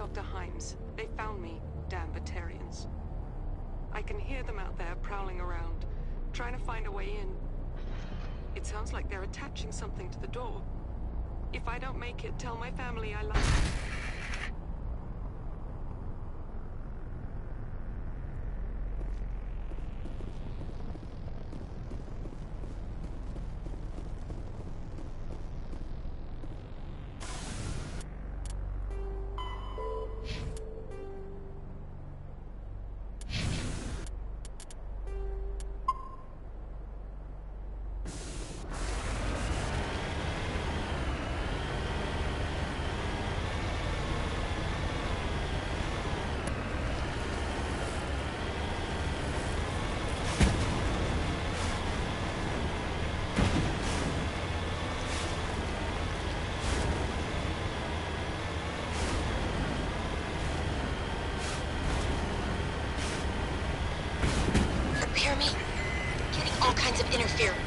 Dr. Himes. They found me, damn Batarians. I can hear them out there prowling around, trying to find a way in. It sounds like they're attaching something to the door. If I don't make it, tell my family I love them. Hear me? Getting all kinds of interference.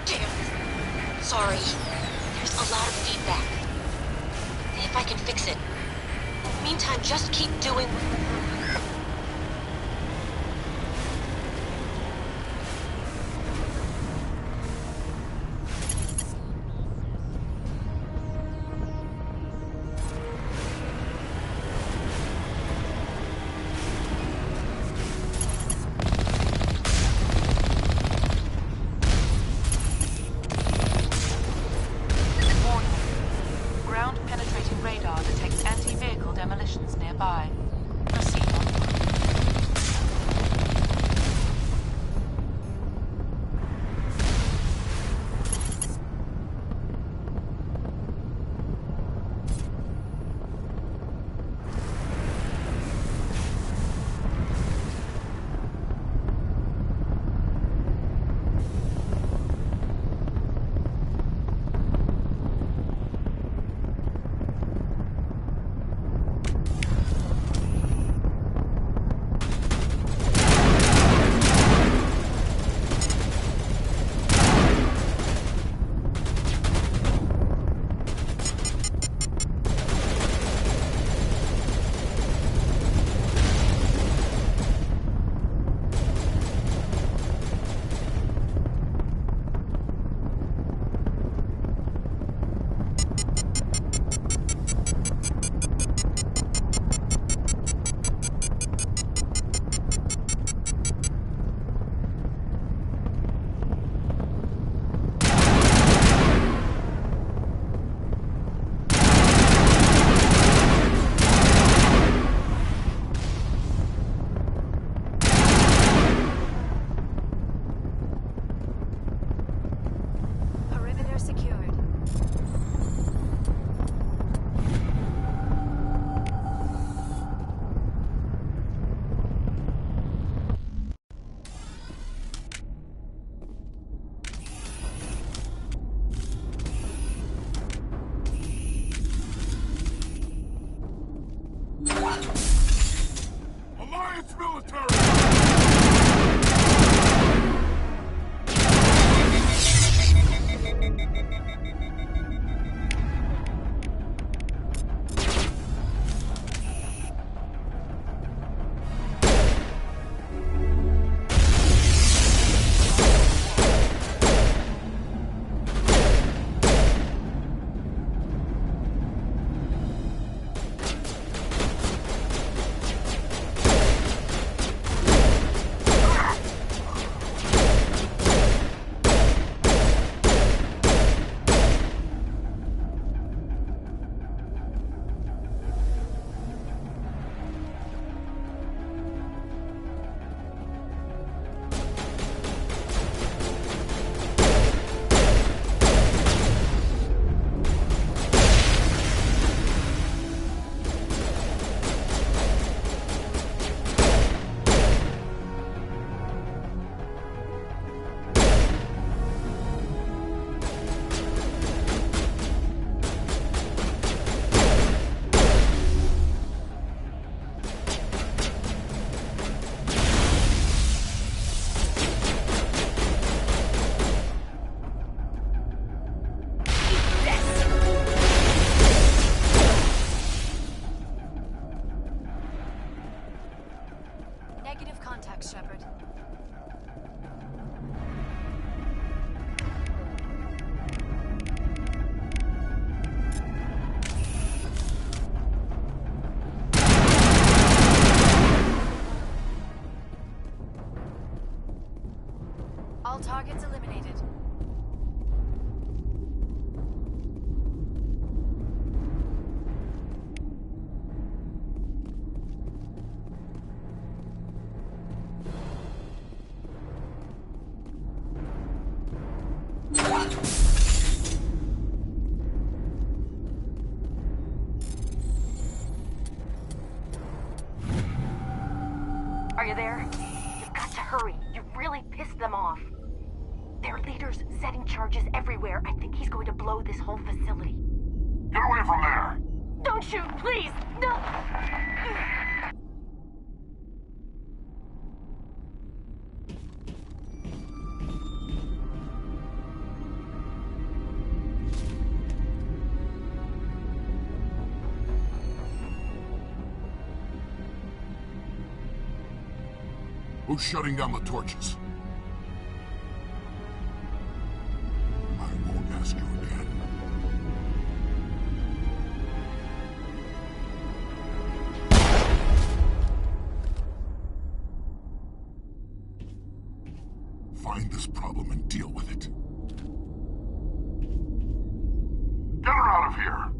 Damn. Sorry. There's a lot of feedback. See if I can fix it. In the meantime, just keep doing... Ground-penetrating radar detects anti-vehicle demolitions nearby. Are you there? You've got to hurry. You really pissed them off. Their leader's setting charges everywhere. I think he's going to blow this whole facility. Get away from there! Don't shoot, please! No! Who's shutting down the torches? I won't ask you again. Find this problem and deal with it. Get her out of here!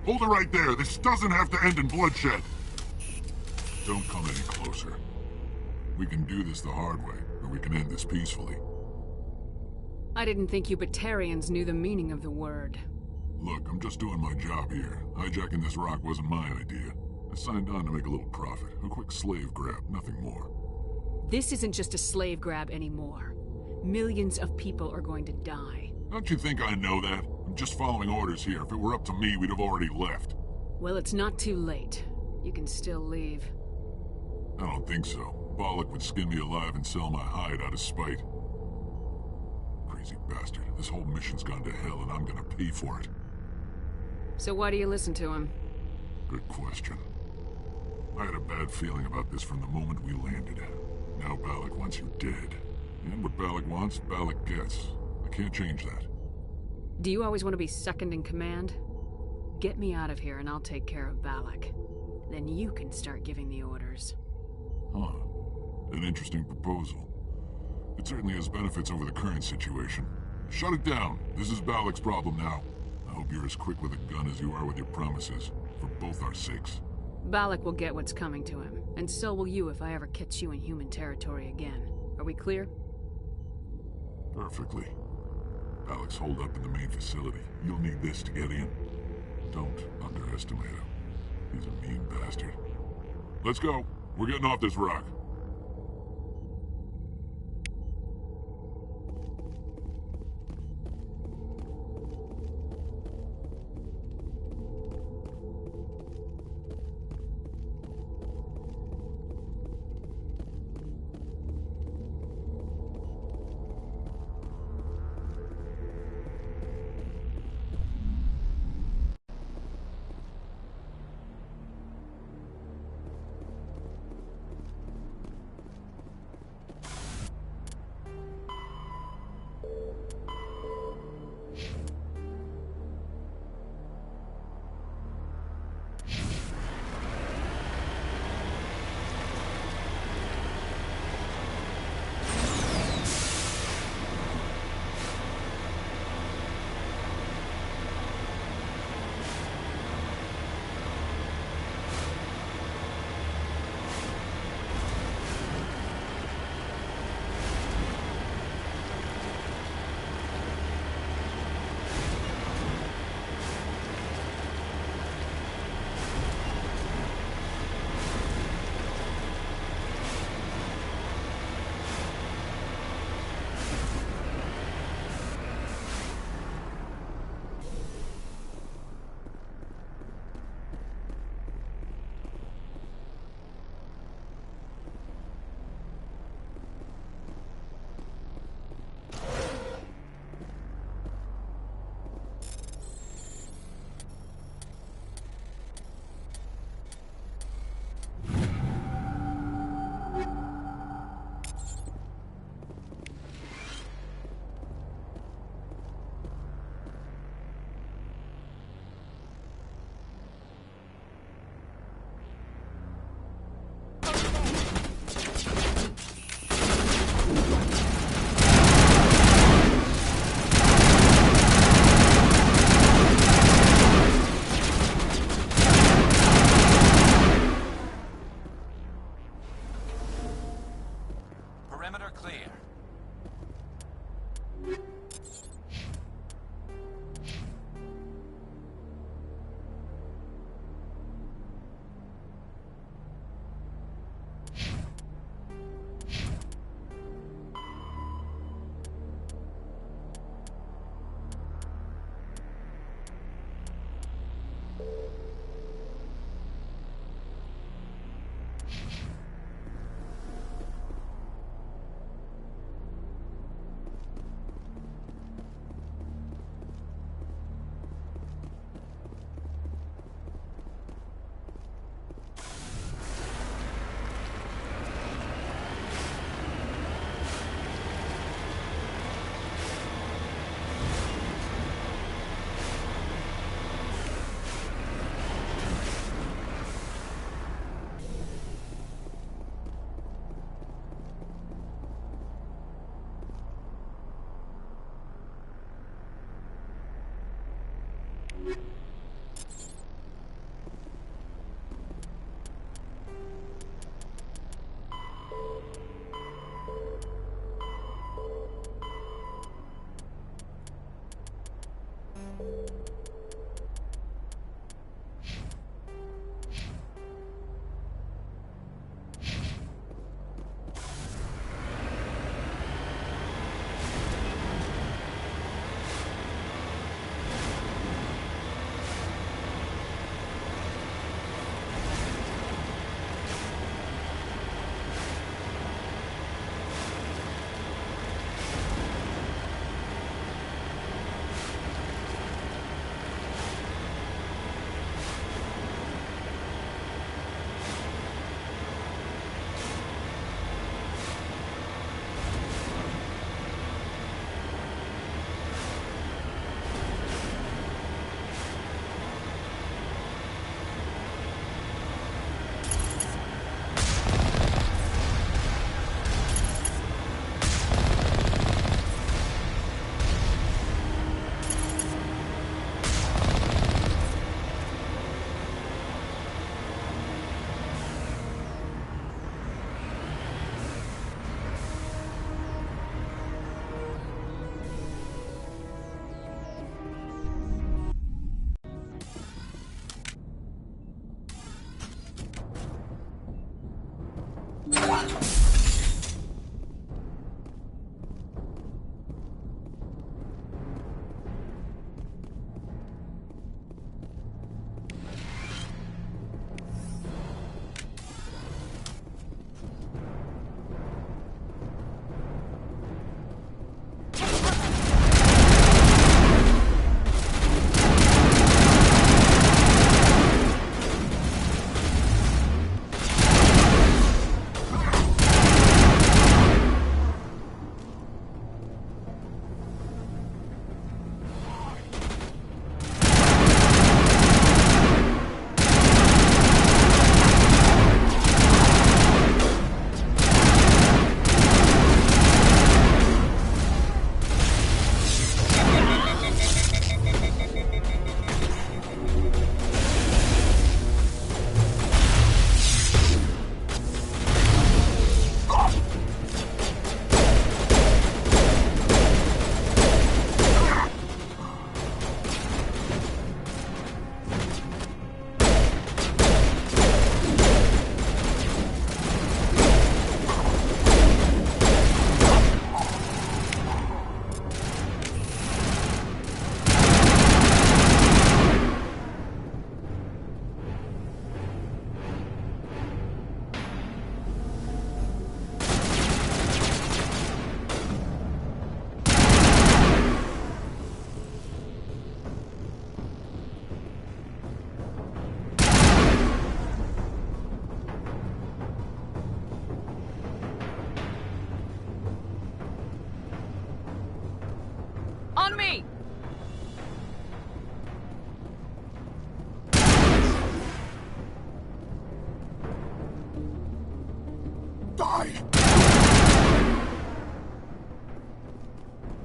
Hold it right there. This doesn't have to end in bloodshed. Don't come any closer. We can do this the hard way, or we can end this peacefully. I didn't think you Batarians knew the meaning of the word. Look, I'm just doing my job here. Hijacking this rock wasn't my idea. I signed on to make a little profit. A quick slave grab, nothing more. This isn't just a slave grab anymore. Millions of people are going to die. Don't you think I know that? I'm just following orders here. If it were up to me, we'd have already left. Well, it's not too late. You can still leave. I don't think so. Balak would skin me alive and sell my hide out of spite. Crazy bastard. This whole mission's gone to hell and I'm gonna pay for it. So why do you listen to him? Good question. I had a bad feeling about this from the moment we landed. Now Balak wants you dead. And what Balak wants, Balak gets. I can't change that. Do you always want to be second in command? Get me out of here and I'll take care of Balak. Then you can start giving the orders. Huh. An interesting proposal. It certainly has benefits over the current situation. Shut it down. This is Balak's problem now. I hope you're as quick with a gun as you are with your promises. For both our sakes. Balak will get what's coming to him, and so will you if I ever catch you in human territory again. Are we clear? Perfectly. Balak's holed up in the main facility. You'll need this to get in. Don't underestimate him. He's a mean bastard. Let's go. We're getting off this rock.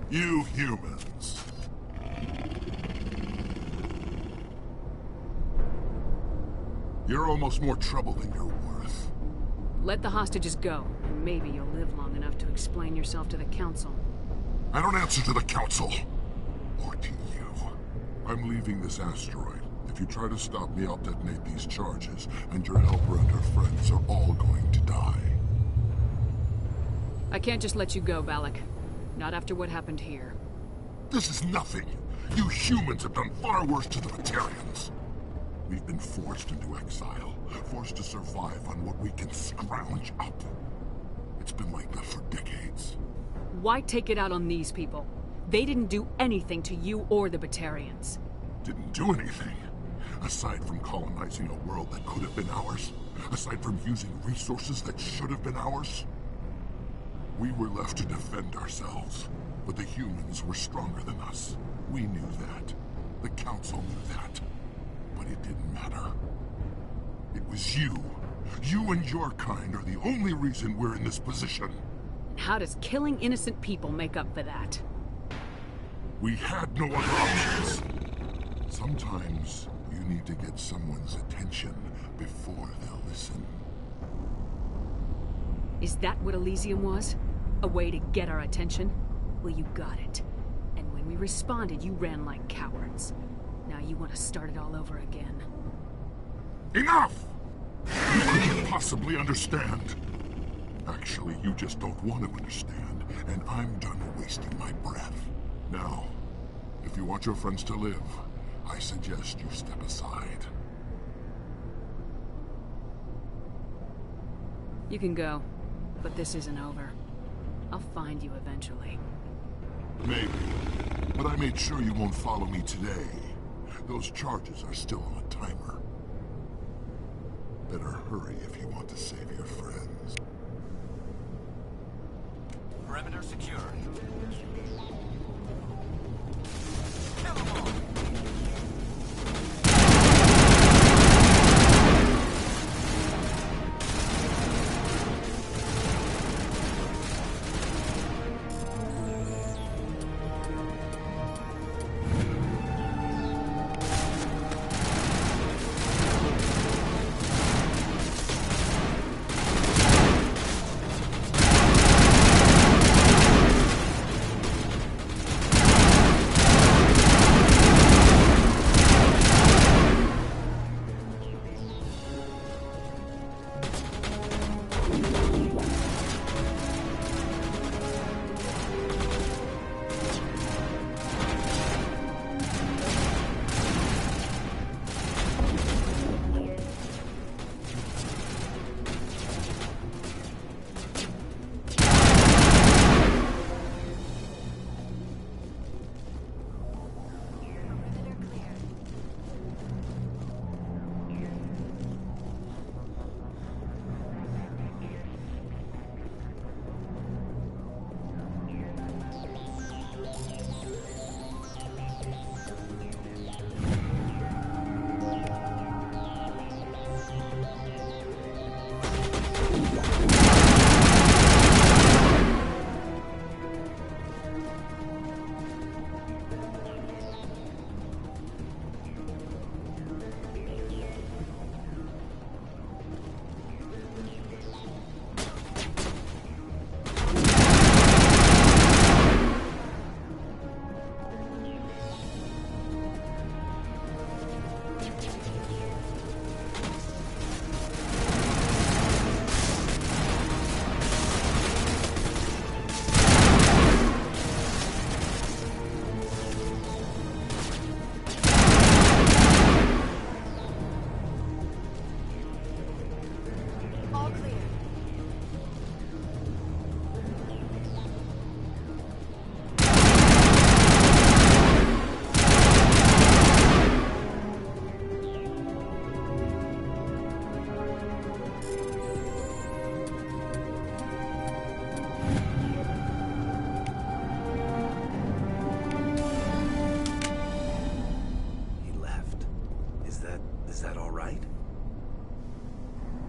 You humans. You're almost more trouble than you're worth. Let the hostages go, and maybe you'll live long enough to explain yourself to the Council. I don't answer to the Council. Or to you. I'm leaving this asteroid. If you try to stop me, I'll detonate these charges, and your helper and her friends are all going to die. I can't just let you go, Balak. Not after what happened here. This is nothing. You humans have done far worse to the Batarians. We've been forced into exile, forced to survive on what we can scrounge up. It's been like that for decades. Why take it out on these people? They didn't do anything to you or the Batarians. Didn't do anything. Aside from colonizing a world that could have been ours. Aside from using resources that should have been ours. We were left to defend ourselves. But the humans were stronger than us. We knew that. The Council knew that. But it didn't matter. It was you. You and your kind are the only reason we're in this position. How does killing innocent people make up for that? We had no other options. Sometimes you need to get someone's attention before they'll listen. Is that what Elysium was? A way to get our attention? Well, you got it. And when we responded, you ran like cowards. Now you want to start it all over again. Enough! You couldn't possibly understand. Actually, you just don't want to understand, and I'm done wasting my breath. Now, if you want your friends to live, I suggest you step aside. You can go, but this isn't over. I'll find you eventually. Maybe, but I made sure you won't follow me today. Those charges are still on a timer. Better hurry if you want to save your friends. Perimeter secure.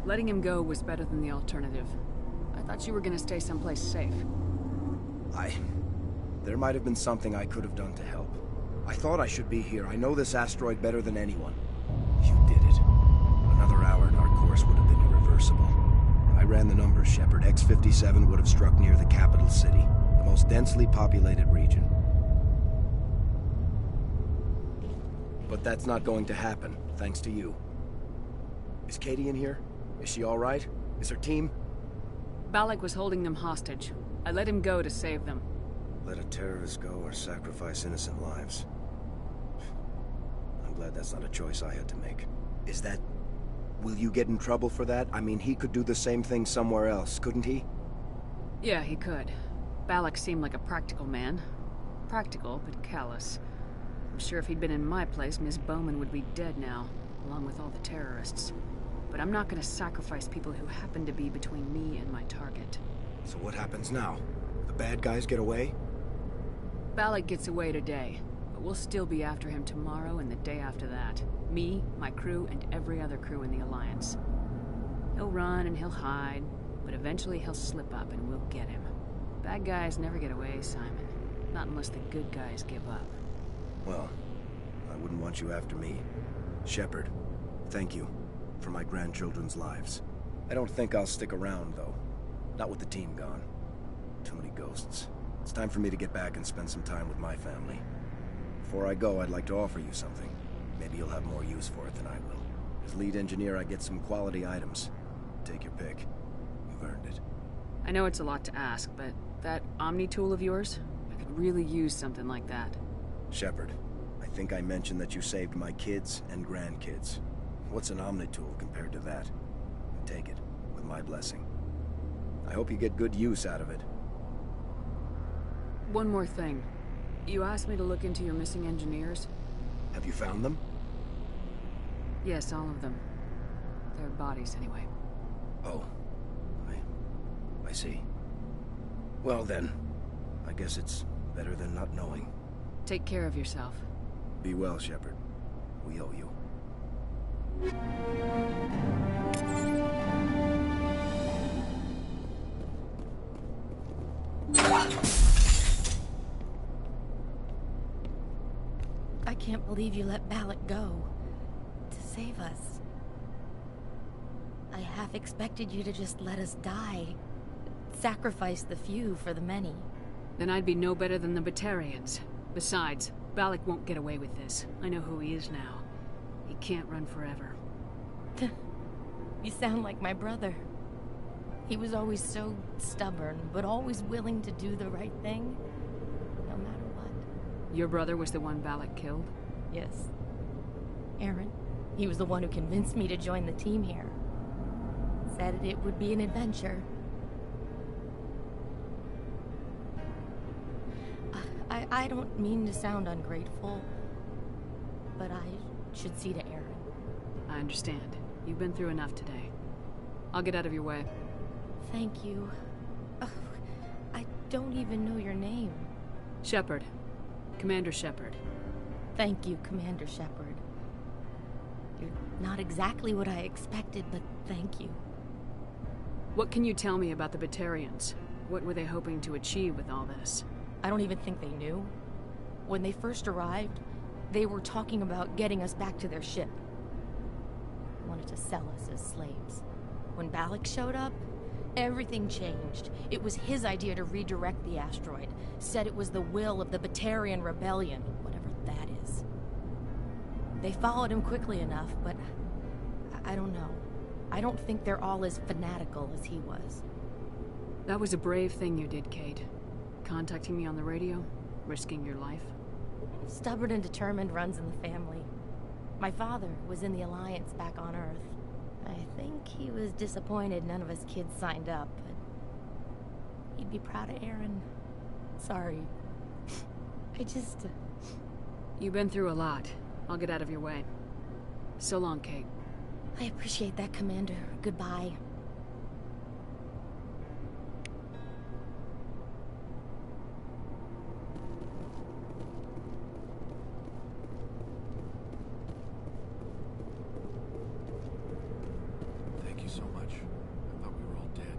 Letting him go was better than the alternative. I thought you were gonna stay someplace safe. There might have been something I could have done to help. I thought I should be here. I know this asteroid better than anyone. You did it. Another hour and our course would have been irreversible. I ran the numbers, Shepard. X-57 would have struck near the capital city, the most densely populated region. But that's not going to happen, thanks to you. Is Katie in here? Is she all right? Is her team? Balak was holding them hostage. I let him go to save them. Let a terrorist go or sacrifice innocent lives. I'm glad that's not a choice I had to make. Is that... Will you get in trouble for that? I mean, he could do the same thing somewhere else, couldn't he? Yeah, he could. Balak seemed like a practical man. Practical, but callous. I'm sure if he'd been in my place, Miss Bowman would be dead now, along with all the terrorists. But I'm not gonna sacrifice people who happen to be between me and my target. So what happens now? The bad guys get away? Balak gets away today, but we'll still be after him tomorrow and the day after that. Me, my crew, and every other crew in the Alliance. He'll run and he'll hide, but eventually he'll slip up and we'll get him. Bad guys never get away, Simon. Not unless the good guys give up. Well, I wouldn't want you after me. Shepard, thank you for my grandchildren's lives. I don't think I'll stick around, though. Not with the team gone. Too many ghosts. It's time for me to get back and spend some time with my family. Before I go, I'd like to offer you something. Maybe you'll have more use for it than I will. As lead engineer, I get some quality items. Take your pick. You've earned it. I know it's a lot to ask, but that Omni tool of yours? I could really use something like that. Shepard, I think I mentioned that you saved my kids and grandkids. What's an Omni tool compared to that? Take it, with my blessing. I hope you get good use out of it. One more thing. You asked me to look into your missing engineers? Have you found them? Yes, all of them. Their bodies, anyway. Oh. I see. Well then, I guess it's better than not knowing. Take care of yourself. Be well, Shepard. We owe you. I can't believe you let Balak go. To save us. I half expected you to just let us die. Sacrifice the few for the many. Then I'd be no better than the Batarians. Besides, Balak won't get away with this. I know who he is now. He can't run forever. You sound like my brother. He was always so stubborn, but always willing to do the right thing, no matter what. Your brother was the one Balak killed? Yes. Aaron. He was the one who convinced me to join the team here. Said it would be an adventure. I don't mean to sound ungrateful, but I should see to Aaron. I understand. You've been through enough today. I'll get out of your way. Thank you. Oh, I don't even know your name. Shepard. Commander Shepard. Thank you, Commander Shepard. You're not exactly what I expected, but thank you. What can you tell me about the Batarians? What were they hoping to achieve with all this? I don't even think they knew. When they first arrived, they were talking about getting us back to their ship. Wanted to sell us as slaves. When Balak showed up, everything changed. It was his idea to redirect the asteroid. Said it was the will of the Batarian Rebellion, whatever that is. They followed him quickly enough, but I don't know. I don't think they're all as fanatical as he was. That was a brave thing you did, Kate. Contacting me on the radio, risking your life. Stubborn and determined runs in the family. My father was in the Alliance back on Earth. I think he was disappointed none of us kids signed up, but he'd be proud of Aaron. Sorry. I just... You've been through a lot. I'll get out of your way. So long, Kate. I appreciate that, Commander. Goodbye. Thank you so much. I thought we were all dead.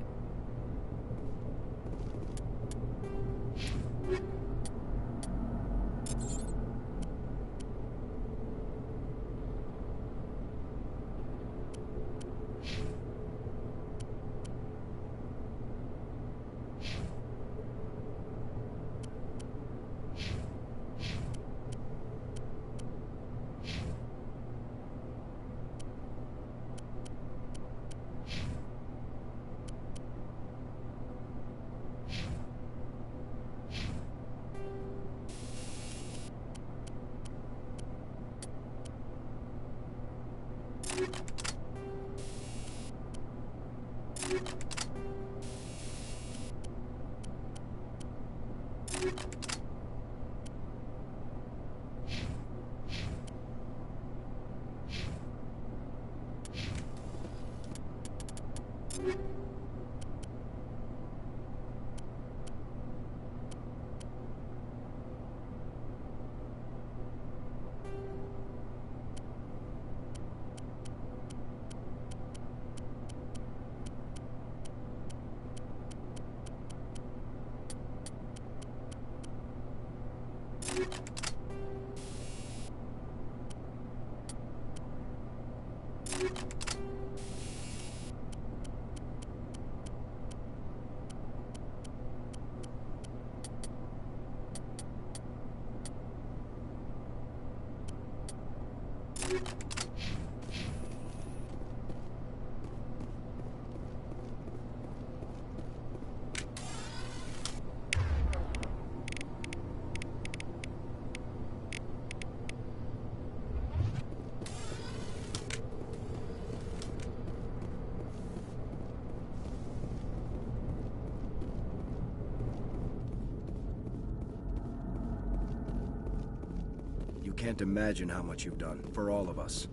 You can't imagine how much you've done, for all of us.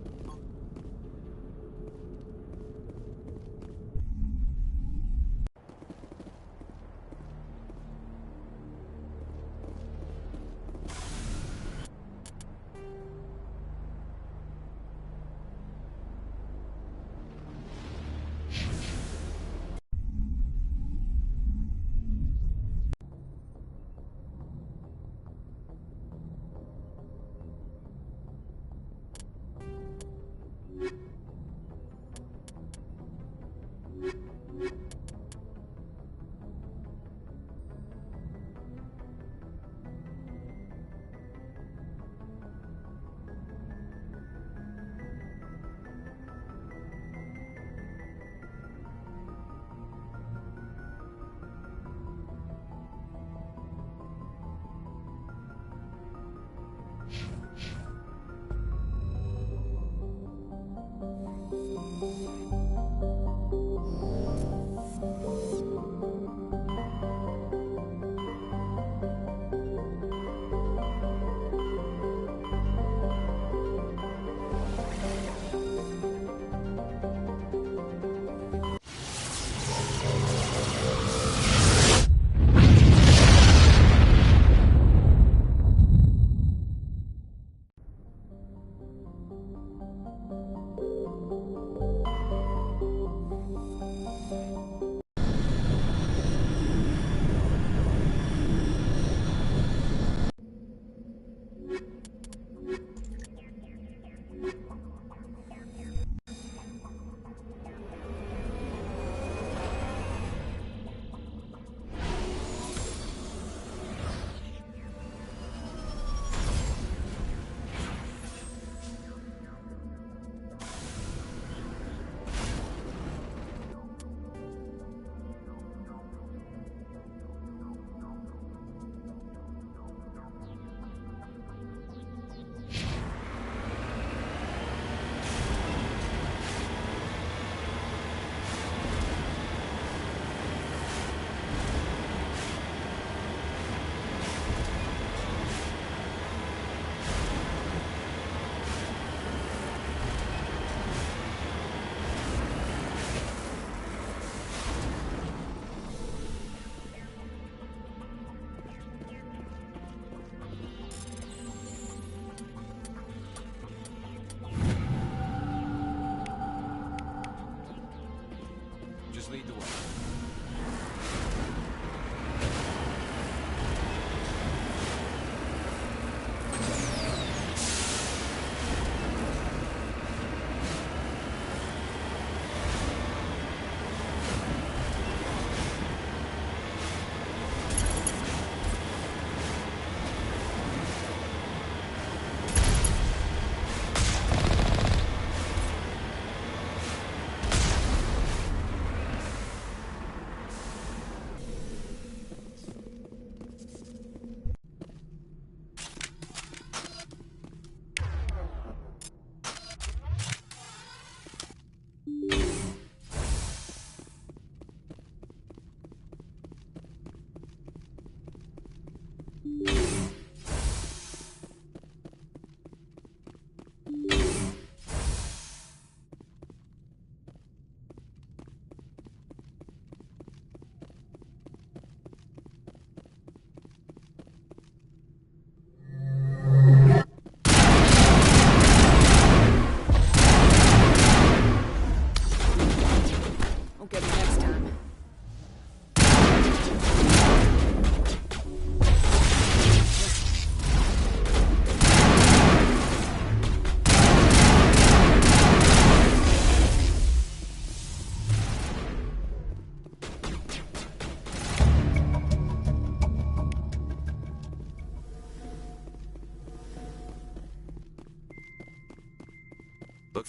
Lead the way.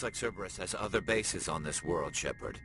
like Cerberus has other bases on this world, Shepard.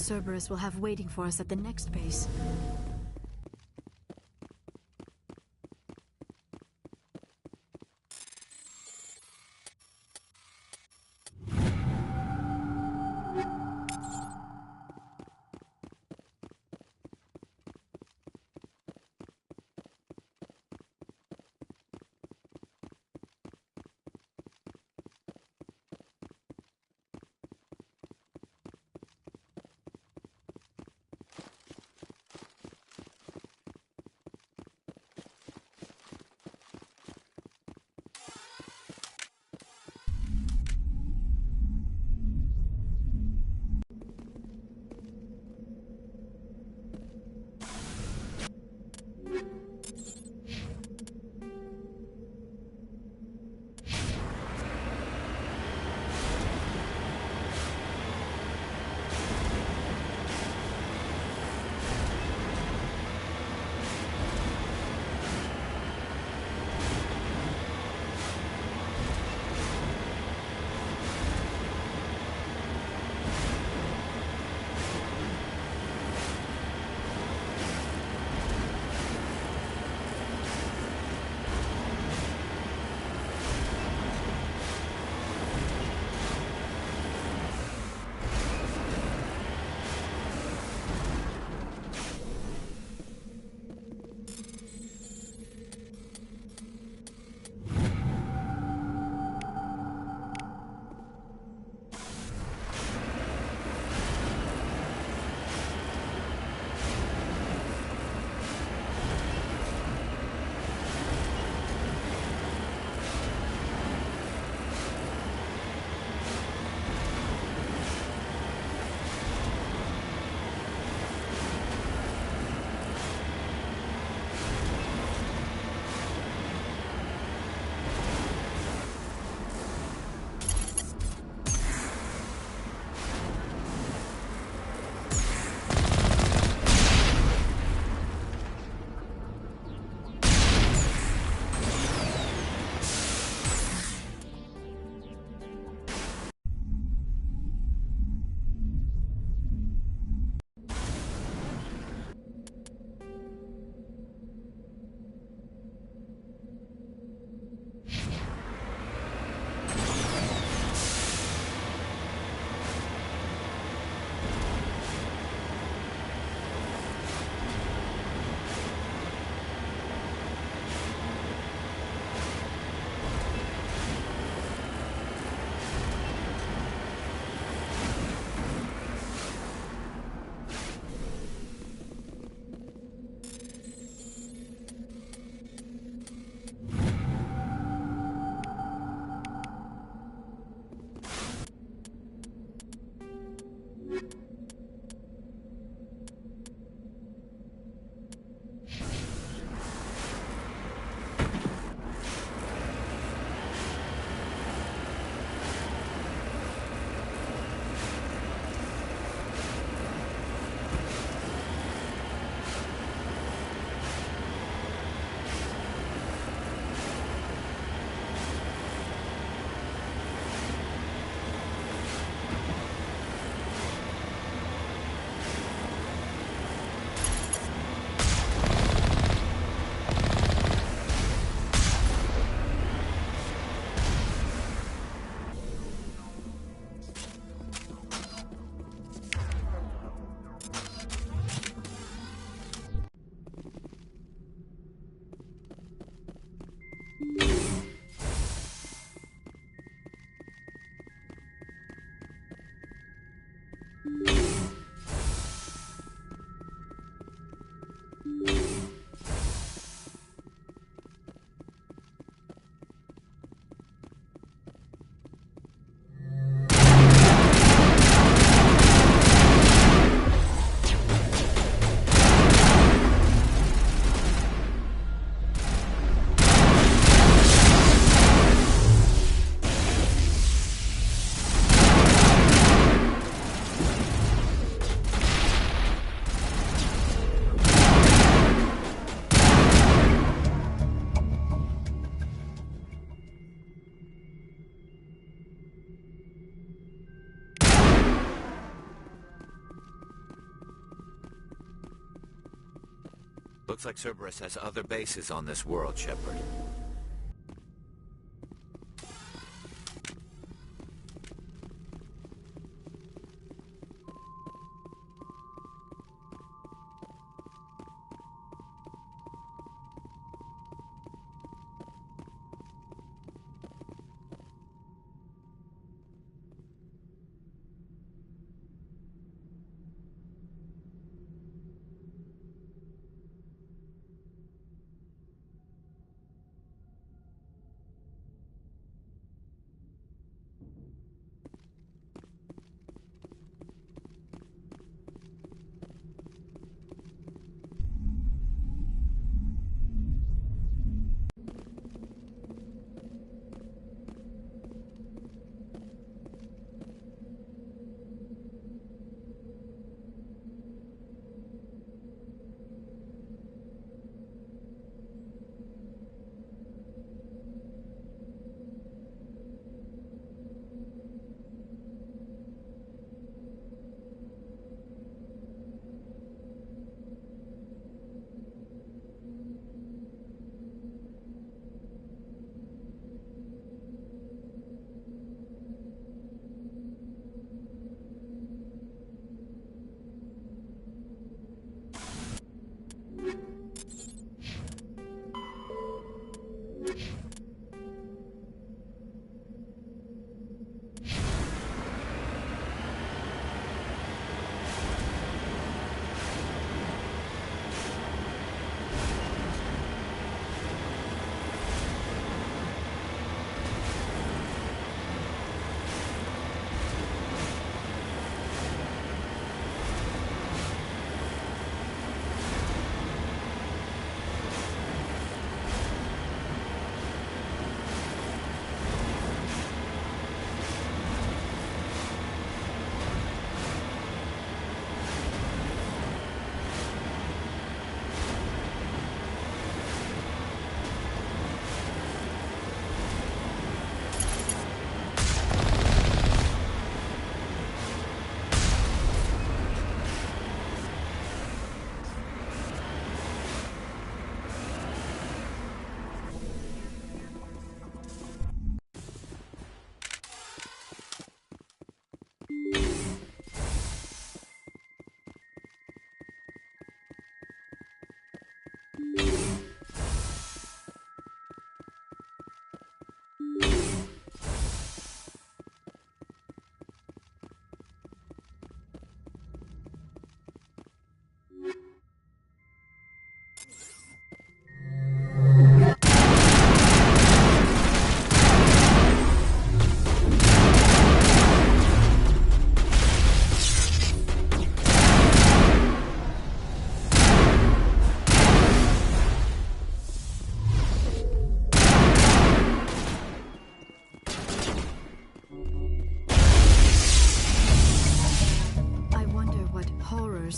Cerberus will have waiting for us at the next base. Looks like Cerberus has other bases on this world, Shepard.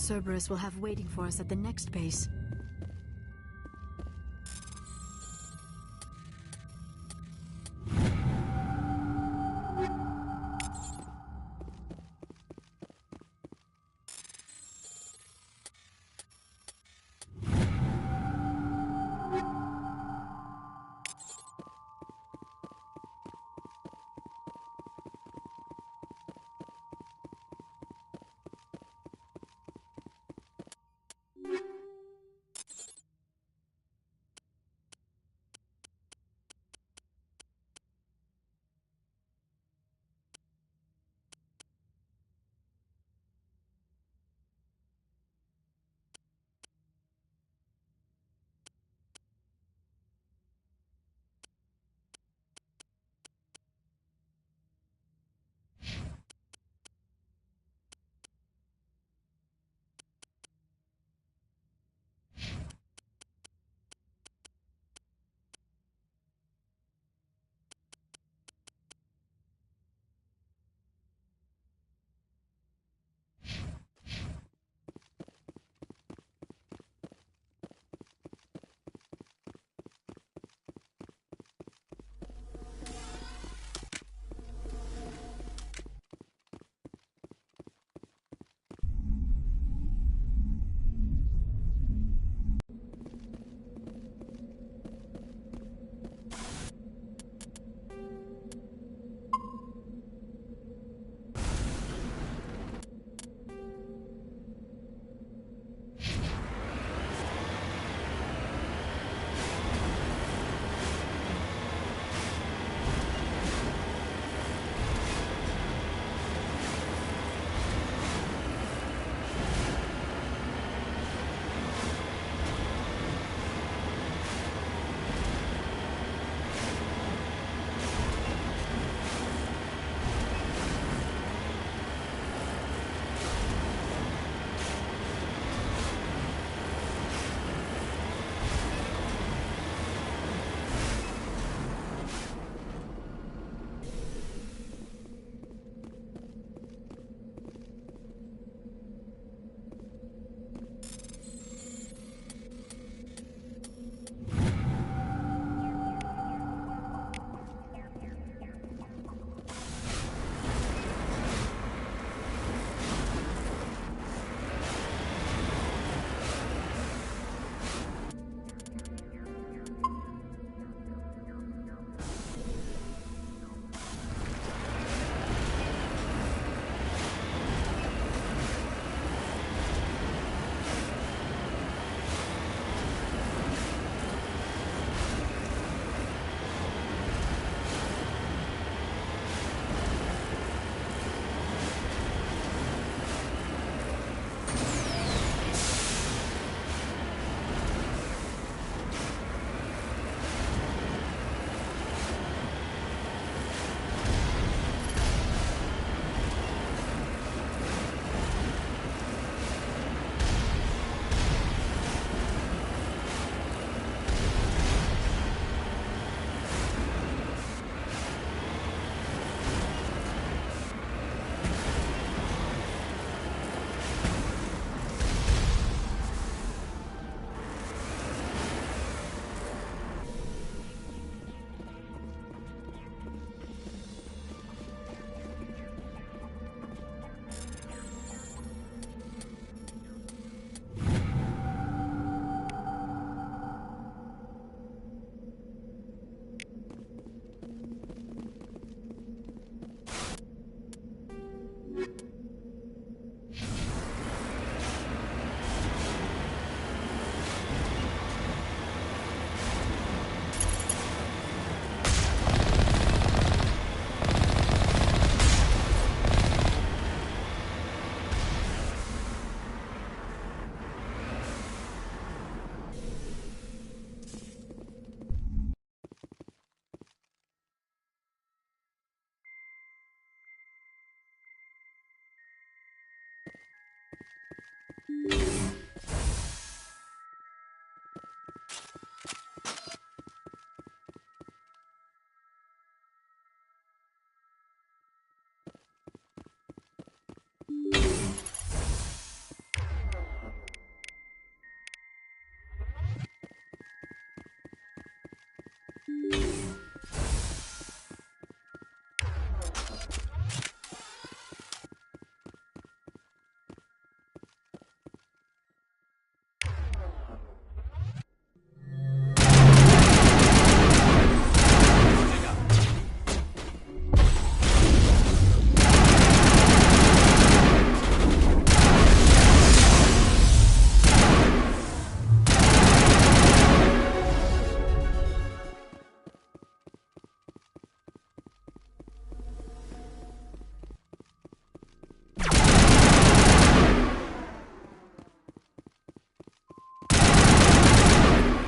Cerberus will have waiting for us at the next base.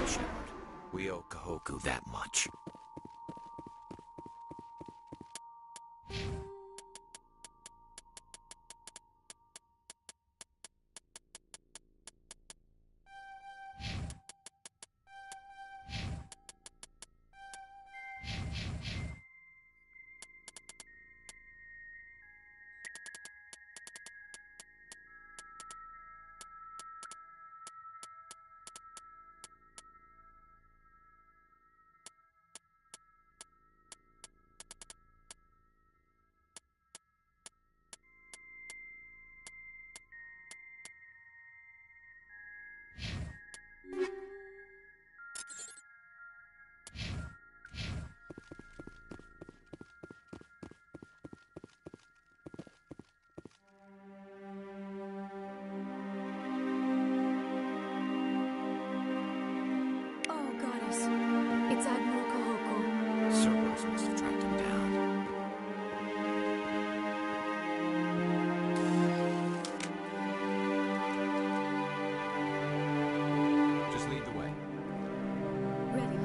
Shepard, we owe Kahoku that much. Oh, goddess. It's Admiral Kahoko. Cerberus must have tracked him down. Just lead the way. Ready.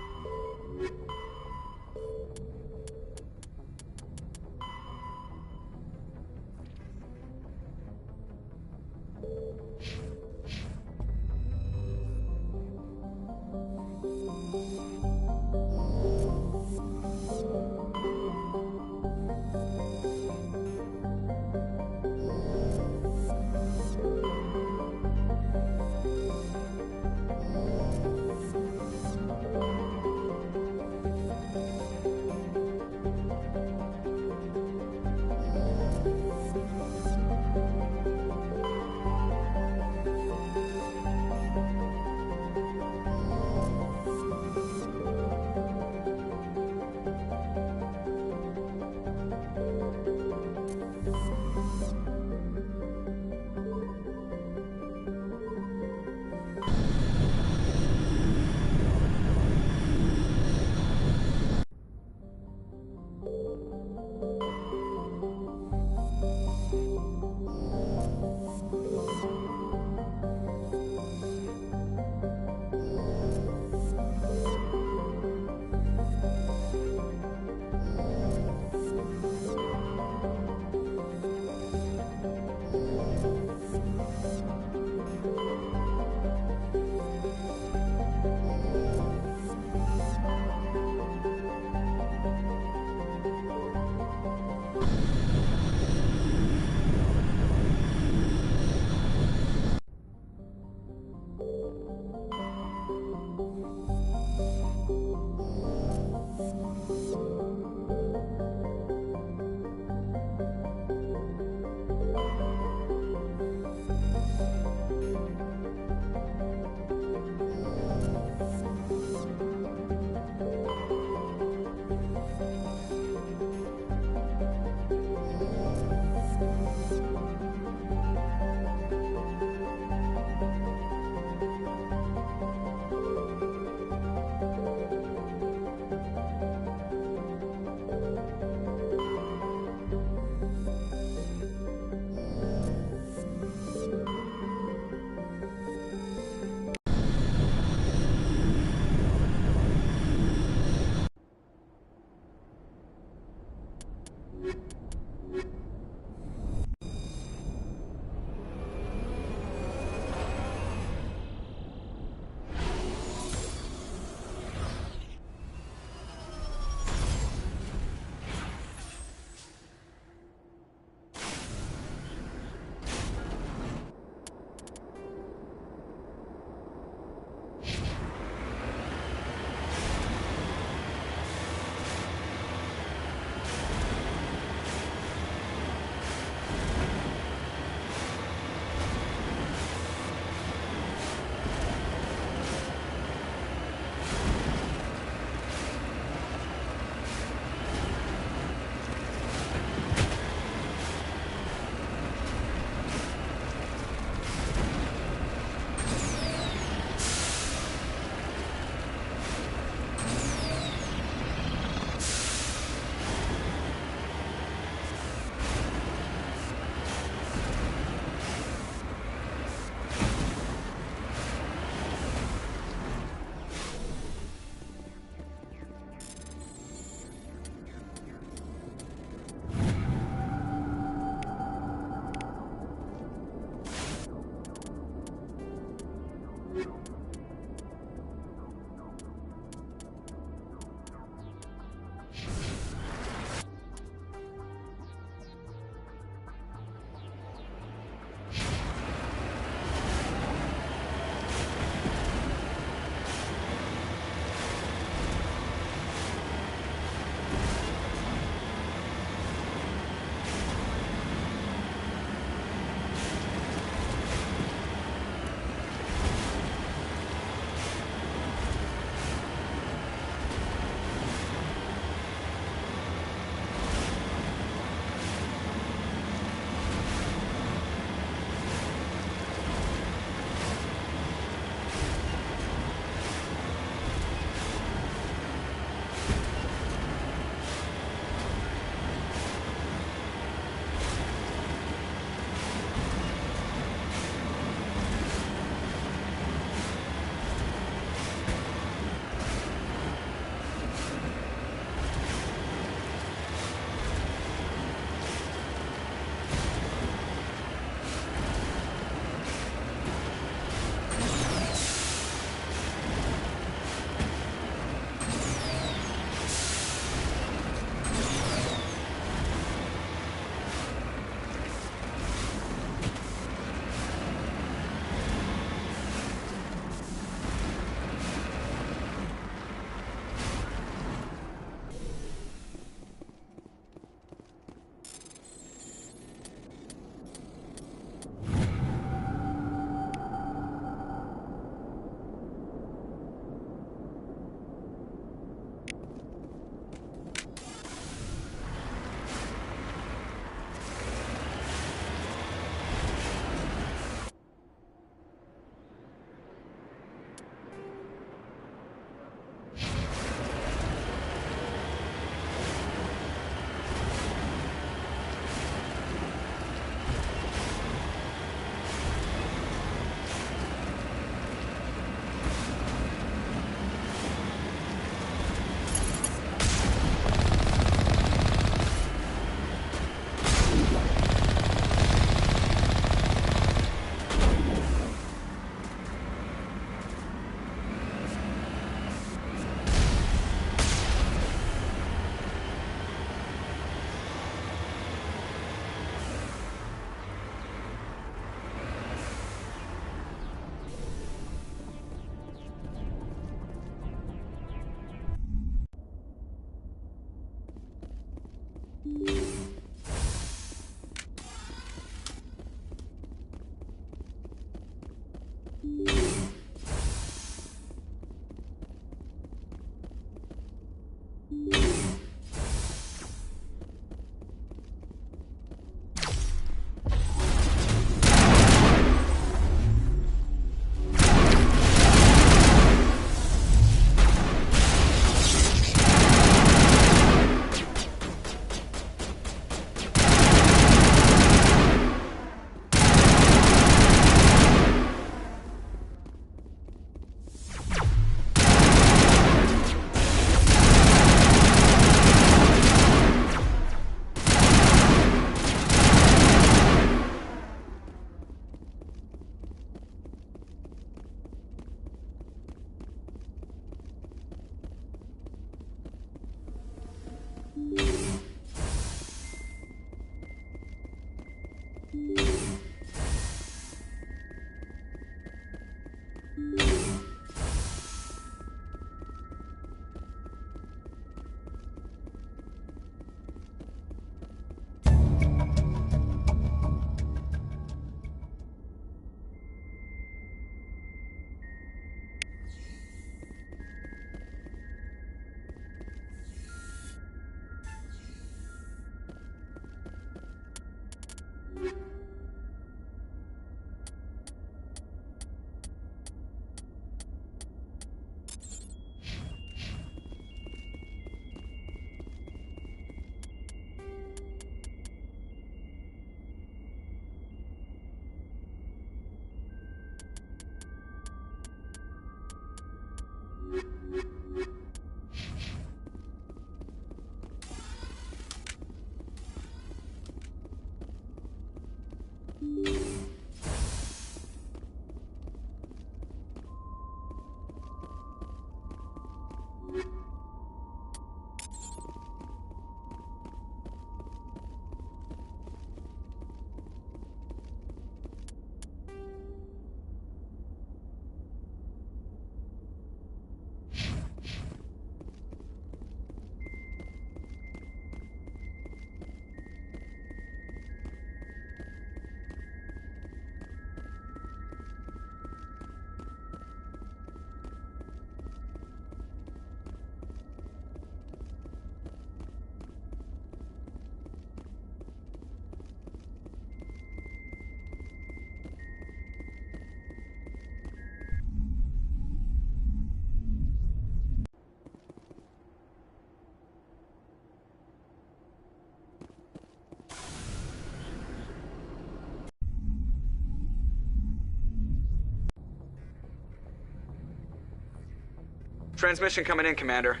Transmission coming in, Commander.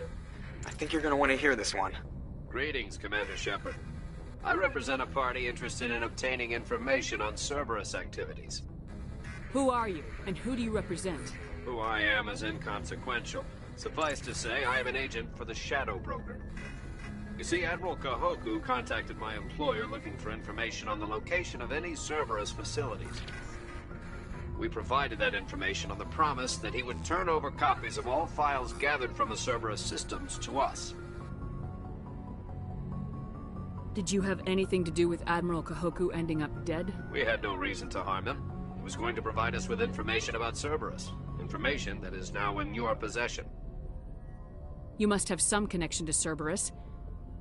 I think you're gonna want to hear this one. Greetings, Commander Shepard. I represent a party interested in obtaining information on Cerberus activities. Who are you, and who do you represent? Who I am is inconsequential. Suffice to say, I am an agent for the Shadow Broker. You see, Admiral Kahoku contacted my employer looking for information on the location of any Cerberus facilities. We provided that information on the promise that he would turn over copies of all files gathered from the Cerberus systems to us. Did you have anything to do with Admiral Kahoku ending up dead? We had no reason to harm him. He was going to provide us with information about Cerberus. Information that is now in your possession. You must have some connection to Cerberus.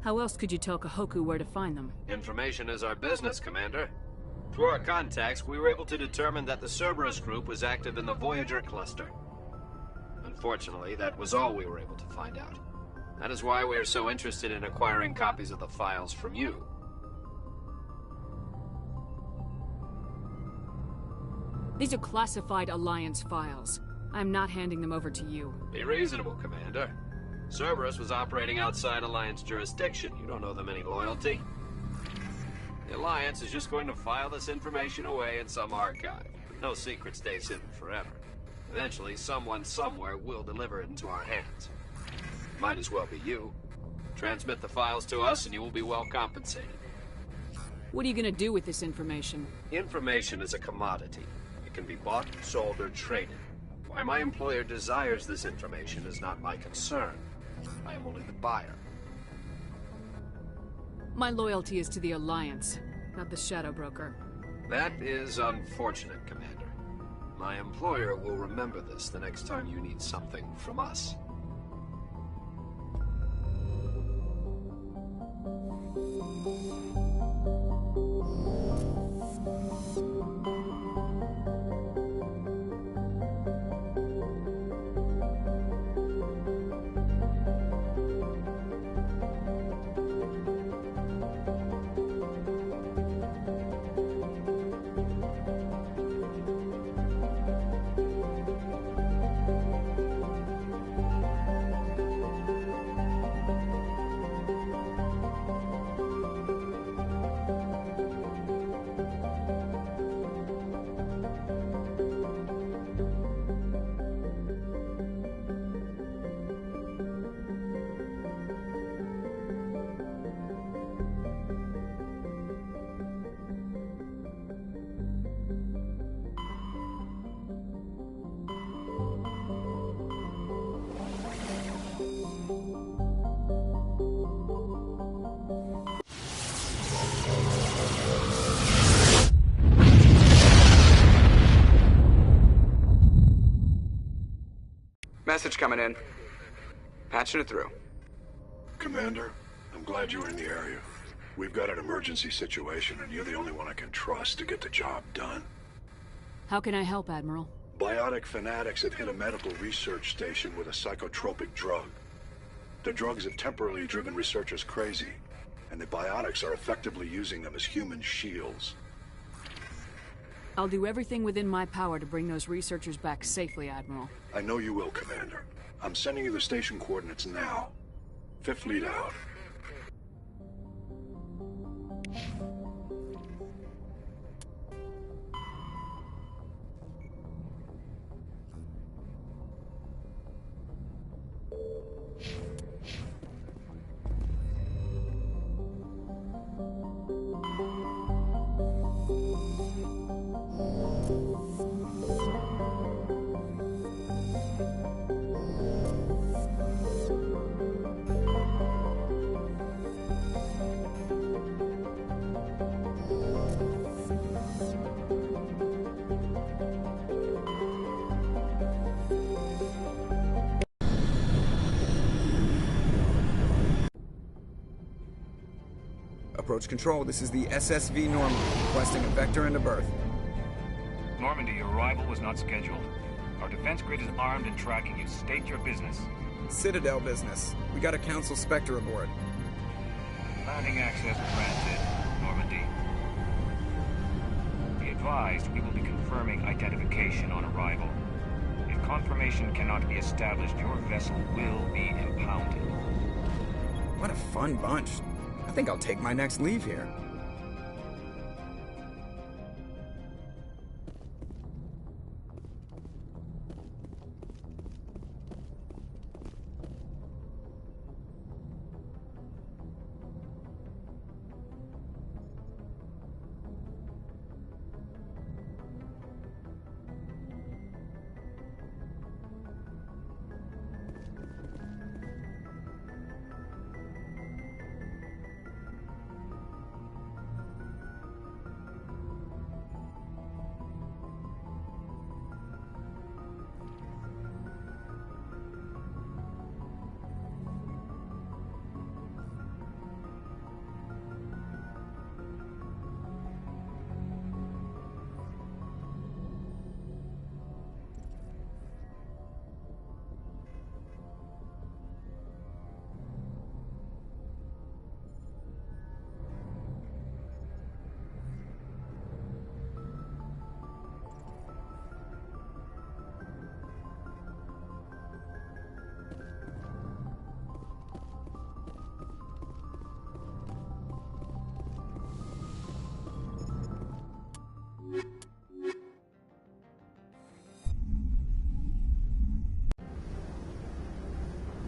How else could you tell Kahoku where to find them? Information is our business, Commander. Through our contacts, we were able to determine that the Cerberus group was active in the Voyager cluster. Unfortunately, that was all we were able to find out. That is why we are so interested in acquiring copies of the files from you. These are classified Alliance files. I'm not handing them over to you. Be reasonable, Commander. Cerberus was operating outside Alliance jurisdiction. You don't owe them any loyalty. The Alliance is just going to file this information away in some archive. No secret stays hidden forever. Eventually, someone somewhere will deliver it into our hands. Might as well be you. Transmit the files to us and you will be well compensated. What are you gonna do with this information? Information is a commodity. It can be bought, sold, or traded. Why my employer desires this information is not my concern. I am only the buyer. My loyalty is to the Alliance, not the Shadow Broker. That is unfortunate, Commander. My employer will remember this the next time you need something from us. Message coming in. Patching it through. Commander, I'm glad you were in the area. We've got an emergency situation, and you're the only one I can trust to get the job done. How can I help, Admiral? Biotic fanatics have hit a medical research station with a psychotropic drug. The drugs have temporarily driven researchers crazy, and the biotics are effectively using them as human shields. I'll do everything within my power to bring those researchers back safely, Admiral. I know you will, Commander. I'm sending you the station coordinates now. Fifth lead out. Approach control, this is the SSV Normandy, requesting a vector and a berth. Normandy, your arrival was not scheduled. Our defense grid is armed and tracking you. State your business. Citadel business. We got a Council Spectre aboard. Landing access granted, Normandy. Be advised, we will be confirming identification on arrival. If confirmation cannot be established, your vessel will be impounded. What a fun bunch. I think I'll take my next leave here.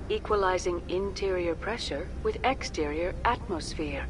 Equalizing interior pressure with exterior atmosphere.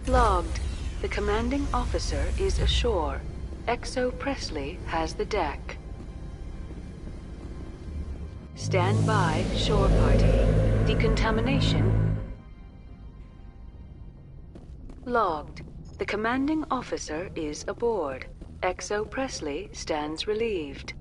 Logged. The commanding officer is ashore. XO Presley has the deck. Stand by, shore party. Decontamination. Logged. The commanding officer is aboard. XO Presley stands relieved.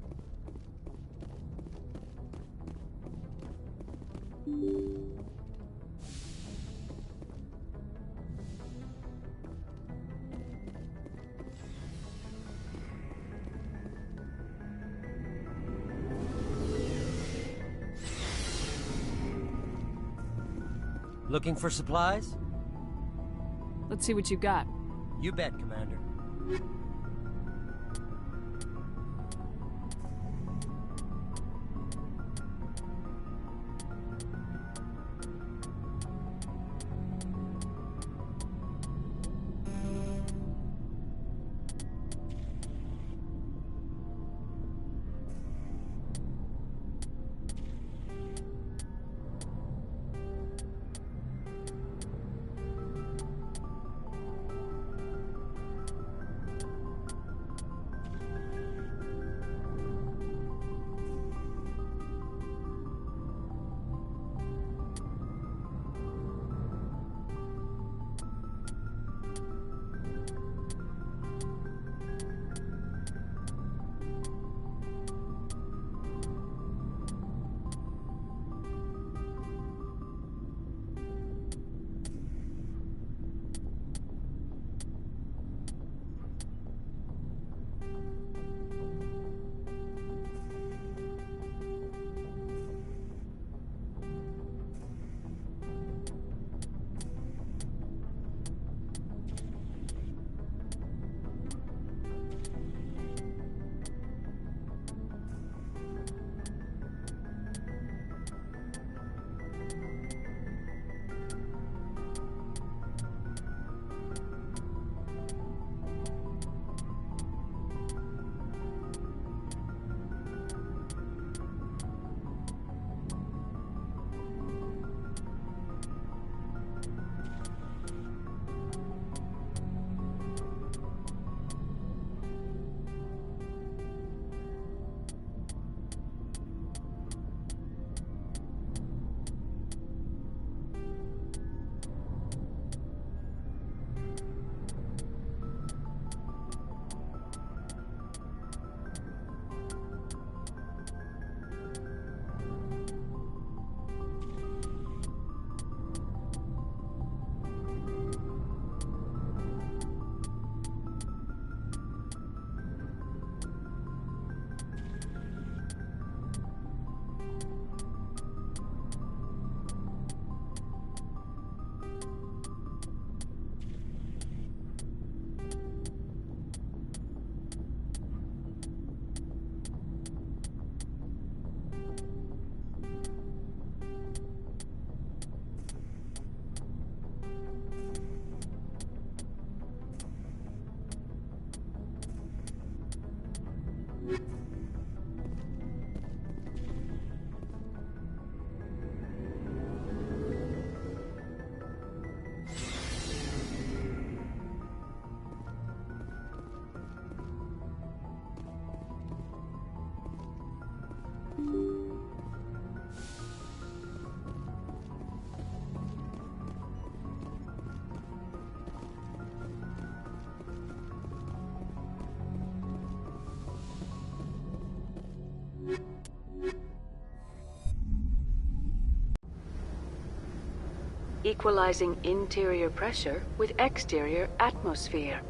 Looking for supplies? Let's see what you got. You bet, Commander. Equalizing interior pressure with exterior atmosphere.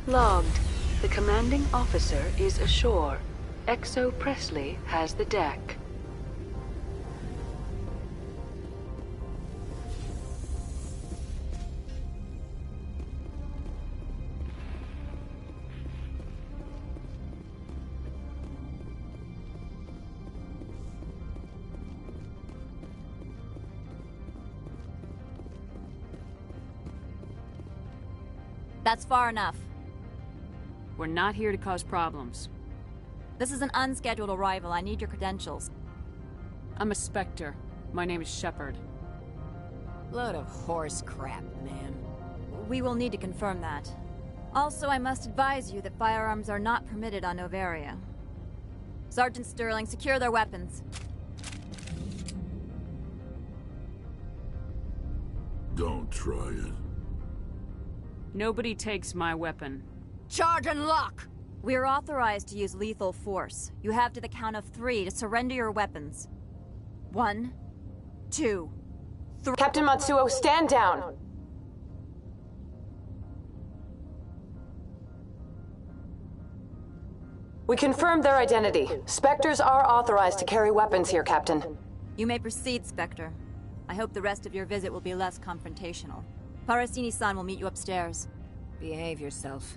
Logged. The commanding officer is ashore. XO Presley has the deck. That's far enough. We're not here to cause problems. This is an unscheduled arrival. I need your credentials. I'm a Spectre. My name is Shepard. Load of horse crap, man. We will need to confirm that. Also, I must advise you that firearms are not permitted on Noveria. Sergeant Sterling, secure their weapons. Don't try it. Nobody takes my weapon. Charge and lock! We are authorized to use lethal force. You have to the count of 3 to surrender your weapons. 1, 2, 3. Captain Matsuo, stand down! We confirmed their identity. Spectres are authorized to carry weapons here, Captain. You may proceed, Spectre. I hope the rest of your visit will be less confrontational. Parasini-san will meet you upstairs. Behave yourself.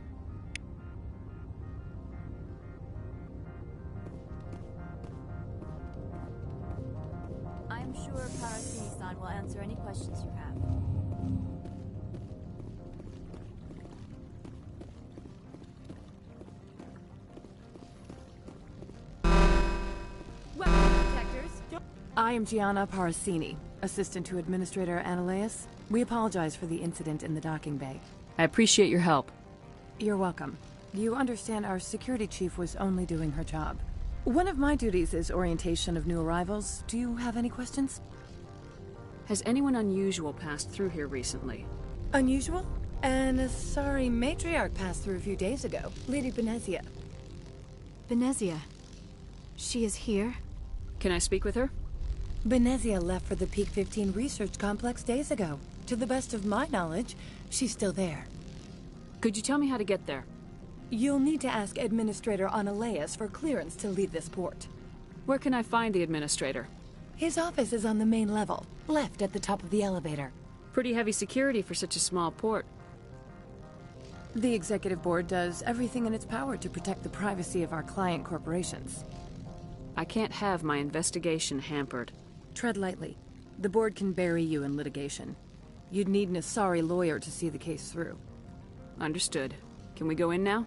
I'm sure Parasini-san will answer any questions you have. Weapon detectors. I am Gianna Parasini, assistant to Administrator Ananias. We apologize for the incident in the docking bay. I appreciate your help. You're welcome. You understand our security chief was only doing her job. One of my duties is orientation of new arrivals. Do you have any questions? Has anyone unusual passed through here recently? Unusual? And a sorry matriarch passed through a few days ago. Lady Benezia. Benezia? She is here? Can I speak with her? Benezia left for the Peak 15 research complex days ago. To the best of my knowledge, she's still there. Could you tell me how to get there? You'll need to ask Administrator Ananias for clearance to leave this port. Where can I find the Administrator? His office is on the main level, left at the top of the elevator. Pretty heavy security for such a small port. The Executive Board does everything in its power to protect the privacy of our client corporations. I can't have my investigation hampered. Tread lightly. The Board can bury you in litigation. You'd need an Asari lawyer to see the case through. Understood. Can we go in now?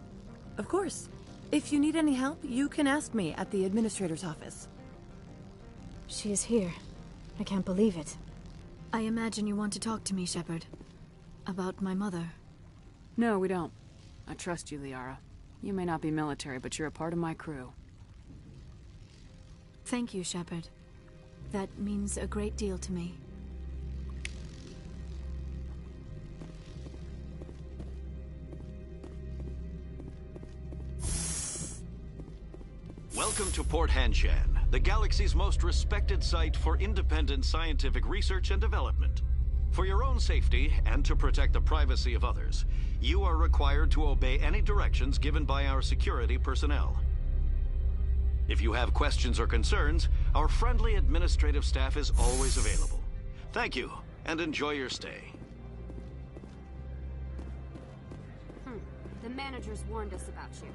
Of course. If you need any help, you can ask me at the Administrator's office. She is here. I can't believe it. I imagine you want to talk to me, Shepard. About my mother. No, we don't. I trust you, Liara. You may not be military, but you're a part of my crew. Thank you, Shepard. That means a great deal to me. Welcome to Port Hanshan, the galaxy's most respected site for independent scientific research and development. For your own safety, and to protect the privacy of others, you are required to obey any directions given by our security personnel. If you have questions or concerns, our friendly administrative staff is always available. Thank you, and enjoy your stay. The managers warned us about you.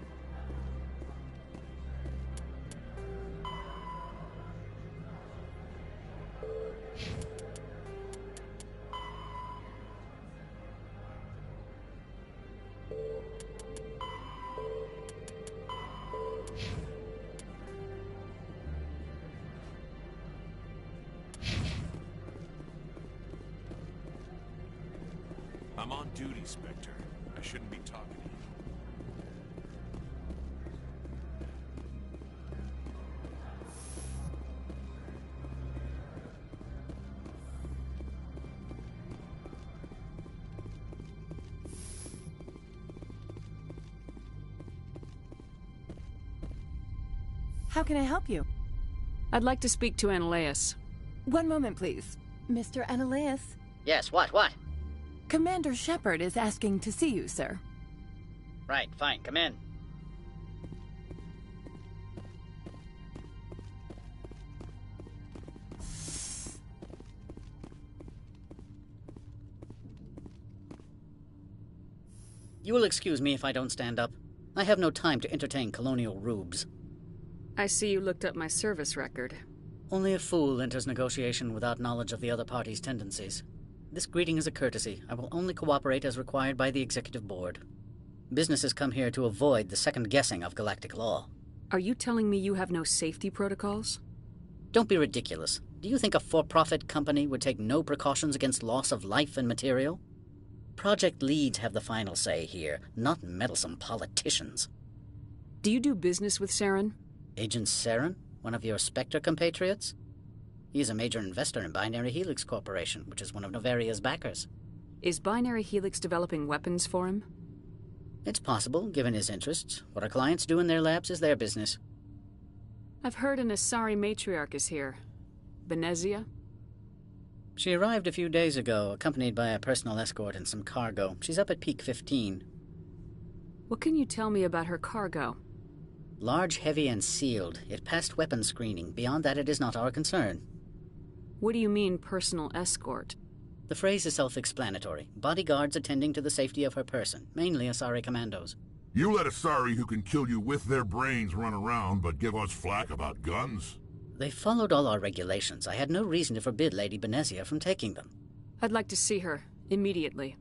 I'm on duty, Spectre. I shouldn't be talking to you. How can I help you? I'd like to speak to Analeas. One moment, please. Mr. Analeas? Yes, what? Commander Shepard is asking to see you, sir. Right, fine, come in. You will excuse me if I don't stand up. I have no time to entertain colonial rubes. I see you looked up my service record. Only a fool enters negotiation without knowledge of the other party's tendencies. This greeting is a courtesy. I will only cooperate as required by the Executive Board. Businesses come here to avoid the second guessing of galactic law. Are you telling me you have no safety protocols? Don't be ridiculous. Do you think a for-profit company would take no precautions against loss of life and material? Project leads have the final say here, not meddlesome politicians. Do you do business with Saren? Agent Saren? One of your Spectre compatriots? He's a major investor in Binary Helix Corporation, which is one of Novaria's backers. Is Binary Helix developing weapons for him? It's possible, given his interests. What our clients do in their labs is their business. I've heard an Asari matriarch is here. Benezia? She arrived a few days ago, accompanied by a personal escort and some cargo. She's up at Peak 15. What can you tell me about her cargo? Large, heavy, and sealed. It passed weapons screening. Beyond that, it is not our concern. What do you mean, personal escort? The phrase is self-explanatory. Bodyguards attending to the safety of her person, mainly Asari commandos. You let Asari who can kill you with their brains run around, but give us flack about guns? They followed all our regulations. I had no reason to forbid Lady Benezia from taking them. I'd like to see her, immediately.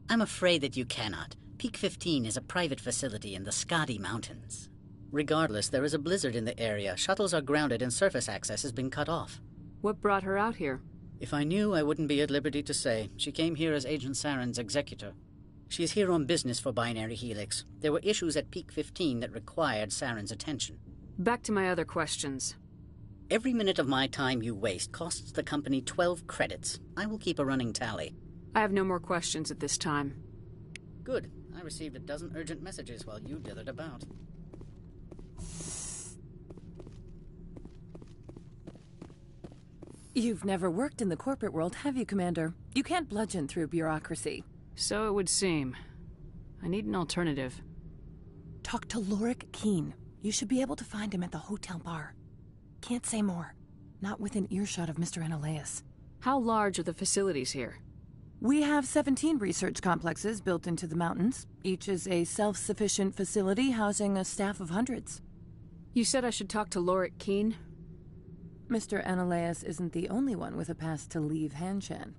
I'm afraid that you cannot. Peak 15 is a private facility in the Skadi Mountains. Regardless, there is a blizzard in the area. Shuttles are grounded and surface access has been cut off. What brought her out here? If I knew, I wouldn't be at liberty to say. She came here as Agent Saren's executor. She's here on business for Binary Helix. There were issues at Peak 15 that required Saren's attention. Back to my other questions. Every minute of my time you waste costs the company 12 credits. I will keep a running tally. I have no more questions at this time. Good. I received a dozen urgent messages while you dithered about. You've never worked in the corporate world, have you, Commander? You can't bludgeon through bureaucracy. So it would seem. I need an alternative. Talk to Lorik Keen. You should be able to find him at the hotel bar. Can't say more. Not within earshot of Mr. Analeas. How large are the facilities here? We have 17 research complexes built into the mountains. Each is a self-sufficient facility housing a staff of hundreds. You said I should talk to Lorik Keen? Mr. Analeas isn't the only one with a pass to leave Hanshan.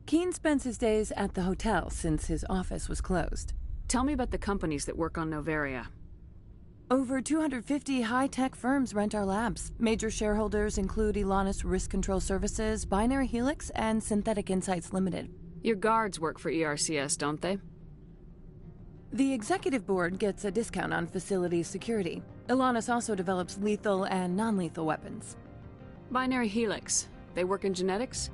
Keen spends his days at the hotel since his office was closed. Tell me about the companies that work on Novaria. Over 250 high-tech firms rent our labs. Major shareholders include Elanis Risk Control Services, Binary Helix, and Synthetic Insights Limited. Your guards work for ERCS, don't they? The executive board gets a discount on facility security. Elanis also develops lethal and non-lethal weapons. Binary Helix. They work in genetics?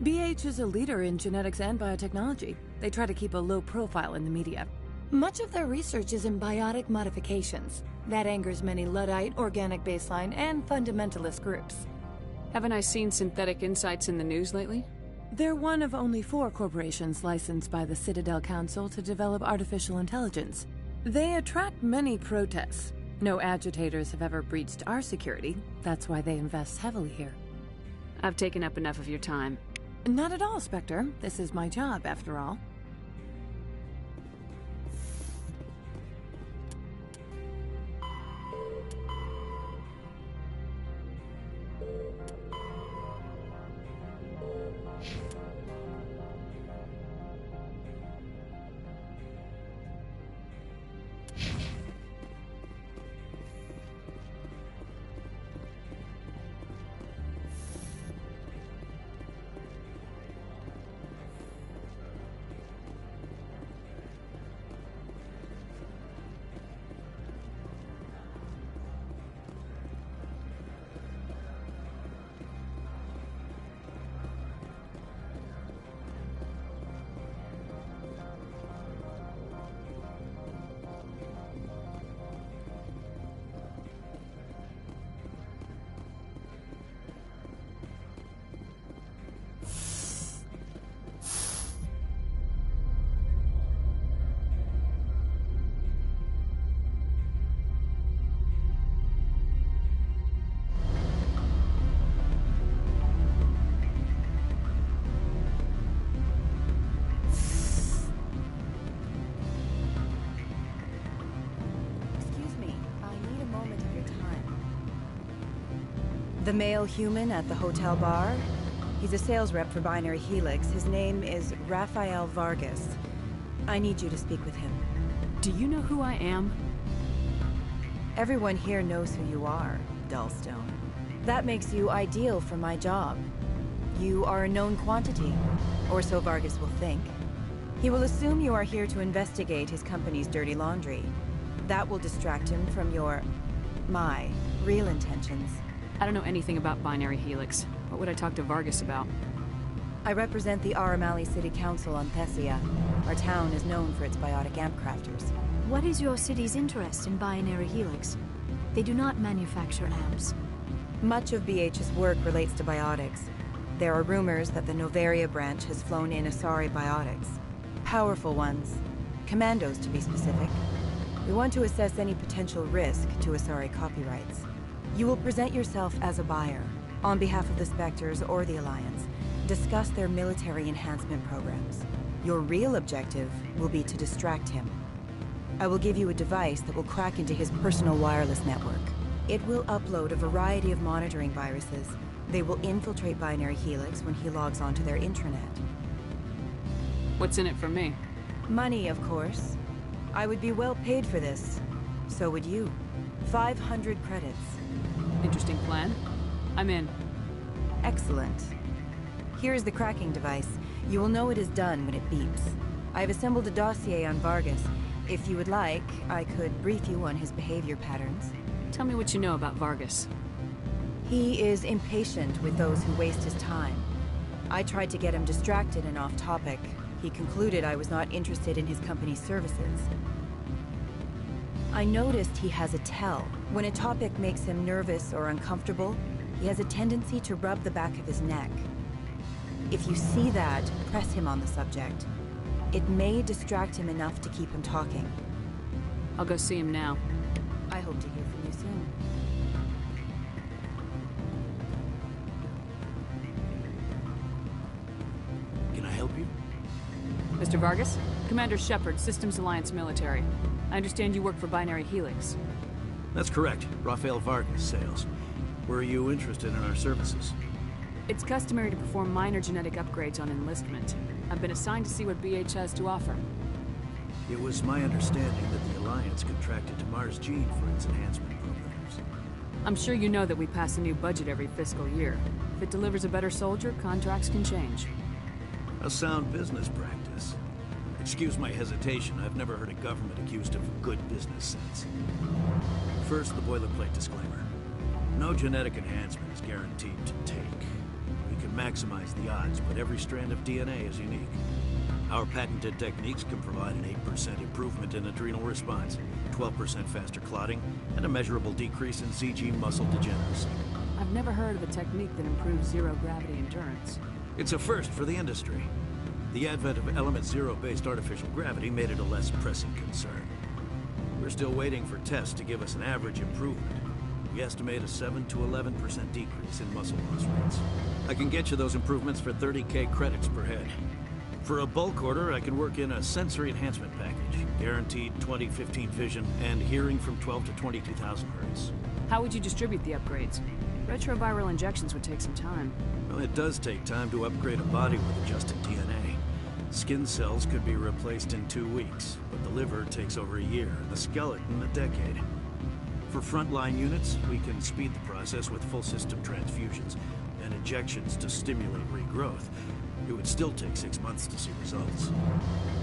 BH is a leader in genetics and biotechnology. They try to keep a low profile in the media. Much of their research is in biotic modifications. That angers many Luddite, organic baseline, and fundamentalist groups. Haven't I seen Synthetic Insights in the news lately? They're one of only 4 corporations licensed by the Citadel Council to develop artificial intelligence. They attract many protests. No agitators have ever breached our security. That's why they invest heavily here. I've taken up enough of your time. Not at all, Spectre. This is my job, after all. The male human at the hotel bar? He's a sales rep for Binary Helix. His name is Rafael Vargas. I need you to speak with him. Do you know who I am? Everyone here knows who you are, Dullstone. That makes you ideal for my job. You are a known quantity, or so Vargas will think. He will assume you are here to investigate his company's dirty laundry. That will distract him from my real intentions. I don't know anything about Binary Helix. What would I talk to Vargas about? I represent the Aramali City Council on Thessia. Our town is known for its biotic amp crafters. What is your city's interest in Binary Helix? They do not manufacture amps. Much of BH's work relates to biotics. There are rumors that the Novaria branch has flown in Asari biotics. Powerful ones. Commandos, to be specific. We want to assess any potential risk to Asari copyrights. You will present yourself as a buyer, on behalf of the Spectres or the Alliance. Discuss their military enhancement programs. Your real objective will be to distract him. I will give you a device that will crack into his personal wireless network. It will upload a variety of monitoring viruses. They will infiltrate Binary Helix when he logs onto their intranet. What's in it for me? Money, of course. I would be well paid for this. So would you. 500 credits. Interesting plan. I'm in. Excellent. Here is the cracking device. You will know it is done when it beeps. I have assembled a dossier on Vargas. If you would like, I could brief you on his behavior patterns. Tell me what you know about Vargas. He is impatient with those who waste his time. I tried to get him distracted and off topic. He concluded I was not interested in his company's services. I noticed he has a tell. When a topic makes him nervous or uncomfortable, he has a tendency to rub the back of his neck. If you see that, press him on the subject. It may distract him enough to keep him talking. I'll go see him now. I hope to hear from you soon. Can I help you? Mr. Vargas? Commander Shepard, Systems Alliance Military. I understand you work for Binary Helix. That's correct. Rafael Vargas, sales. Were you interested in our services? It's customary to perform minor genetic upgrades on enlistment. I've been assigned to see what BH has to offer. It was my understanding that the Alliance contracted to Mars Gene for its enhancement programs. I'm sure you know that we pass a new budget every fiscal year. If it delivers a better soldier, contracts can change. A sound business practice. Excuse my hesitation, I've never heard a government accused of good business sense. First, the boilerplate disclaimer. No genetic enhancement is guaranteed to take. We can maximize the odds, but every strand of DNA is unique. Our patented techniques can provide an 8% improvement in adrenal response, 12% faster clotting, and a measurable decrease in CG muscle degeneracy. I've never heard of a technique that improves zero-gravity endurance. It's a first for the industry. The advent of Element Zero-based artificial gravity made it a less pressing concern. We're still waiting for tests to give us an average improvement. We estimate a 7 to 11% decrease in muscle loss rates. I can get you those improvements for 30K credits per head. For a bulk order, I can work in a sensory enhancement package, guaranteed 20/15 vision, and hearing from 12 to 22,000 hertz. How would you distribute the upgrades? Retroviral injections would take some time. Well, it does take time to upgrade a body with adjusted DNA. Skin cells could be replaced in 2 weeks, but the liver takes over a year, and the skeleton a decade. For frontline units, we can speed the process with full system transfusions and injections to stimulate regrowth. It would still take 6 months to see results.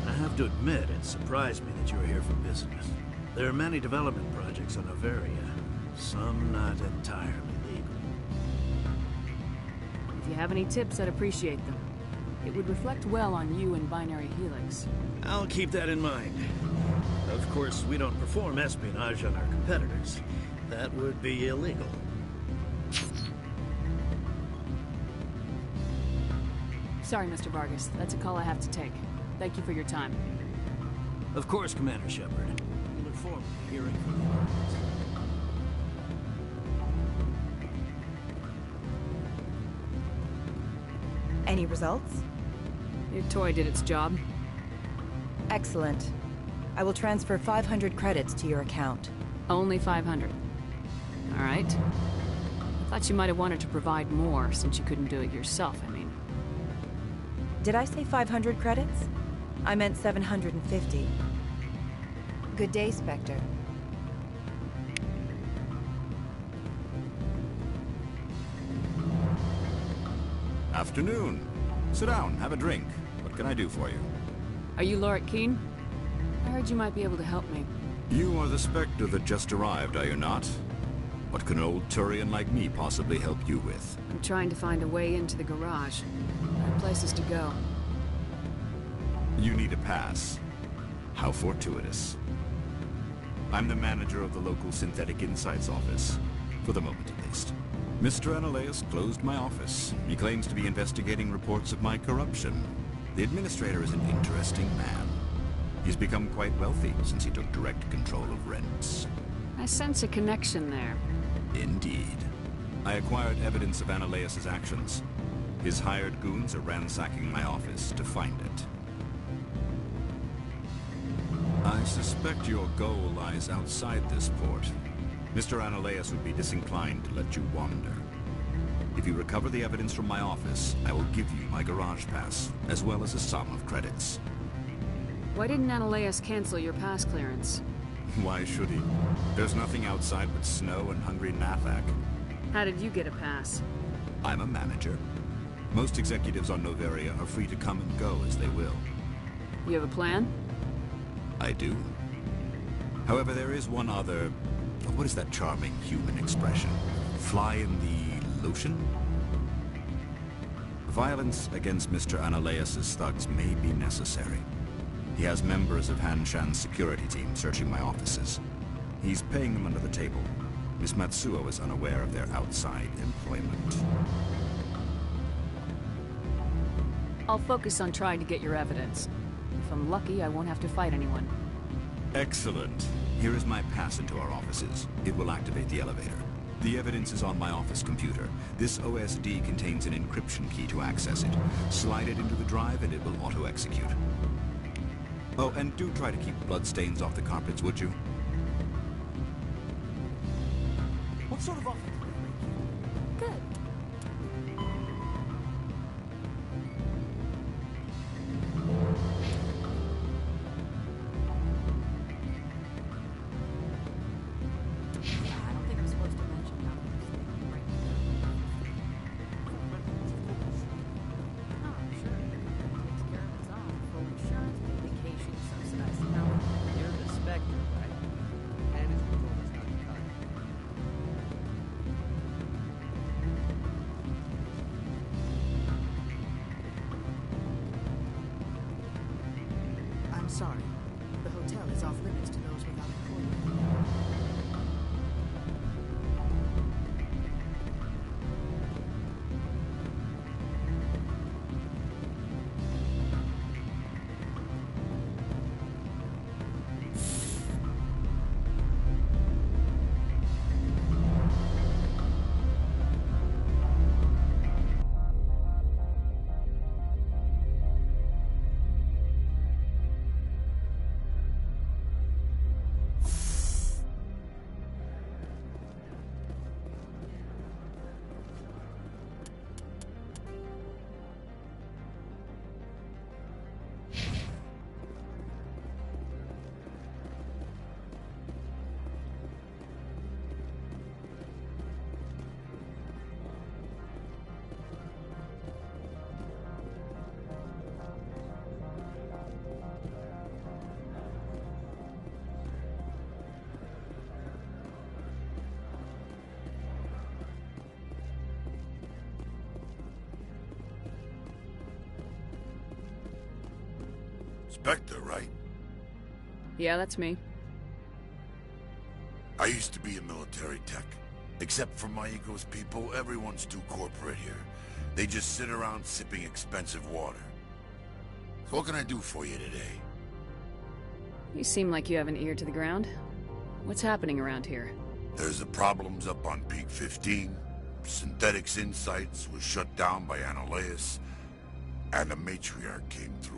I have to admit, it surprised me that you were here for business. There are many development projects on Novaria, some not entirely legal. If you have any tips, I'd appreciate them. It would reflect well on you and Binary Helix. I'll keep that in mind. Of course, we don't perform espionage on our competitors. That would be illegal. Sorry, Mr. Vargas. That's a call I have to take. Thank you for your time. Of course, Commander Shepard. We look forward to hearing from the Alliance. Any results? Your toy did its job. Excellent. I will transfer 500 credits to your account. Only 500. All right. Thought you might have wanted to provide more, since you couldn't do it yourself, I mean. Did I say 500 credits? I meant 750. Good day, Spectre. Afternoon. Sit down, have a drink. What can I do for you? Are you Lorik Keene? I heard you might be able to help me. You are the Spectre that just arrived, are you not? What can an old Turian like me possibly help you with? I'm trying to find a way into the garage. I have places to go. You need a pass. How fortuitous. I'm the manager of the local Synthetic Insights office. For the moment, at least. Mr. Analeas closed my office. He claims to be investigating reports of my corruption. The administrator is an interesting man. He's become quite wealthy since he took direct control of rents. I sense a connection there. Indeed. I acquired evidence of Analeas' actions. His hired goons are ransacking my office to find it. I suspect your goal lies outside this port. Mr. Analeas would be disinclined to let you wander. If you recover the evidence from my office, I will give you my garage pass, as well as a sum of credits. Why didn't Analeas cancel your pass clearance? Why should he? There's nothing outside but snow and hungry Nathak. How did you get a pass? I'm a manager. Most executives on Noveria are free to come and go as they will. You have a plan? I do. However, there is one other... What is that charming human expression? Fly in the lotion? Violence against Mr. Analeas' thugs may be necessary. He has members of Han Shan's security team searching my offices. He's paying them under the table. Miss Matsuo is unaware of their outside employment. I'll focus on trying to get your evidence. If I'm lucky, I won't have to fight anyone. Excellent. Here is my pass into our offices. It will activate the elevator. The evidence is on my office computer. This OSD contains an encryption key to access it. Slide it into the drive and it will auto-execute. Oh, and do try to keep bloodstains off the carpets, would you? What sort of offer did they make you? Good. I don't think I'm supposed to mention how things right now. Oh, sure. Takes care of its own. Full insurance, paid vacation, subsidized housing. You're the Spectre, right? Management told us not to cut. I'm sorry. The hotel is off limits to those without a court. Spectre, right? Yeah, that's me. I used to be a military tech. Except for my ego's people, everyone's too corporate here. They just sit around sipping expensive water. So what can I do for you today? You seem like you have an ear to the ground. What's happening around here? There's the problems up on Peak 15. Synthetics Insights was shut down by Analeas. And the Matriarch came through.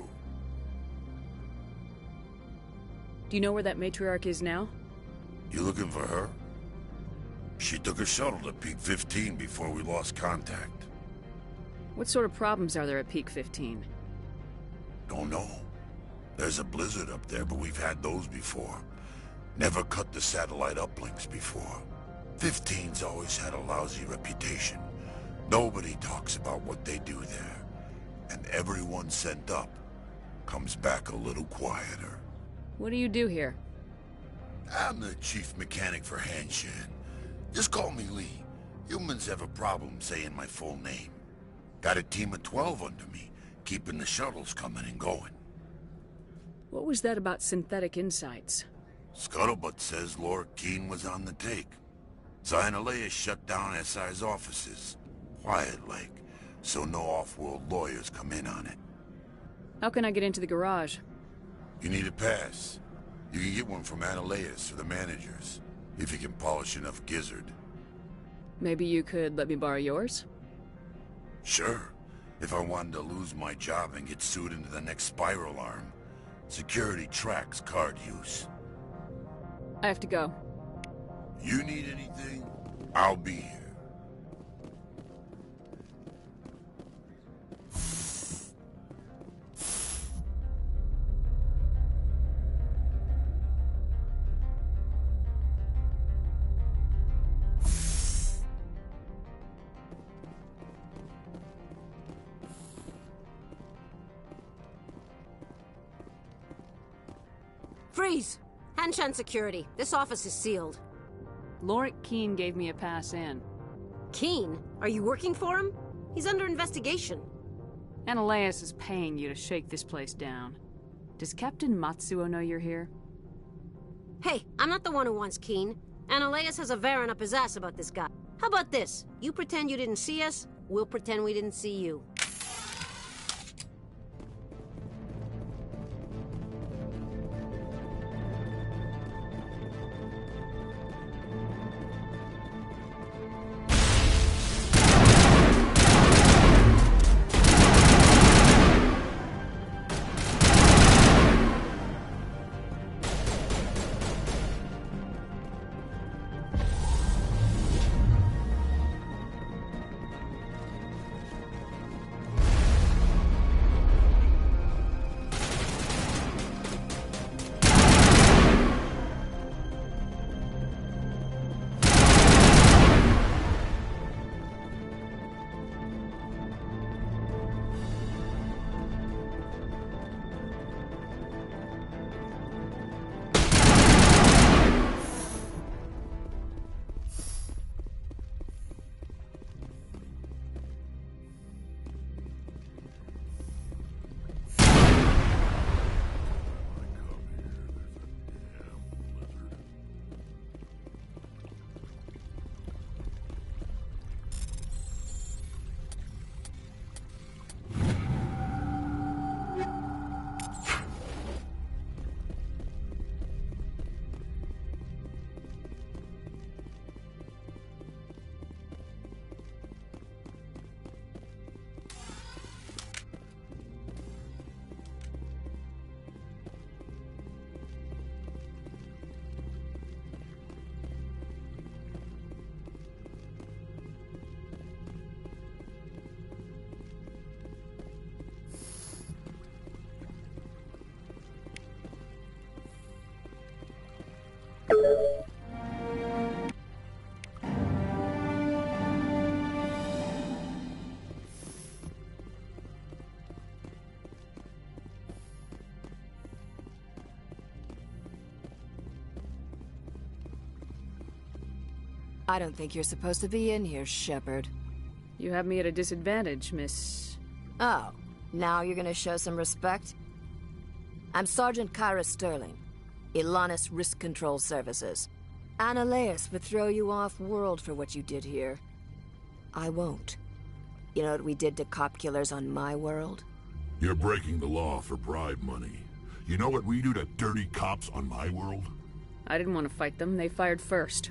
Do you know where that matriarch is now? You looking for her? She took a shuttle to Peak 15 before we lost contact. What sort of problems are there at Peak 15? Don't know. There's a blizzard up there, but we've had those before. Never cut the satellite uplinks before. 15's always had a lousy reputation. Nobody talks about what they do there. And everyone sent up comes back a little quieter. What do you do here? I'm the chief mechanic for Hanshan. Just call me Lee. Humans have a problem saying my full name. Got a team of 12 under me, keeping the shuttles coming and going. What was that about synthetic insights? Scuttlebutt says Laura Keene was on the take. Xynoleia shut down SI's offices. Quiet-like, so no off-world lawyers come in on it. How can I get into the garage? You need a pass. You can get one from Analeus or the managers, if you can polish enough gizzard. Maybe you could let me borrow yours? Sure, if I wanted to lose my job and get sued into the next spiral arm. Security tracks card use. I have to go. You need anything? I'll be here. Freeze! Hanshan security. This office is sealed. Lorik Keene gave me a pass in. Keene? Are you working for him? He's under investigation. Analeus is paying you to shake this place down. Does Captain Matsuo know you're here? Hey, I'm not the one who wants Keene. Analeus has a Varen up his ass about this guy. How about this? You pretend you didn't see us, we'll pretend we didn't see you. I don't think you're supposed to be in here, Shepard. You have me at a disadvantage, Miss... Oh, now you're gonna show some respect? I'm Sergeant Kyra Sterling, Ilanis Risk Control Services. Analeus would throw you off-world for what you did here. I won't. You know what we did to cop killers on my world? You're breaking the law for bribe money. You know what we do to dirty cops on my world? I didn't want to fight them. They fired first.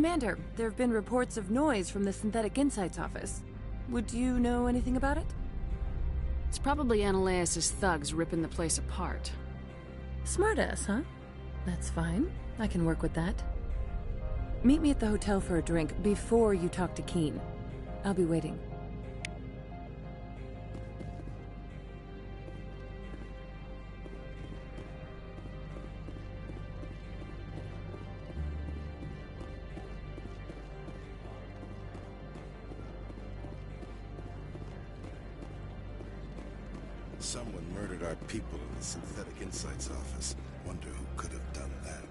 Commander, there have been reports of noise from the Synthetic Insights office. Would you know anything about it? It's probably Analaeus' thugs ripping the place apart. Smartass, huh? That's fine. I can work with that. Meet me at the hotel for a drink before you talk to Keen. I'll be waiting. Someone murdered our people in the Synthetic Insights office. Wonder who could have done that.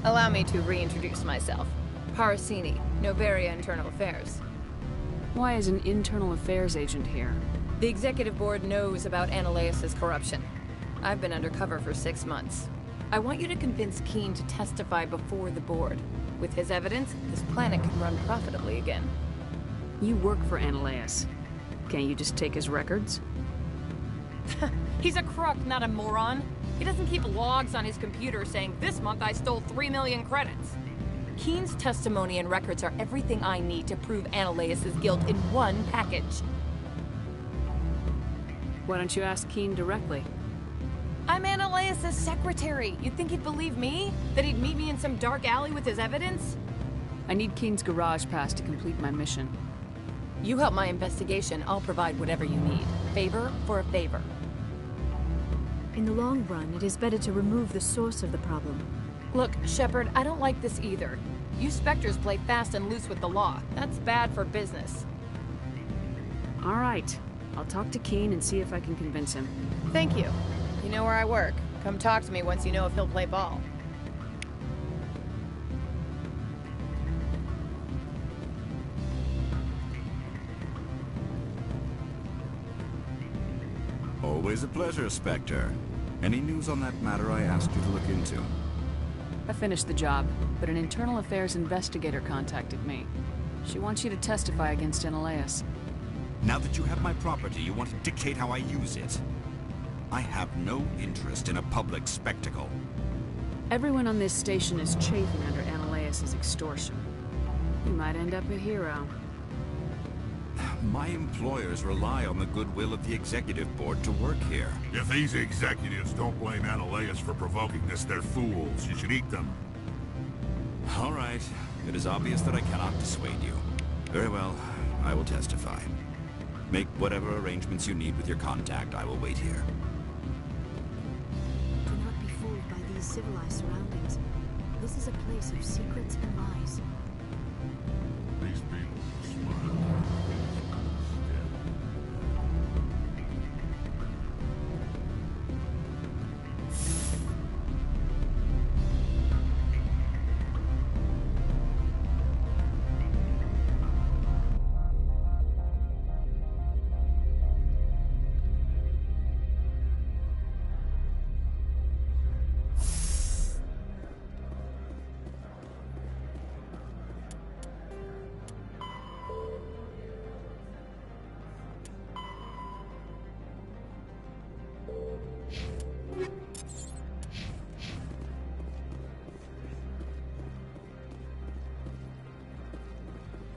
Allow me to reintroduce myself. Parasini, Noveria Internal Affairs. Why is an internal affairs agent here? The executive board knows about Analaeus' corruption. I've been undercover for 6 months. I want you to convince Keen to testify before the board. With his evidence, this planet can run profitably again. You work for Analaeus. Can't you just take his records? He's a crook, not a moron. He doesn't keep logs on his computer saying, "This month I stole 3 million credits." Keen's testimony and records are everything I need to prove Analaeus' guilt in one package. Why don't you ask Keen directly? I'm Analaeus' secretary. You'd think he'd believe me? That he'd meet me in some dark alley with his evidence? I need Keen's garage pass to complete my mission. You help my investigation, I'll provide whatever you need. Favor for a favor. In the long run, it is better to remove the source of the problem. Look, Shepard, I don't like this either. You Spectres play fast and loose with the law. That's bad for business. All right. I'll talk to Keen and see if I can convince him. Thank you. You know where I work. Come talk to me once you know if he'll play ball. Always a pleasure, Spectre. Any news on that matter I asked you to look into? I finished the job, but an internal affairs investigator contacted me. She wants you to testify against Analaeus. Now that you have my property, you want to dictate how I use it. I have no interest in a public spectacle. Everyone on this station is chafing under Analaeus' extortion. You might end up a hero. My employers rely on the goodwill of the executive board to work here. If these executives don't blame Analaeus for provoking this, they're fools. You should eat them. All right. It is obvious that I cannot dissuade you. Very well. I will testify. Make whatever arrangements you need with your contact. I will wait here. Do not be fooled by these civilized surroundings. This is a place of secrets and lies. These people smile.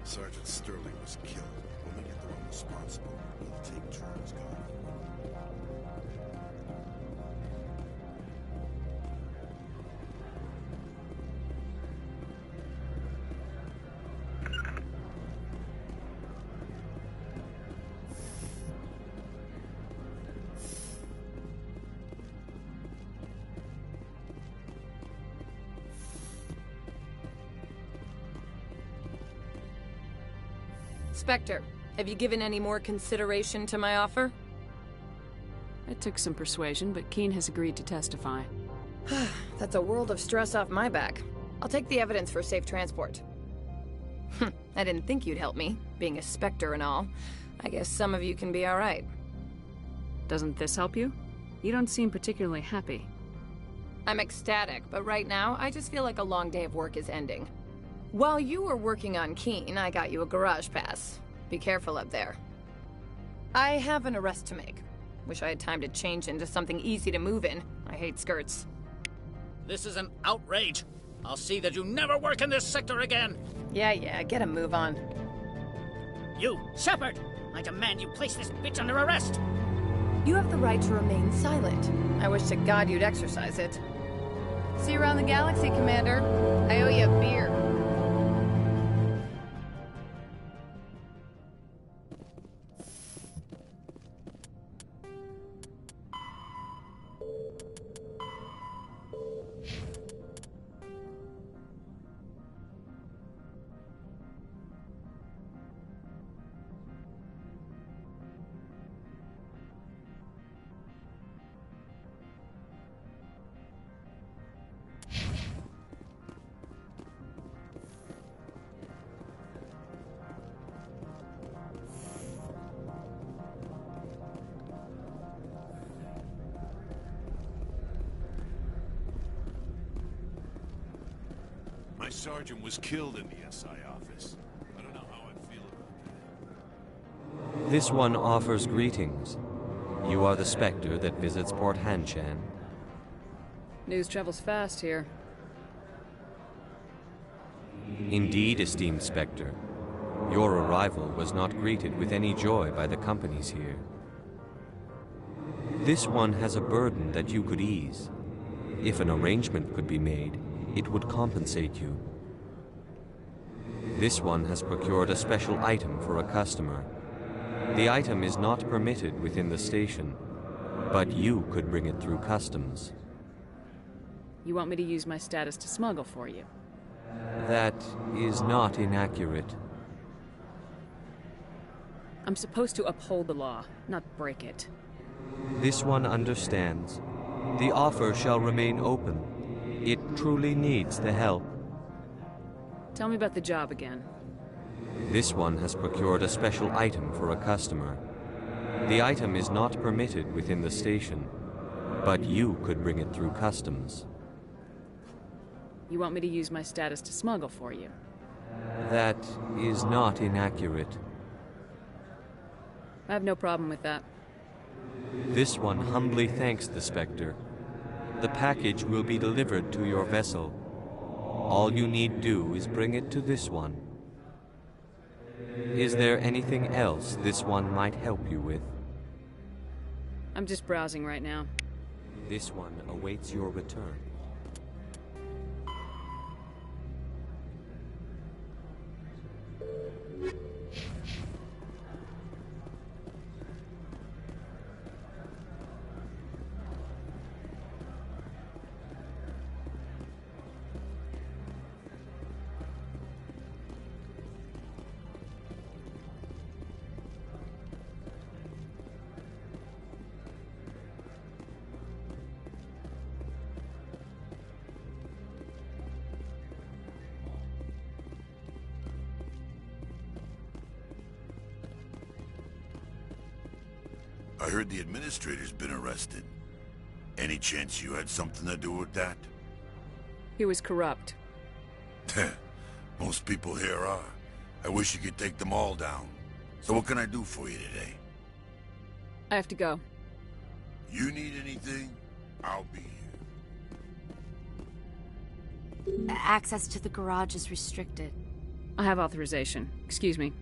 Sergeant Sterling was killed. When we get the one responsible, we'll take turns going. Spectre, have you given any more consideration to my offer? It took some persuasion, but Keen has agreed to testify. That's a world of stress off my back. I'll take the evidence for safe transport. I didn't think you'd help me, being a Spectre and all. I guess some of you can be alright. Doesn't this help you? You don't seem particularly happy. I'm ecstatic, but right now, I just feel like a long day of work is ending. While you were working on Keen, I got you a garage pass. Be careful up there. I have an arrest to make. Wish I had time to change into something easy to move in. I hate skirts. This is an outrage. I'll see that you never work in this sector again. Yeah, get a move on. You, Shepard! I demand you place this bitch under arrest! You have the right to remain silent. I wish to God you'd exercise it. See you around the galaxy, Commander. I owe you a beer. My sergeant was killed in the SI office. I don't know how I feel about that. This one offers greetings. You are the Spectre that visits Port Hanshan. News travels fast here. Indeed, esteemed Spectre. Your arrival was not greeted with any joy by the companies here. This one has a burden that you could ease. If an arrangement could be made, it would compensate you. This one has procured a special item for a customer. The item is not permitted within the station, but you could bring it through customs. You want me to use my status to smuggle for you? That is not inaccurate. I'm supposed to uphold the law, not break it. This one understands. The offer shall remain open. It truly needs the help. Tell me about the job again. This one has procured a special item for a customer. The item is not permitted within the station, but you could bring it through customs. You want me to use my status to smuggle for you? That is not inaccurate. I have no problem with that. This one humbly thanks the Spectre. The package will be delivered to your vessel. All you need do is bring it to this one. Is there anything else this one might help you with? I'm just browsing right now. This one awaits your return. I heard the administrator's been arrested. Any chance you had something to do with that? He was corrupt. Most people here are. I wish you could take them all down. So what can I do for you today? I have to go. You need anything? I'll be here. Access to the garage is restricted. I have authorization. Excuse me.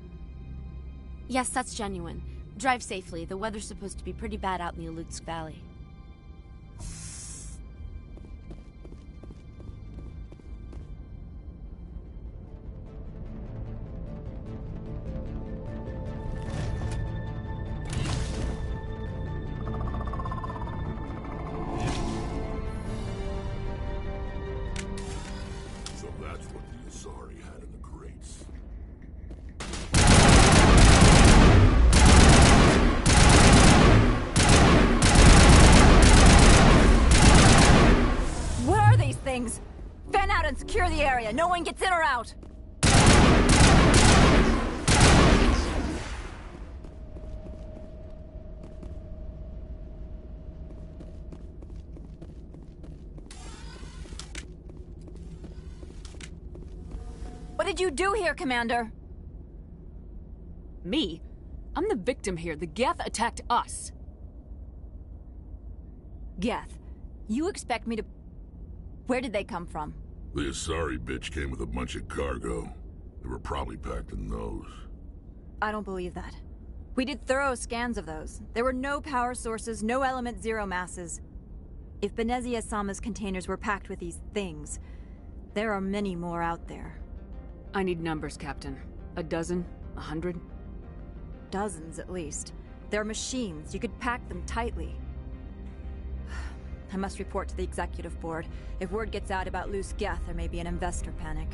Yes, that's genuine. Drive safely. The weather's supposed to be pretty bad out in the Alutsk Valley. So that's what the Asari had in the crates. did you do here, Commander? Me? I'm the victim here. The Geth attacked us. Geth, you expect me to... Where did they come from? The Asari bitch came with a bunch of cargo. They were probably packed in those. I don't believe that. We did thorough scans of those. There were no power sources, no element zero masses. If Benezia Sama's containers were packed with these things, there are many more out there. I need numbers, Captain. A dozen? 100? Dozens, at least. They're machines. You could pack them tightly. I must report to the Executive Board. If word gets out about loose Geth, there may be an investor panic.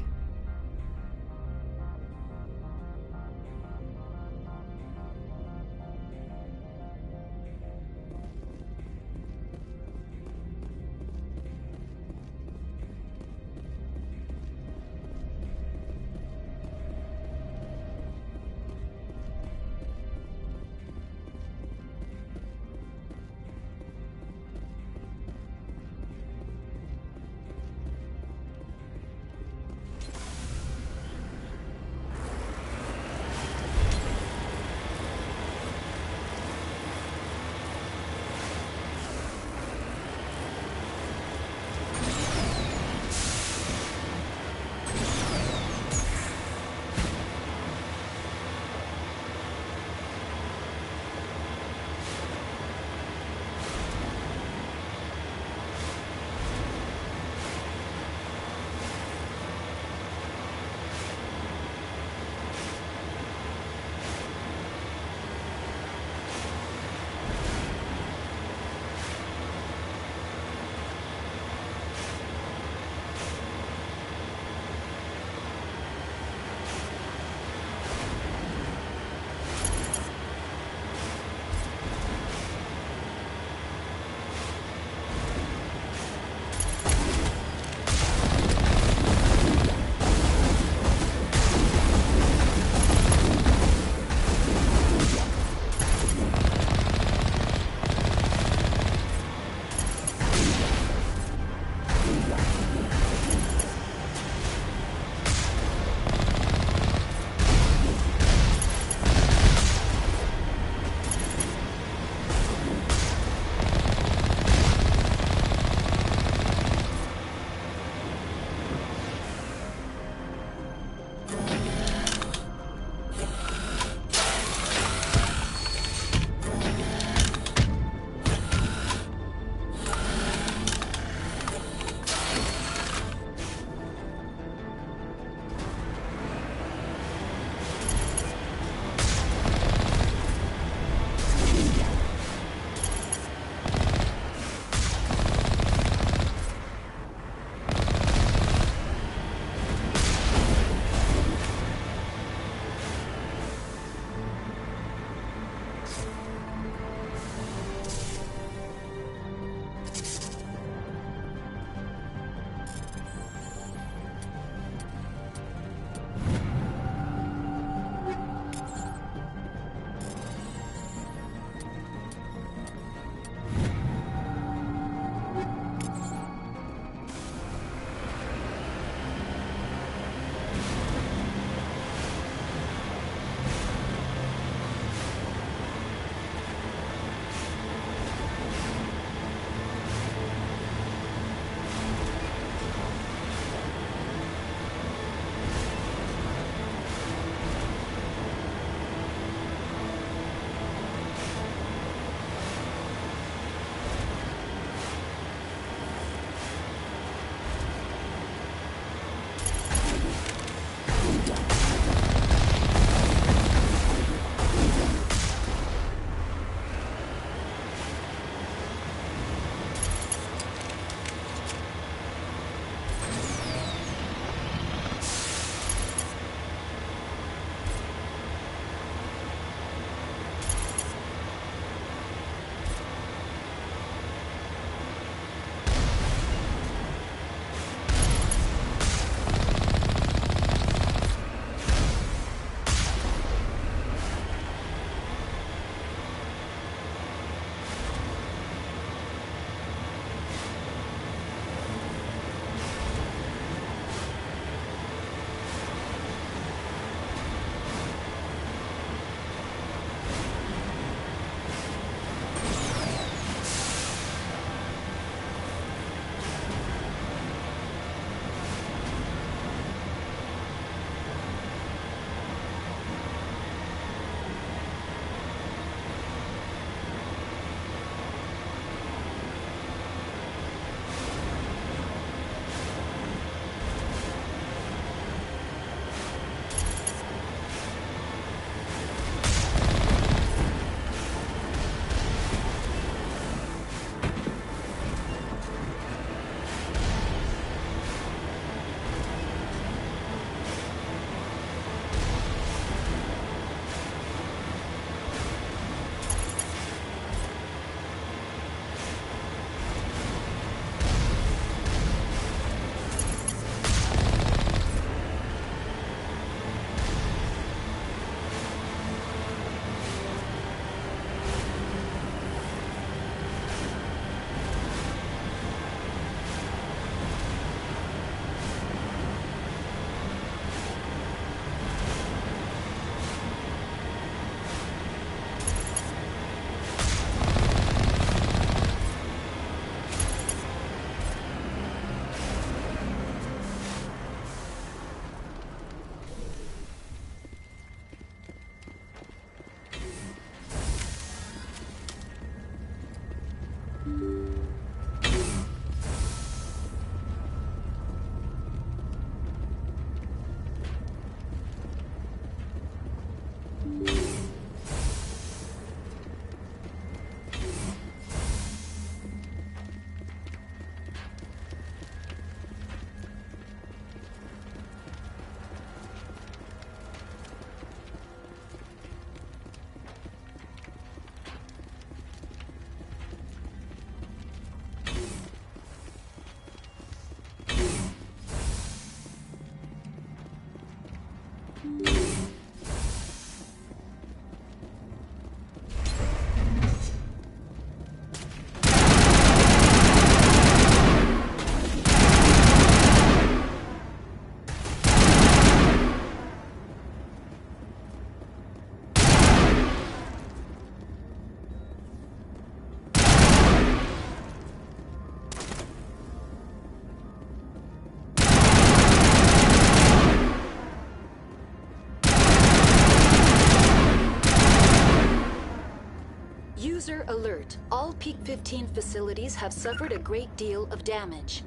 User alert. All Peak 15 facilities have suffered a great deal of damage.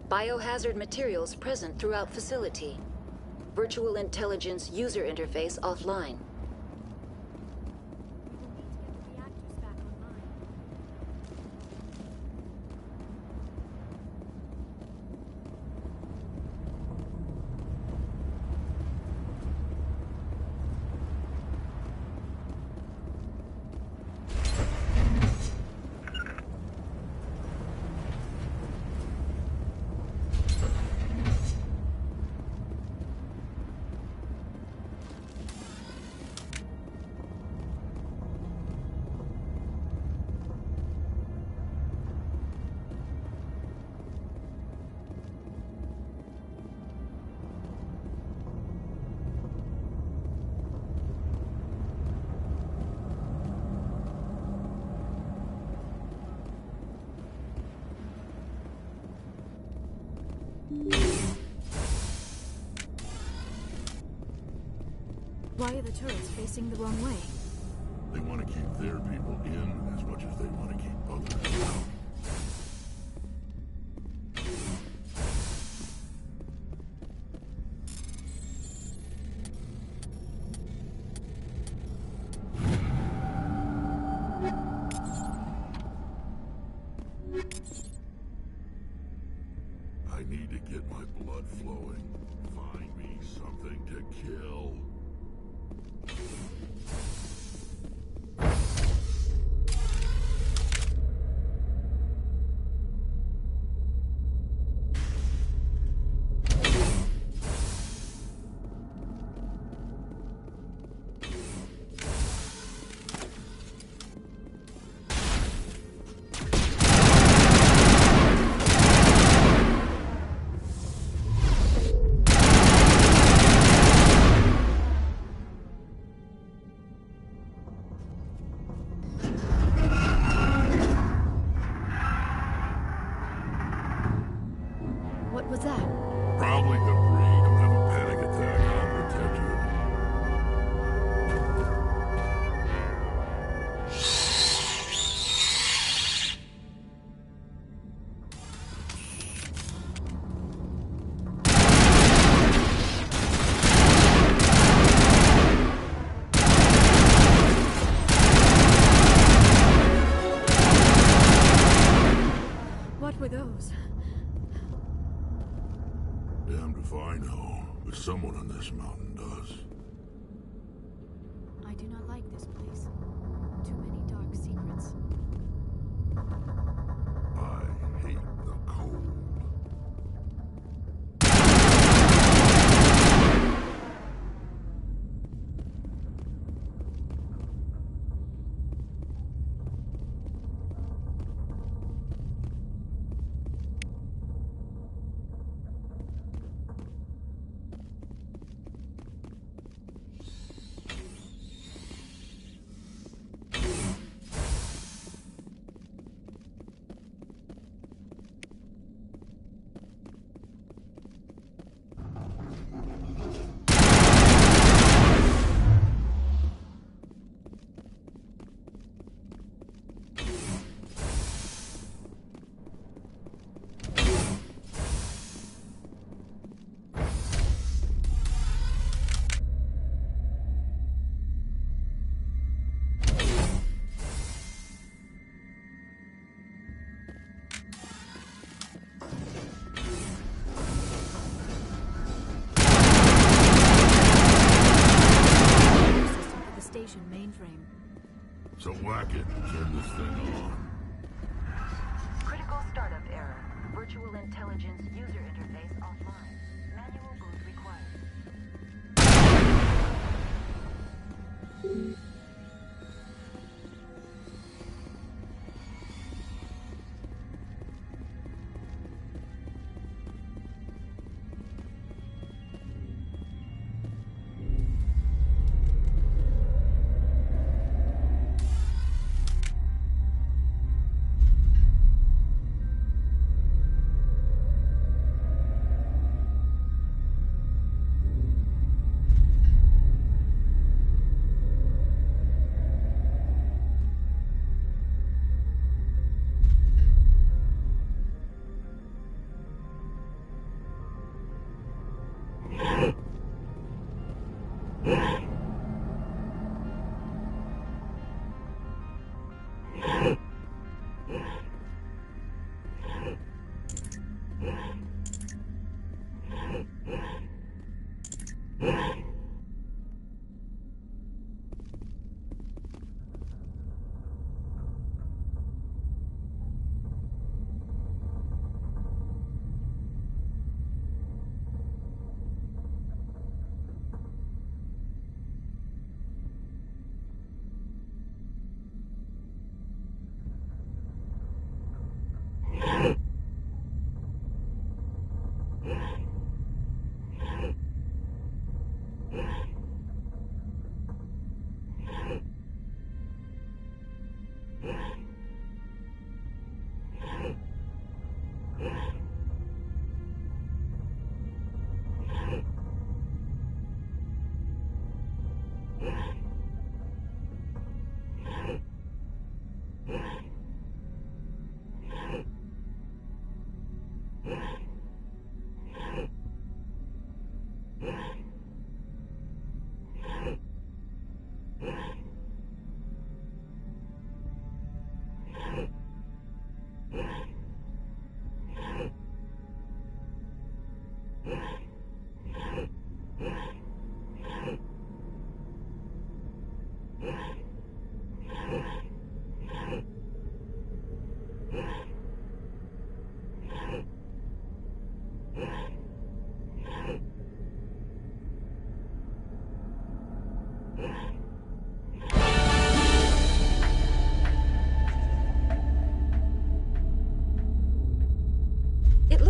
Biohazard materials present throughout facility. Virtual intelligence user interface offline. Why are the turrets facing the wrong way? They want to keep their people in as much as they want to keep others out. I need to get my blood flowing. Find me something to kill. What was that? Probably debris. Don't have a panic attack. I'll protect you. What were those? Damned if I know, but someone on this mountain does. I do not like this place. Too many dark secrets. I hate the cold. Mainframe. So whack it. Turn this thing on. Critical startup error. Virtual intelligence user interface offline. Manual boot required.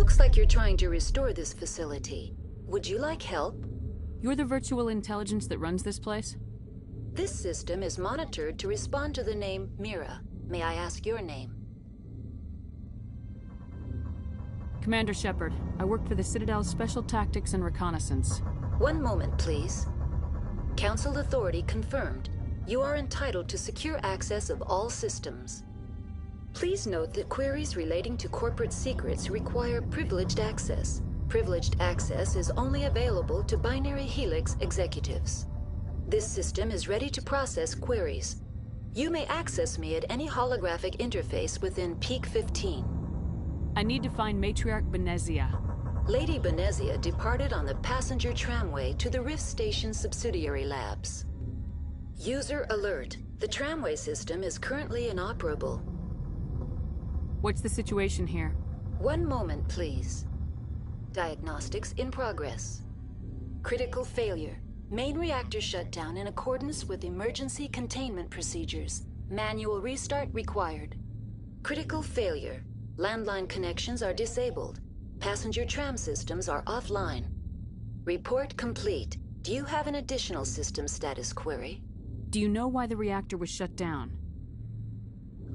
Looks like you're trying to restore this facility. Would you like help? You're the virtual intelligence that runs this place? This system is monitored to respond to the name Mira. May I ask your name? Commander Shepard. I work for the Citadel's Special Tactics and Reconnaissance. One moment, please. Council authority confirmed. You are entitled to secure access of all systems. Please note that queries relating to corporate secrets require privileged access. Privileged access is only available to Binary Helix executives. This system is ready to process queries. You may access me at any holographic interface within Peak 15. I need to find Matriarch Benezia. Lady Benezia departed on the passenger tramway to the Rift Station subsidiary labs. User alert. The tramway system is currently inoperable. What's the situation here? One moment, please. Diagnostics in progress. Critical failure. Main reactor shut down in accordance with emergency containment procedures. Manual restart required. Critical failure. Landline connections are disabled. Passenger tram systems are offline. Report complete. Do you have an additional system status query? Do you know why the reactor was shut down?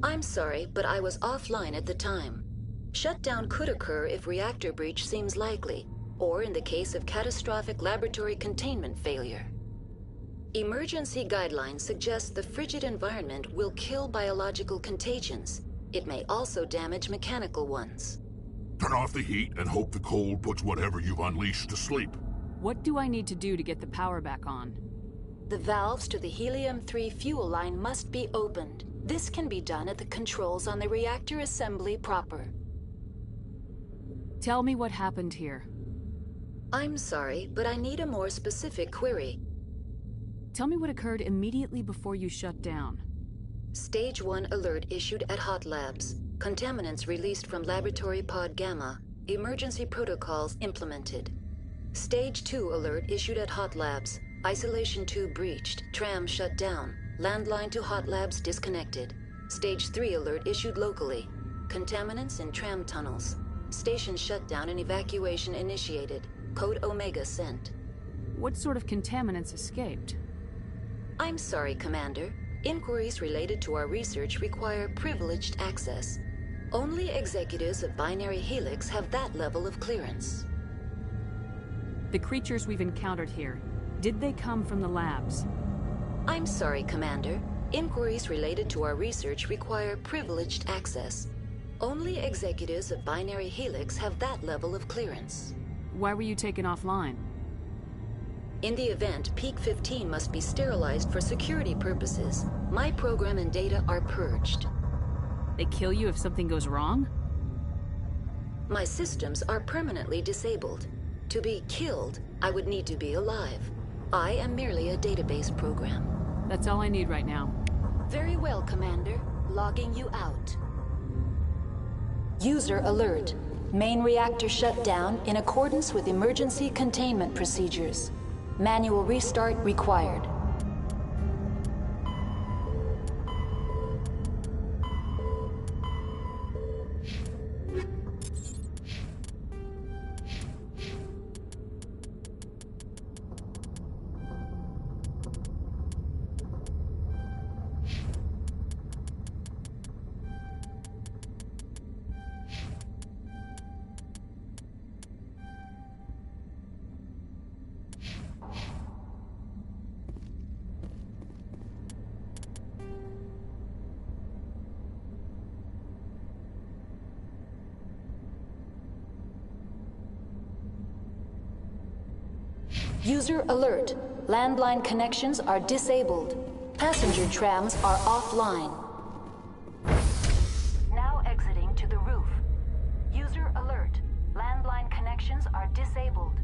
I'm sorry, but I was offline at the time. Shutdown could occur if reactor breach seems likely, or in the case of catastrophic laboratory containment failure. Emergency guidelines suggest the frigid environment will kill biological contagions. It may also damage mechanical ones. Turn off the heat and hope the cold puts whatever you've unleashed to sleep. What do I need to do to get the power back on? The valves to the Helium-3 fuel line must be opened. This can be done at the controls on the reactor assembly proper. Tell me what happened here. I'm sorry, but I need a more specific query. Tell me what occurred immediately before you shut down. Stage 1 alert issued at Hot Labs. Contaminants released from Laboratory Pod Gamma. Emergency protocols implemented. Stage 2 alert issued at Hot Labs. Isolation tube breached. Tram shut down. Landline to Hot Labs disconnected. Stage 3 alert issued locally. Contaminants in tram tunnels. Station shutdown and evacuation initiated. Code Omega sent. What sort of contaminants escaped? I'm sorry, Commander. Inquiries related to our research require privileged access. Only executives of Binary Helix have that level of clearance. The creatures we've encountered here, did they come from the labs? I'm sorry, Commander. Inquiries related to our research require privileged access. Only executives of Binary Helix have that level of clearance. Why were you taken offline? In the event, Peak 15 must be sterilized for security purposes. My program and data are purged. They kill you if something goes wrong? My systems are permanently disabled. To be killed, I would need to be alive. I am merely a database program. That's all I need right now. Very well, Commander. Logging you out. User alert. Main reactor shut down in accordance with emergency containment procedures. Manual restart required. User alert. Landline connections are disabled. Passenger trams are offline. Now exiting to the roof. User alert. Landline connections are disabled.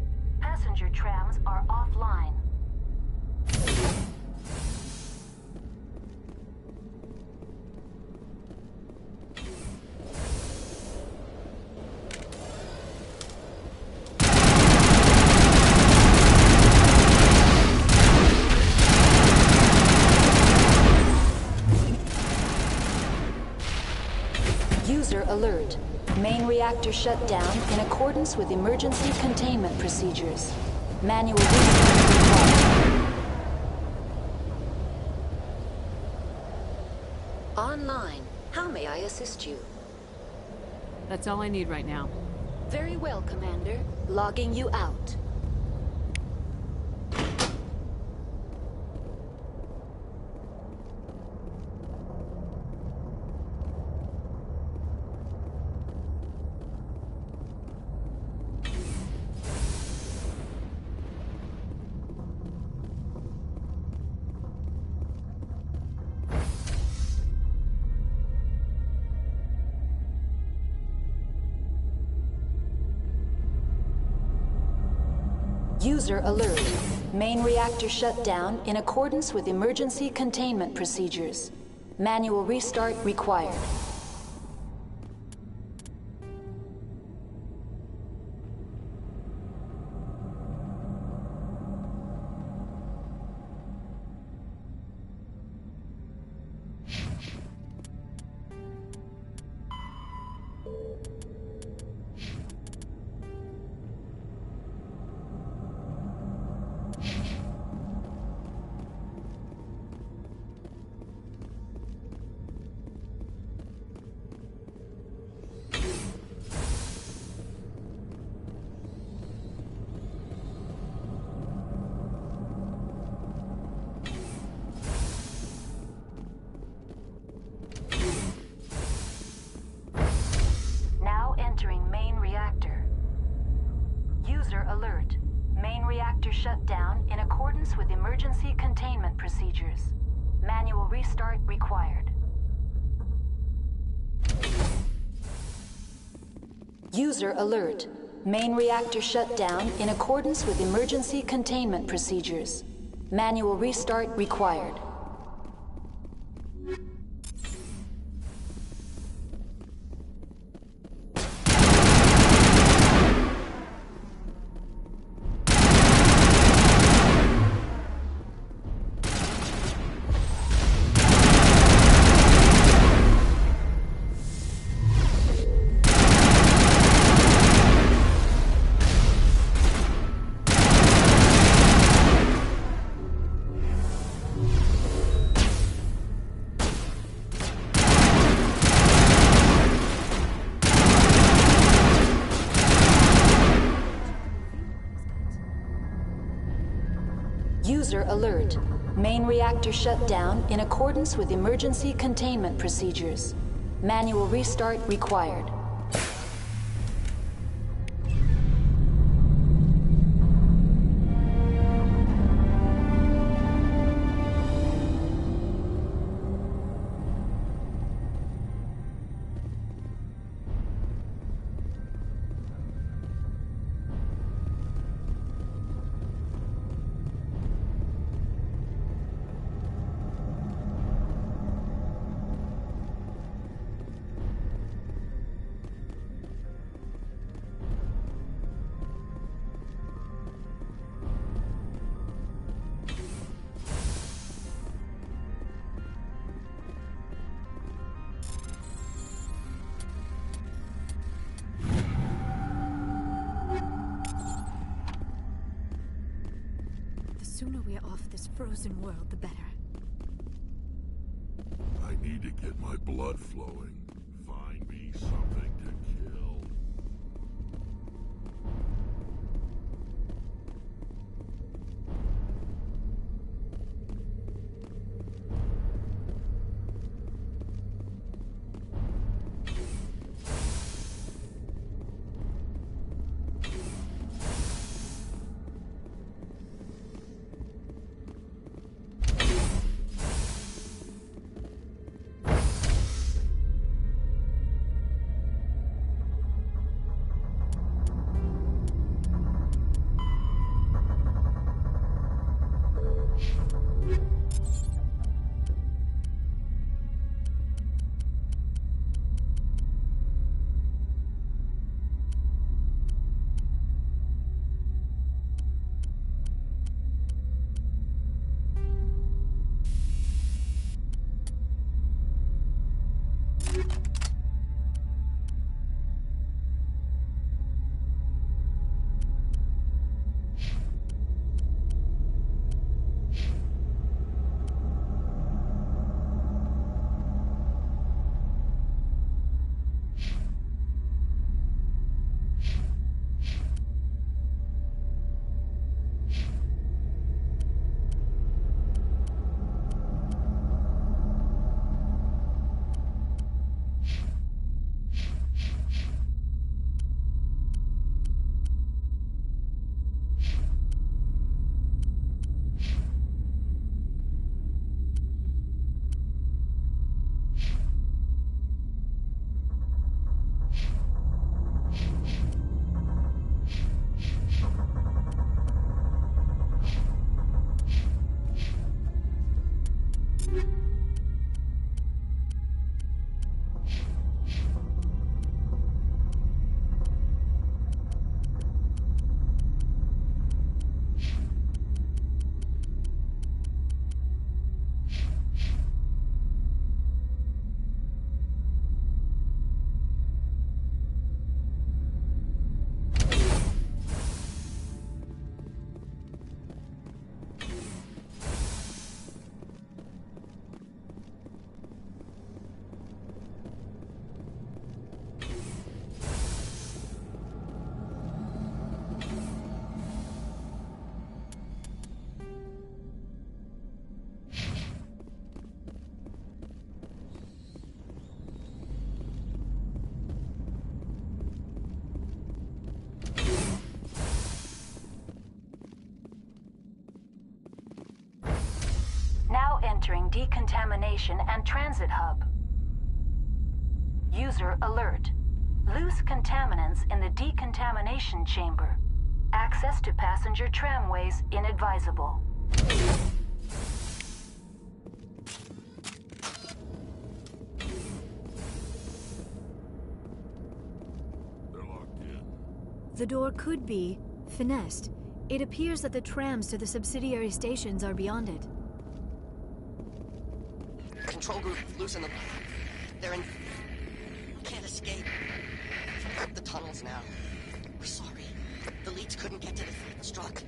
Passenger trams are offline. Alert. Main reactor shut down in accordance with emergency containment procedures. Manual restart required. Online. How may I assist you? That's all I need right now. Very well, Commander. Logging you out. User alert. Main reactor shut down in accordance with emergency containment procedures. Manual restart required. Alert. Main reactor shut down in accordance with emergency containment procedures. Manual restart required. User alert. Main reactor shut down in accordance with emergency containment procedures. Manual restart required. User alert. Main reactor shut down in accordance with emergency containment procedures. Manual restart required. off this frozen world, the better. I need to get my blood flowing. Find me something to kill. Now entering decontamination and transit hub. User alert. Loose contaminants in the decontamination chamber. Access to passenger tramways inadvisable. They're locked in. The door could be finessed. It appears that the trams to the subsidiary stations are beyond it. Control group, loosen them. They're in... Can't escape. Up the tunnels now. We're sorry. The leads couldn't get to the struck.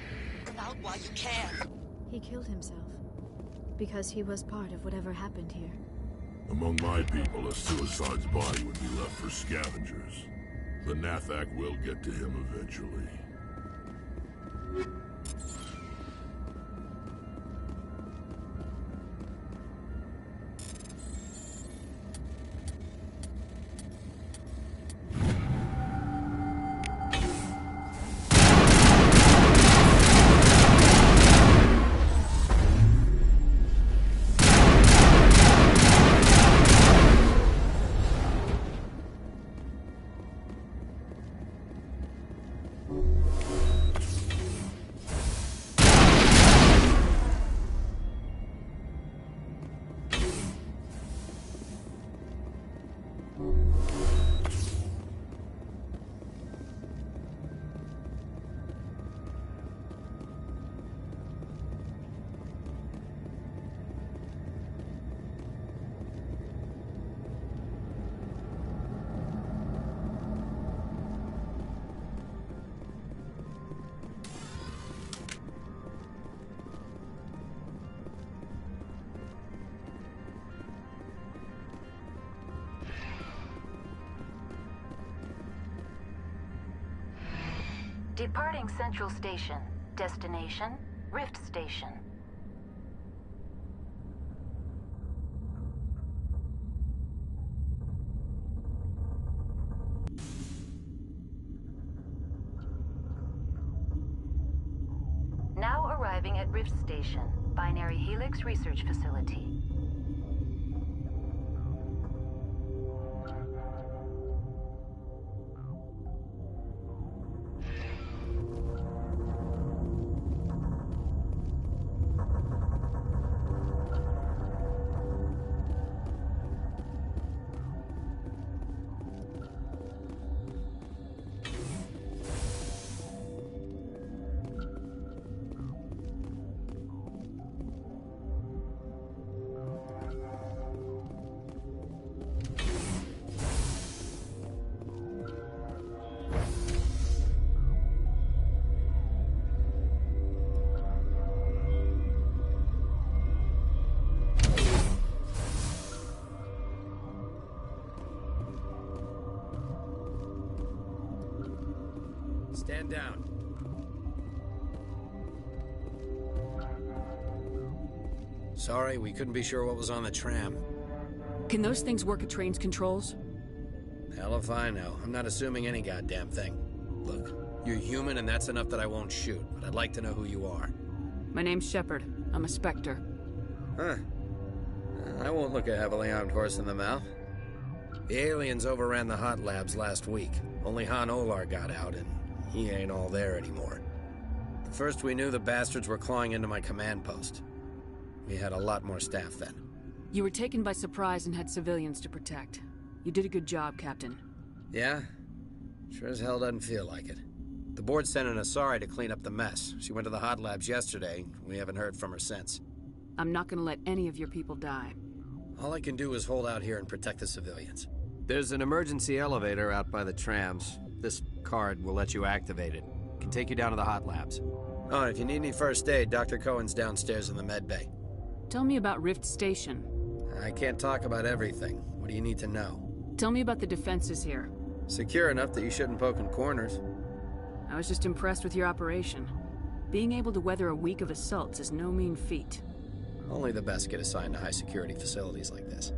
Come out while you can. He killed himself. Because he was part of whatever happened here. Among my people, a suicide's body would be left for scavengers. The Nathak will get to him eventually. Departing Central Station. Destination, Rift Station. Now arriving at Rift Station, Binary Helix Research Facility. Stand down. Sorry, we couldn't be sure what was on the tram. Can those things work at train's controls? Hell if I know. I'm not assuming any goddamn thing. Look, you're human and that's enough that I won't shoot, but I'd like to know who you are. My name's Shepard. I'm a Spectre. Huh. I won't look a heavily armed horse in the mouth. The aliens overran the hot labs last week. Only Han Olar got out, and he ain't all there anymore. The first we knew, the bastards were clawing into my command post. We had a lot more staff then. You were taken by surprise and had civilians to protect. You did a good job, Captain. Yeah? Sure as hell doesn't feel like it. The board sent an Asari to clean up the mess. She went to the hot labs yesterday. We haven't heard from her since. I'm not gonna let any of your people die. All I can do is hold out here and protect the civilians. There's an emergency elevator out by the trams. This card will let you activate it. Can take you down to the hot labs. Oh, and if you need any first aid, Dr. Cohen's downstairs in the med bay. Tell me about Rift Station. I can't talk about everything. What do you need to know? Tell me about the defenses here. Secure enough that you shouldn't poke in corners. I was just impressed with your operation. Being able to weather a week of assaults is no mean feat. Only the best get assigned to high-security facilities like this.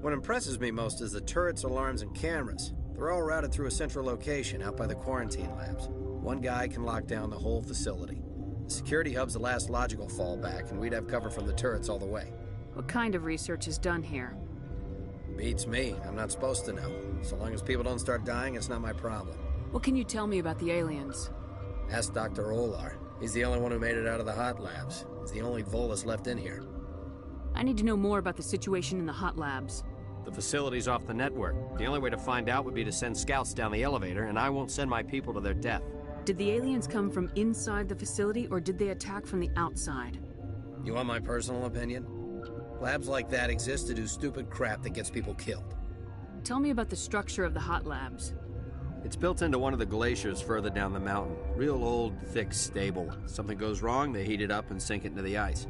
What impresses me most is the turrets, alarms, and cameras. They're all routed through a central location out by the quarantine labs. One guy can lock down the whole facility. The security hub's the last logical fallback, and we'd have cover from the turrets all the way. What kind of research is done here? Beats me. I'm not supposed to know. So long as people don't start dying, it's not my problem. What can you tell me about the aliens? Ask Dr. Olar. He's the only one who made it out of the hot labs. He's the only Volus left in here. I need to know more about the situation in the hot labs. The facility's off the network. The only way to find out would be to send scouts down the elevator, and I won't send my people to their death. Did the aliens come from inside the facility, or did they attack from the outside? You want my personal opinion? Labs like that exist to do stupid crap that gets people killed. Tell me about the structure of the hot labs. It's built into one of the glaciers further down the mountain. Real old, thick, stable. Something goes wrong, they heat it up and sink it into the ice.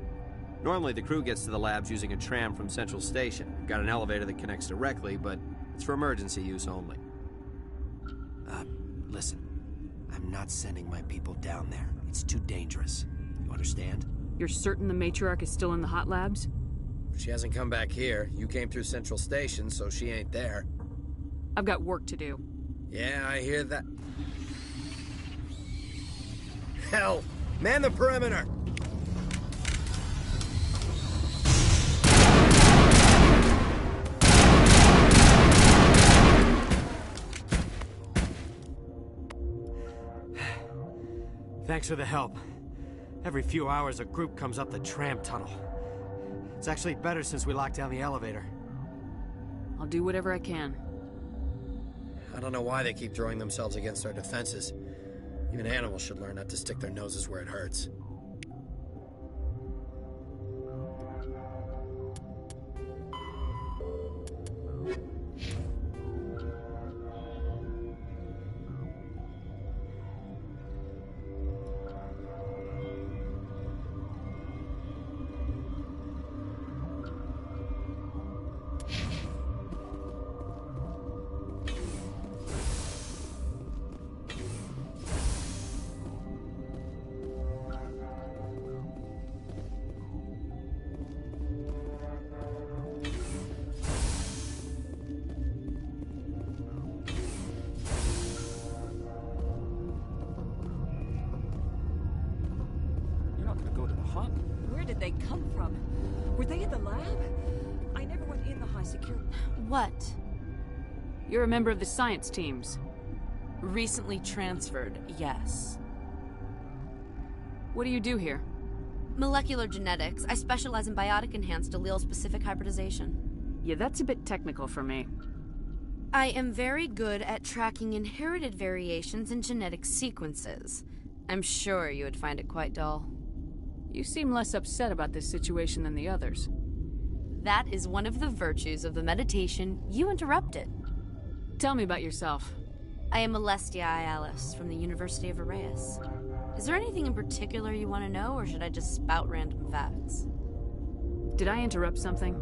Normally, the crew gets to the labs using a tram from Central Station. We've got an elevator that connects directly, but it's for emergency use only. Listen. I'm not sending my people down there. It's too dangerous. You understand? You're certain the matriarch is still in the hot labs? She hasn't come back here. You came through Central Station, so she ain't there. I've got work to do. Yeah, I hear that. Hell! Man the perimeter! Thanks for the help. Every few hours, a group comes up the tram tunnel. It's actually better since we locked down the elevator. I'll do whatever I can. I don't know why they keep throwing themselves against our defenses. Even animals should learn not to stick their noses where it hurts. they come from? Were they in the lab? I never went in the high security. What? You're a member of the science teams. Recently transferred, yes. What do you do here? Molecular genetics. I specialize in biotic-enhanced allele-specific hybridization. Yeah, that's a bit technical for me. I am very good at tracking inherited variations in genetic sequences. I'm sure you would find it quite dull. You seem less upset about this situation than the others. That is one of the virtues of the meditation you interrupted. Tell me about yourself. I am Alestia Ialis from the University of Arraeus. Is there anything in particular you want to know, or should I just spout random facts? Did I interrupt something?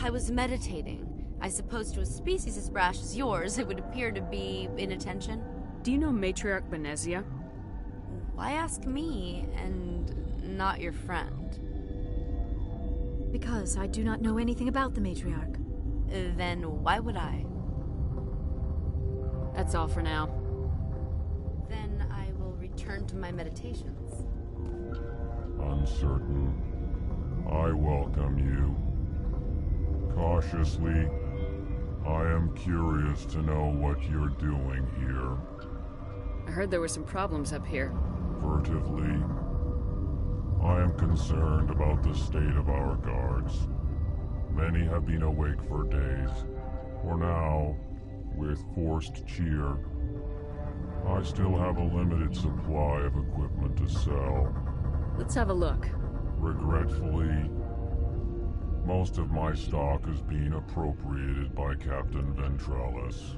I was meditating. I suppose to a species as brash as yours, it would appear to be inattention. Do you know Matriarch Benezia? Why ask me, and not your friend? Because I do not know anything about the Matriarch. Then why would I? That's all for now. Then I will return to my meditations. Uncertain. I welcome you. Cautiously, I am curious to know what you're doing here. I heard there were some problems up here. Furtively, I am concerned about the state of our guards. Many have been awake for days. For now, with forced cheer, I still have a limited supply of equipment to sell. Let's have a look. Regretfully, most of my stock is being appropriated by Captain Ventralis.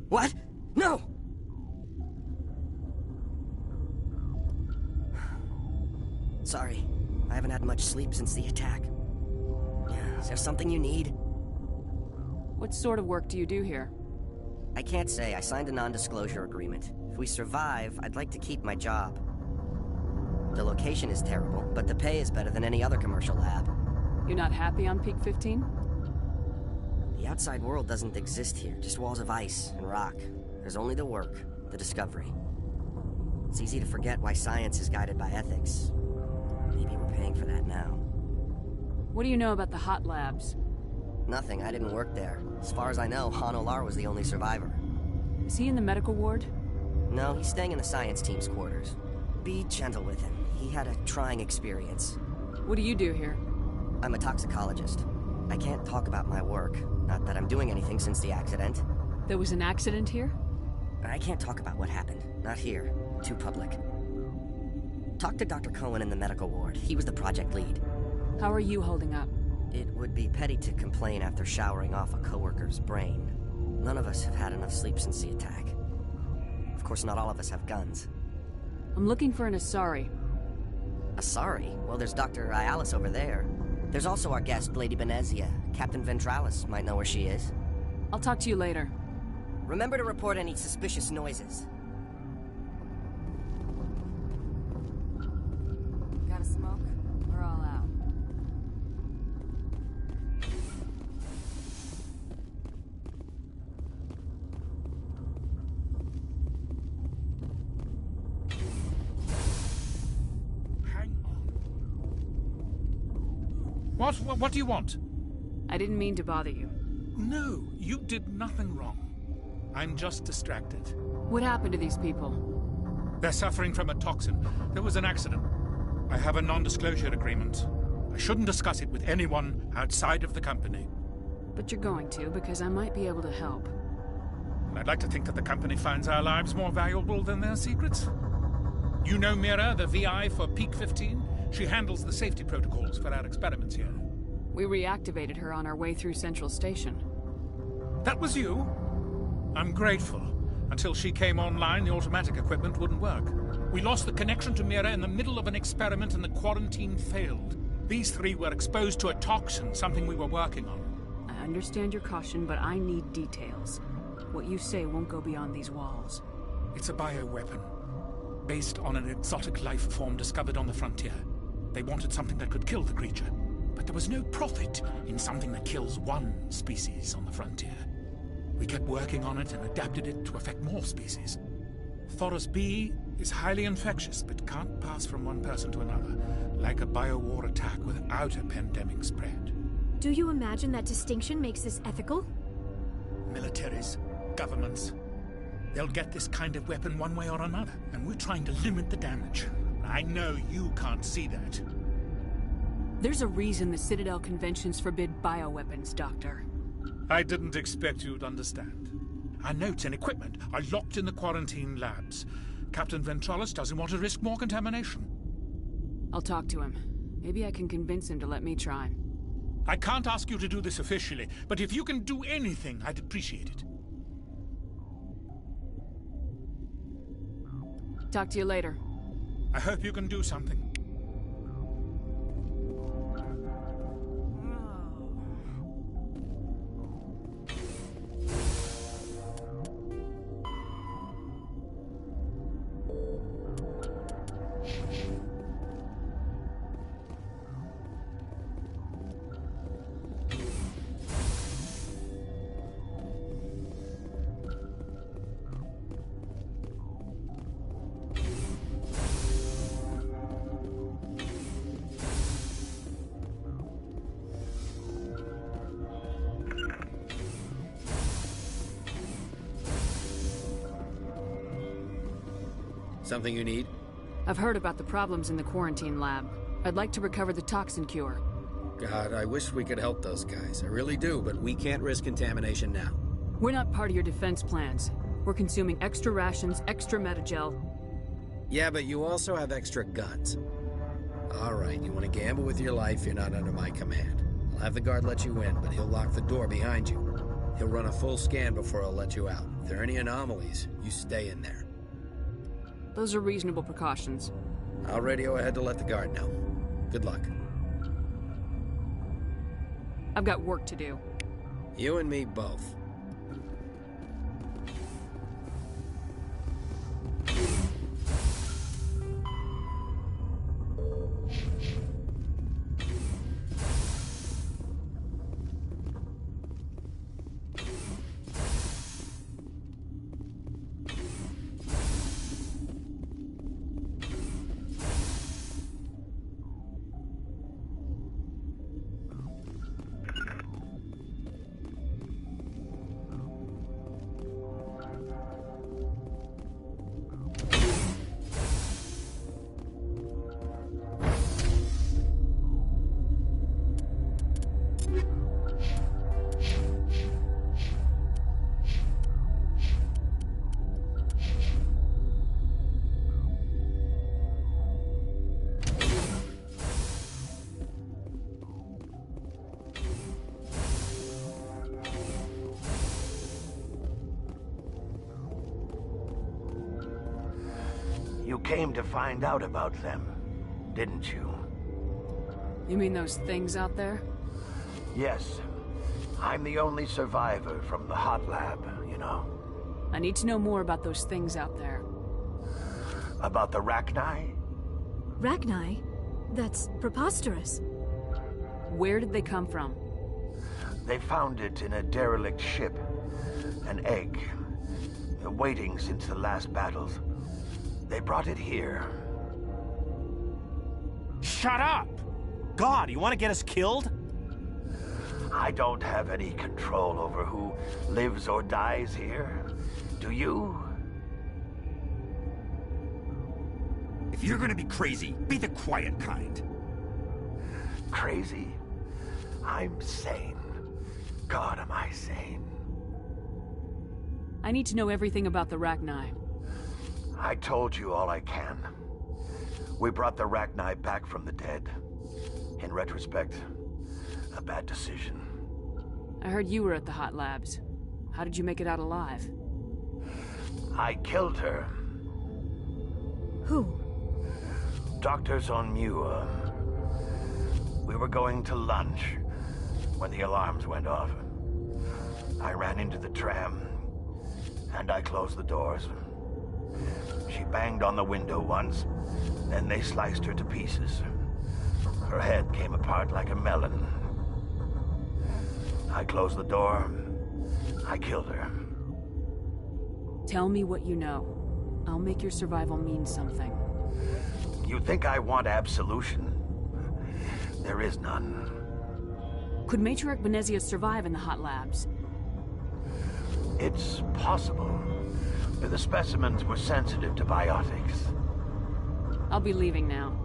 What? No! Sorry, I haven't had much sleep since the attack. Is there something you need? What sort of work do you do here? I can't say. I signed a non-disclosure agreement. If we survive, I'd like to keep my job. The location is terrible, but the pay is better than any other commercial lab. You're not happy on Peak 15? The outside world doesn't exist here, just walls of ice and rock. There's only the work, the discovery. It's easy to forget why science is guided by ethics. Maybe we're paying for that now. What do you know about the hot labs? Nothing, I didn't work there. As far as I know, Han Olar was the only survivor. Is he in the medical ward? No, he's staying in the science team's quarters. Be gentle with him. He had a trying experience. What do you do here? I'm a toxicologist. I can't talk about my work. Not that I'm doing anything since the accident. There was an accident here? I can't talk about what happened. Not here. Too public. Talk to Dr. Cohen in the medical ward. He was the project lead. How are you holding up? It would be petty to complain after showering off a coworker's brain. None of us have had enough sleep since the attack. Of course, not all of us have guns. I'm looking for an Asari. Asari? Well, there's Dr. Ialis over there. There's also our guest, Lady Benezia. Captain Ventralis might know where she is. I'll talk to you later. Remember to report any suspicious noises. Got a smoke? We're all out. What do you want? I didn't mean to bother you. No, you did nothing wrong. I'm just distracted. What happened to these people? They're suffering from a toxin. There was an accident. I have a non-disclosure agreement. I shouldn't discuss it with anyone outside of the company. But you're going to, because I might be able to help. And I'd like to think that the company finds our lives more valuable than their secrets. You know Mira, the VI for Peak 15? She handles the safety protocols for our experiments here. We reactivated her on our way through Central Station. That was you? I'm grateful. Until she came online, the automatic equipment wouldn't work. We lost the connection to Mira in the middle of an experiment and the quarantine failed. These three were exposed to a toxin, something we were working on. I understand your caution, but I need details. What you say won't go beyond these walls. It's a bioweapon, based on an exotic life form discovered on the frontier. They wanted something that could kill the creature, but there was no profit in something that kills one species on the frontier. We kept working on it and adapted it to affect more species. Thoros B is highly infectious, but can't pass from one person to another, like a biowar attack without a pandemic spread. Do you imagine that distinction makes this ethical? Militaries, governments, they'll get this kind of weapon one way or another, and we're trying to limit the damage. I know you can't see that. There's a reason the Citadel conventions forbid bioweapons, Doctor. I didn't expect you'd understand. Our notes and equipment are locked in the quarantine labs. Captain Ventralis doesn't want to risk more contamination. I'll talk to him. Maybe I can convince him to let me try. I can't ask you to do this officially, but if you can do anything, I'd appreciate it. Talk to you later. I hope you can do something. Something you need? I've heard about the problems in the quarantine lab. I'd like to recover the toxin cure. God, I wish we could help those guys. I really do, but we can't risk contamination now. We're not part of your defense plans. We're consuming extra rations, extra Metagel. Yeah, but you also have extra guns. All right, you want to gamble with your life, you're not under my command. I'll have the guard let you in, but he'll lock the door behind you. He'll run a full scan before he'll let you out. If there are any anomalies, you stay in there. Those are reasonable precautions. I'll radio ahead to let the guard know. Good luck. I've got work to do. You and me both. You came to find out about them, didn't you? You mean those things out there? Yes. I'm the only survivor from the hot lab, you know. I need to know more about those things out there. About the Rachni? Rachni? That's preposterous. Where did they come from? They found it in a derelict ship. An egg. Waiting since the last battles. They brought it here. Shut up! God, you want to get us killed? I don't have any control over who lives or dies here. Do you? If you're gonna be crazy, be the quiet kind. Crazy? I'm sane. God, am I sane? I need to know everything about the Rachni. I told you all I can. We brought the Rachni back from the dead. In retrospect, a bad decision. I heard you were at the hot labs. How did you make it out alive? I killed her. Who? Doctors on Muir. We were going to lunch when the alarms went off. I ran into the tram, and I closed the doors. She banged on the window once, then they sliced her to pieces. Her head came apart like a melon. I closed the door. I killed her. Tell me what you know. I'll make your survival mean something. You think I want absolution? There is none. Could Matriarch Benezia survive in the hot labs? It's possible. The specimens were sensitive to biotics. I'll be leaving now.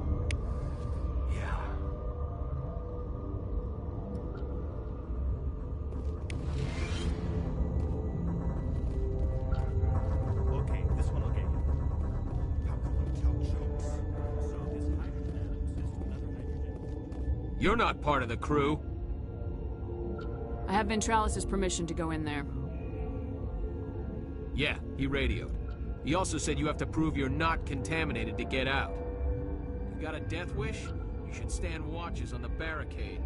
You're not part of the crew. I have Ventralis' permission to go in there. Yeah, he radioed. He also said you have to prove you're not contaminated to get out. You got a death wish? You should stand watches on the barricade.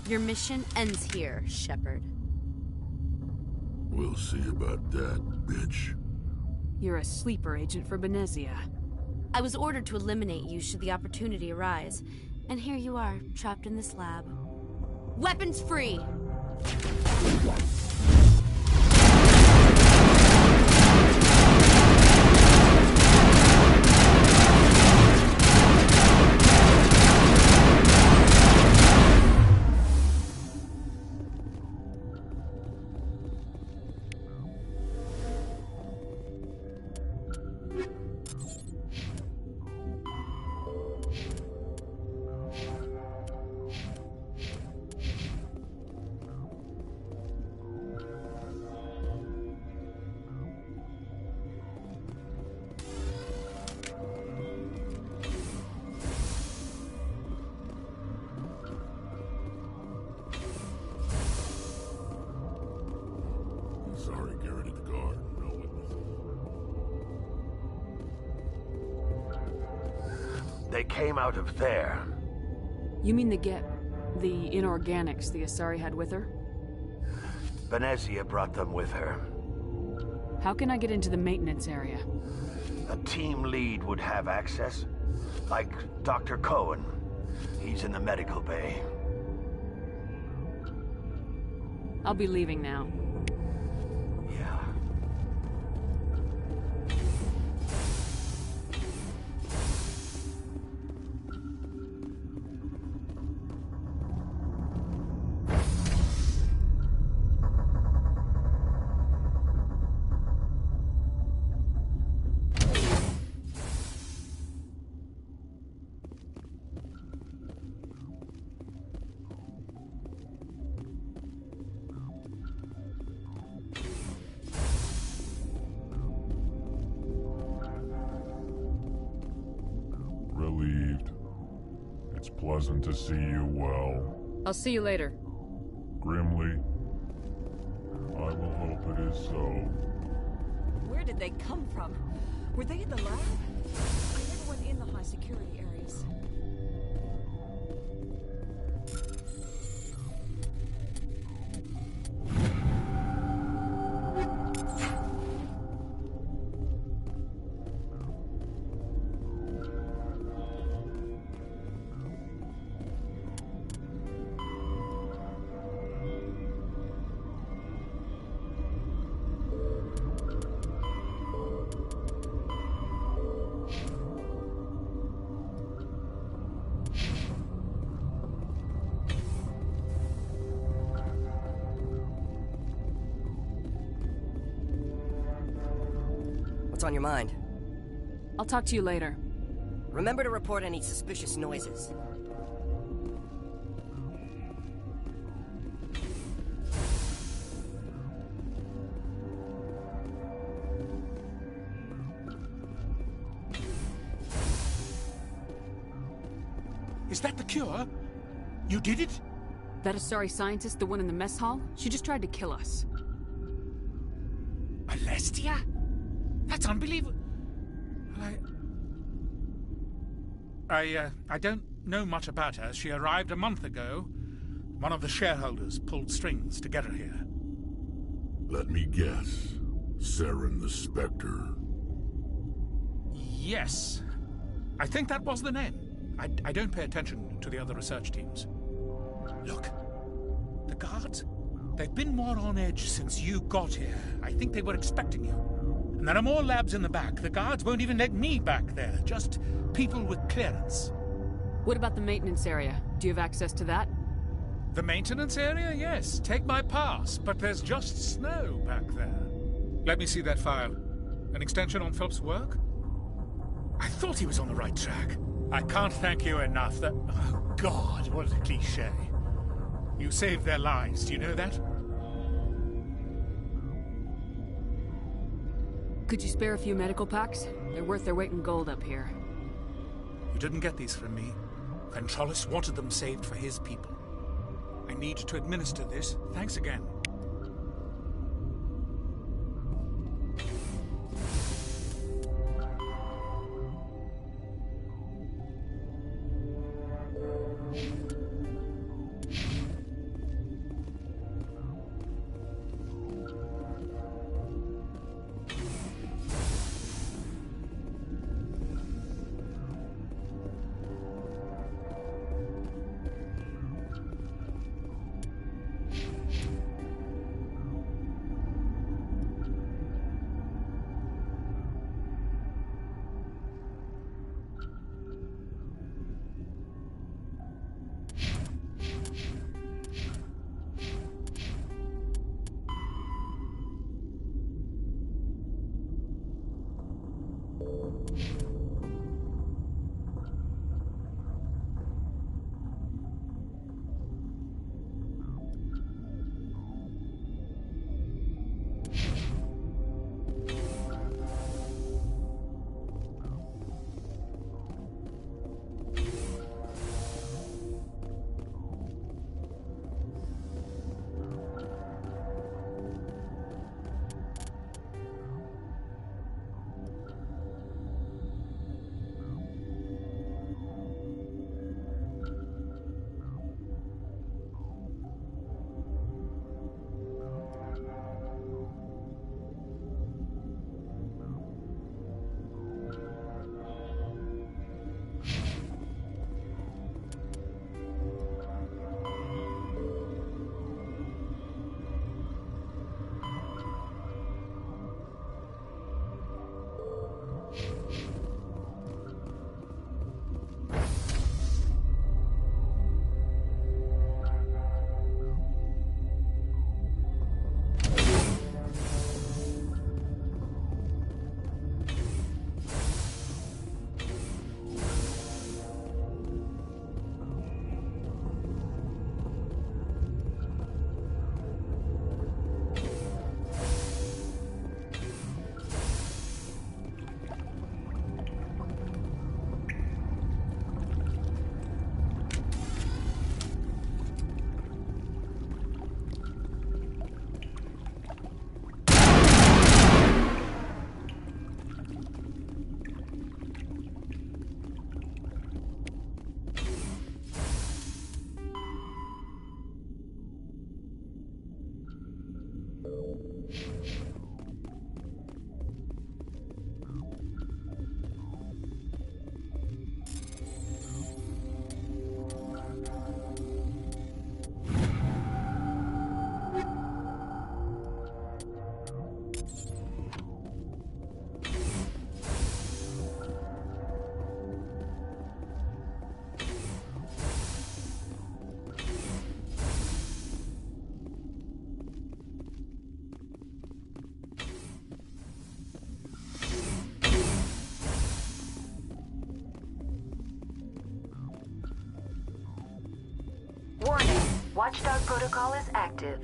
Your mission ends here, Shepard. We'll see about that, bitch. You're a sleeper agent for Benezia. I was ordered to eliminate you should the opportunity arise. And here you are, trapped in this lab. Weapons free! Sorry, Garrett at the guard. No witnesses. They came out of there. You mean the inorganics the Asari had with her? Benezia brought them with her. How can I get into the maintenance area? A team lead would have access. Like Dr. Cohen. He's in the medical bay. I'll be leaving now. Yeah. Relieved. It's pleasant to see you well. I'll see you later. Grimly, I will hope it is so. Where did they come from? Were they in the lab? I never went in the high security areas. What's on your mind? I'll talk to you later. Remember to report any suspicious noises. Is that the cure? You did it? That Asari scientist, the one in the mess hall? She just tried to kill us. Alestia? That's unbelievable. I don't know much about her. She arrived a month ago. One of the shareholders pulled strings to get her here. Let me guess. Saren the Spectre. Yes. I think that was the name. I don't pay attention to the other research teams. Look, the guards, they've been more on edge since you got here. I think they were expecting you. And there are more labs in the back. The guards won't even let me back there. Just people with clearance. What about the maintenance area? Do you have access to that? The maintenance area? Yes. Take my pass. But there's just snow back there. Let me see that file. An extension on Phelps' work? I thought he was on the right track. I can't thank you enough. Oh, God, what a cliché. You saved their lives. Do you know that? Could you spare a few medical packs? They're worth their weight in gold up here. You didn't get these from me. Ventrolis wanted them saved for his people. I need to administer this. Thanks again. Watchdog protocol is active.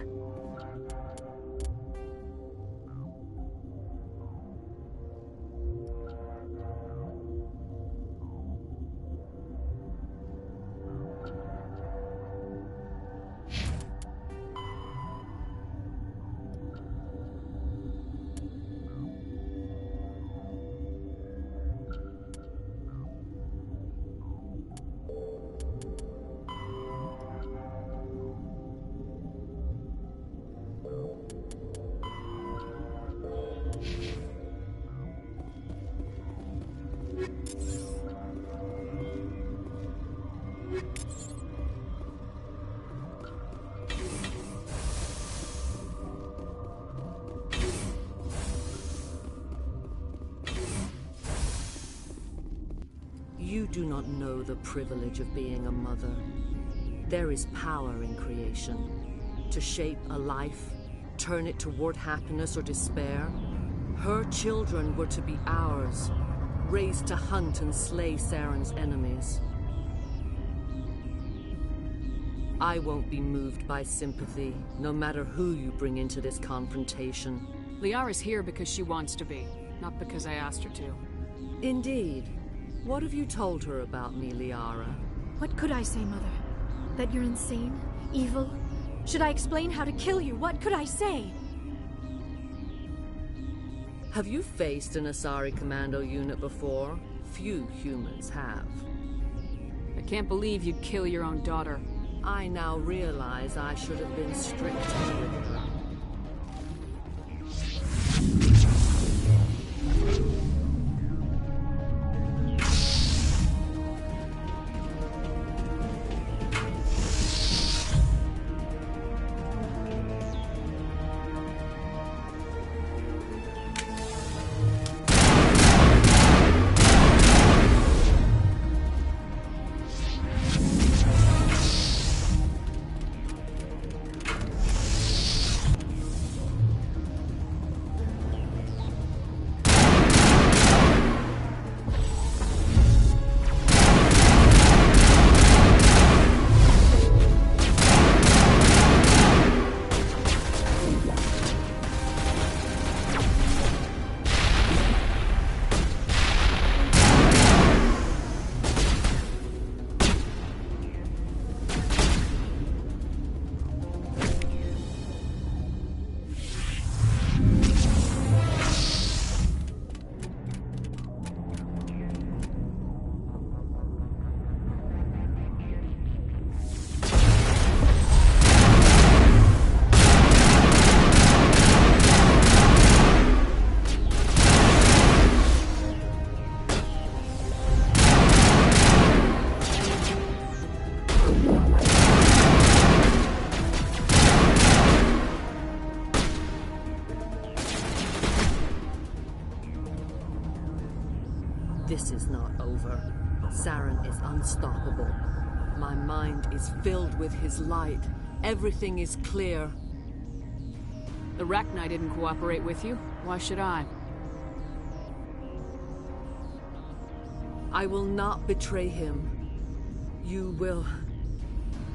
You do not know the privilege of being a mother. There is power in creation. To shape a life, turn it toward happiness or despair. Her children were to be ours, raised to hunt and slay Saren's enemies. I won't be moved by sympathy, no matter who you bring into this confrontation. Liara's here because she wants to be, not because I asked her to. Indeed. What have you told her about me, Liara? What could I say, Mother? That you're insane? Evil? Should I explain how to kill you? What could I say? Have you faced an Asari commando unit before? Few humans have. I can't believe you'd kill your own daughter. I now realize I should have been stricter with her. This is not over. Saren is unstoppable. My mind is filled with his light. Everything is clear. The Rachni didn't cooperate with you. Why should I? I will not betray him. You will...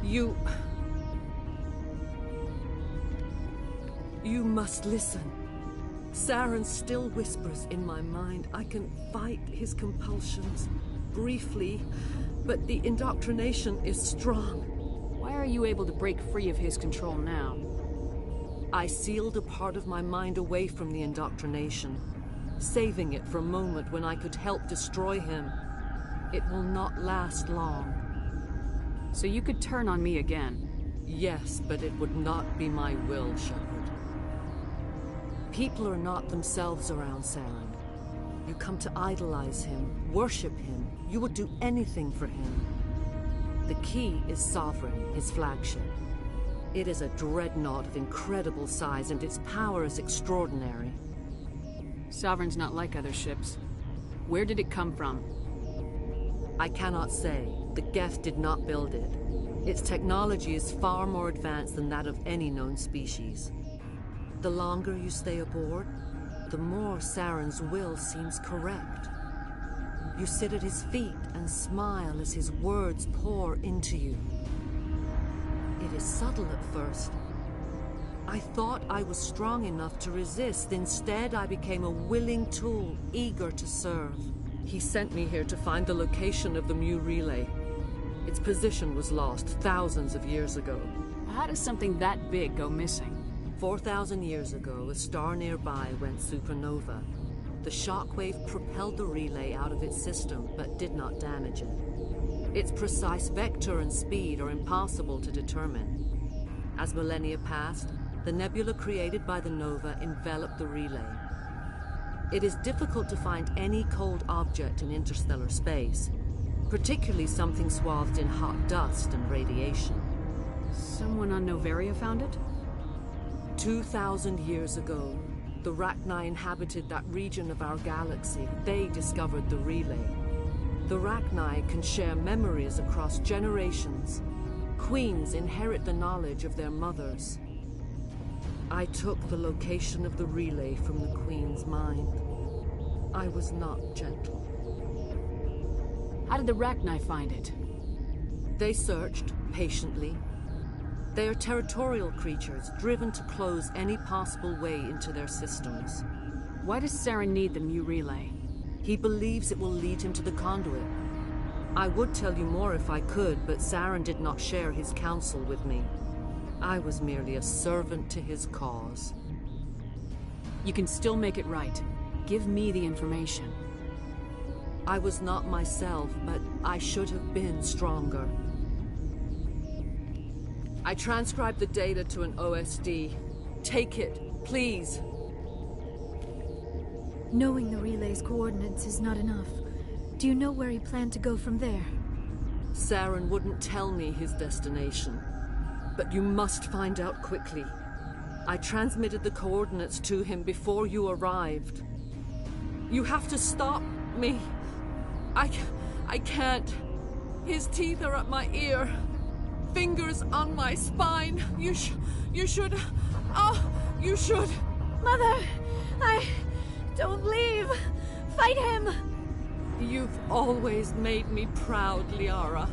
You must listen. Saren still whispers in my mind. I can fight his compulsions, briefly, but the indoctrination is strong. Why are you able to break free of his control now? I sealed a part of my mind away from the indoctrination, saving it for a moment when I could help destroy him. It will not last long. So you could turn on me again? Yes, but it would not be my will, Shepard. People are not themselves around Saren. You come to idolize him, worship him. You would do anything for him. The key is Sovereign, his flagship. It is a dreadnought of incredible size, and its power is extraordinary. Sovereign's not like other ships. Where did it come from? I cannot say. The Geth did not build it. Its technology is far more advanced than that of any known species. The longer you stay aboard, the more Saren's will seems correct. You sit at his feet and smile as his words pour into you. It is subtle at first. I thought I was strong enough to resist. Instead, I became a willing tool, eager to serve. He sent me here to find the location of the Mu relay. Its position was lost thousands of years ago. How does something that big go missing? 4,000 years ago, a star nearby went supernova. The shockwave propelled the relay out of its system, but did not damage it. Its precise vector and speed are impossible to determine. As millennia passed, the nebula created by the nova enveloped the relay. It is difficult to find any cold object in interstellar space, particularly something swathed in hot dust and radiation. Someone on Noveria found it? 2,000 years ago, the Rachni inhabited that region of our galaxy. They discovered the relay. The Rachni can share memories across generations. Queens inherit the knowledge of their mothers. I took the location of the relay from the Queen's mind. I was not gentle. How did the Rachni find it? They searched, patiently. They are territorial creatures, driven to close any possible way into their systems. Why does Saren need the Mu relay? He believes it will lead him to the conduit. I would tell you more if I could, but Saren did not share his counsel with me. I was merely a servant to his cause. You can still make it right. Give me the information. I was not myself, but I should have been stronger. I transcribed the data to an OSD. Take it, please. Knowing the relay's coordinates is not enough. Do you know where he planned to go from there? Saren wouldn't tell me his destination. But you must find out quickly. I transmitted the coordinates to him before you arrived. You have to stop me. I can't. His teeth are at my ear. Fingers on my spine. You should... Oh, you should... Mother! Don't leave! Fight him! You've always made me proud, Liara.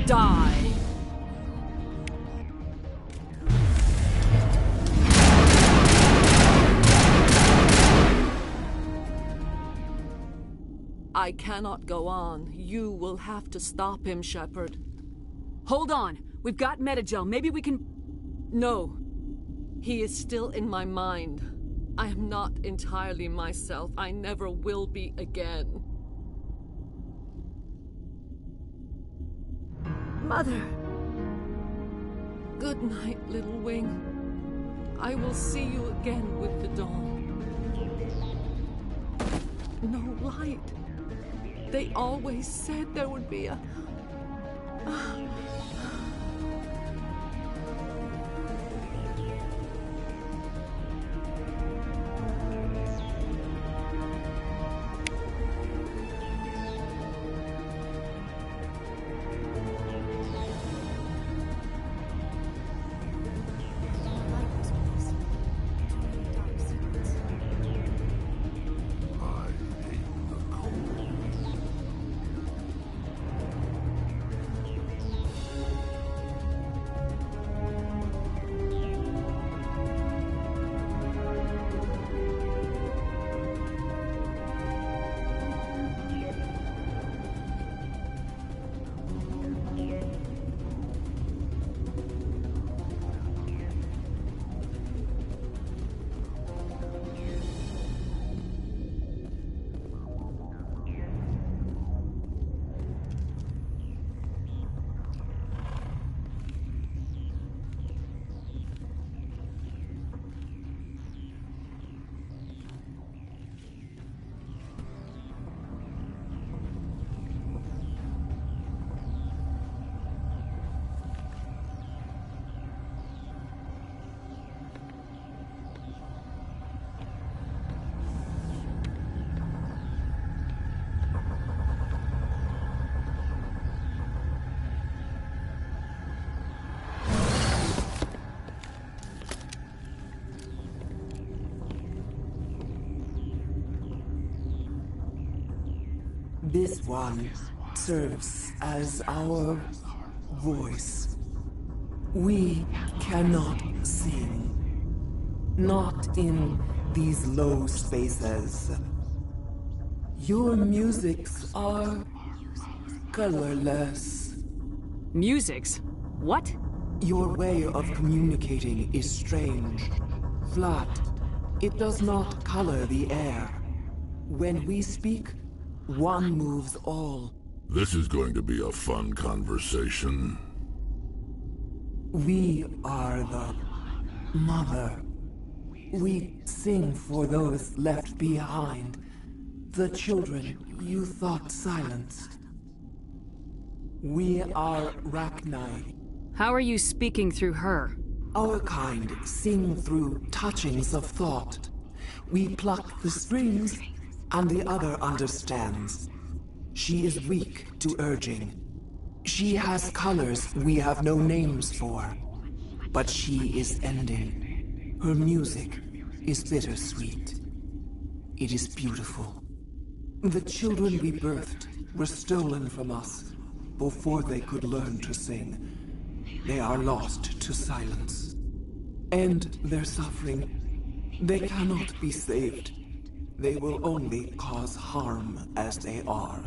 Die! I cannot go on. You will have to stop him, Shepard. Hold on! We've got Metagel. Maybe we can... No. He is still in my mind. I am not entirely myself. I never will be again. Mother! Good night, little wing. I will see you again with the dawn. No light. They always said there would be a... This one serves as our voice. We cannot sing. Not in these low spaces. Your musics are colorless. Musics? What? Your way of communicating is strange. Flat. It does not color the air. When we speak, one moves all. This is going to be a fun conversation. We are the mother. We sing for those left behind. The children you thought silenced. We are Rachni. How are you speaking through her? Our kind sing through touchings of thought. We pluck the strings, and the other understands. She is weak to urging. She has colors we have no names for. But she is ending. Her music is bittersweet. It is beautiful. The children we birthed were stolen from us before they could learn to sing. They are lost to silence. End their suffering. They cannot be saved. They will only cause harm as they are.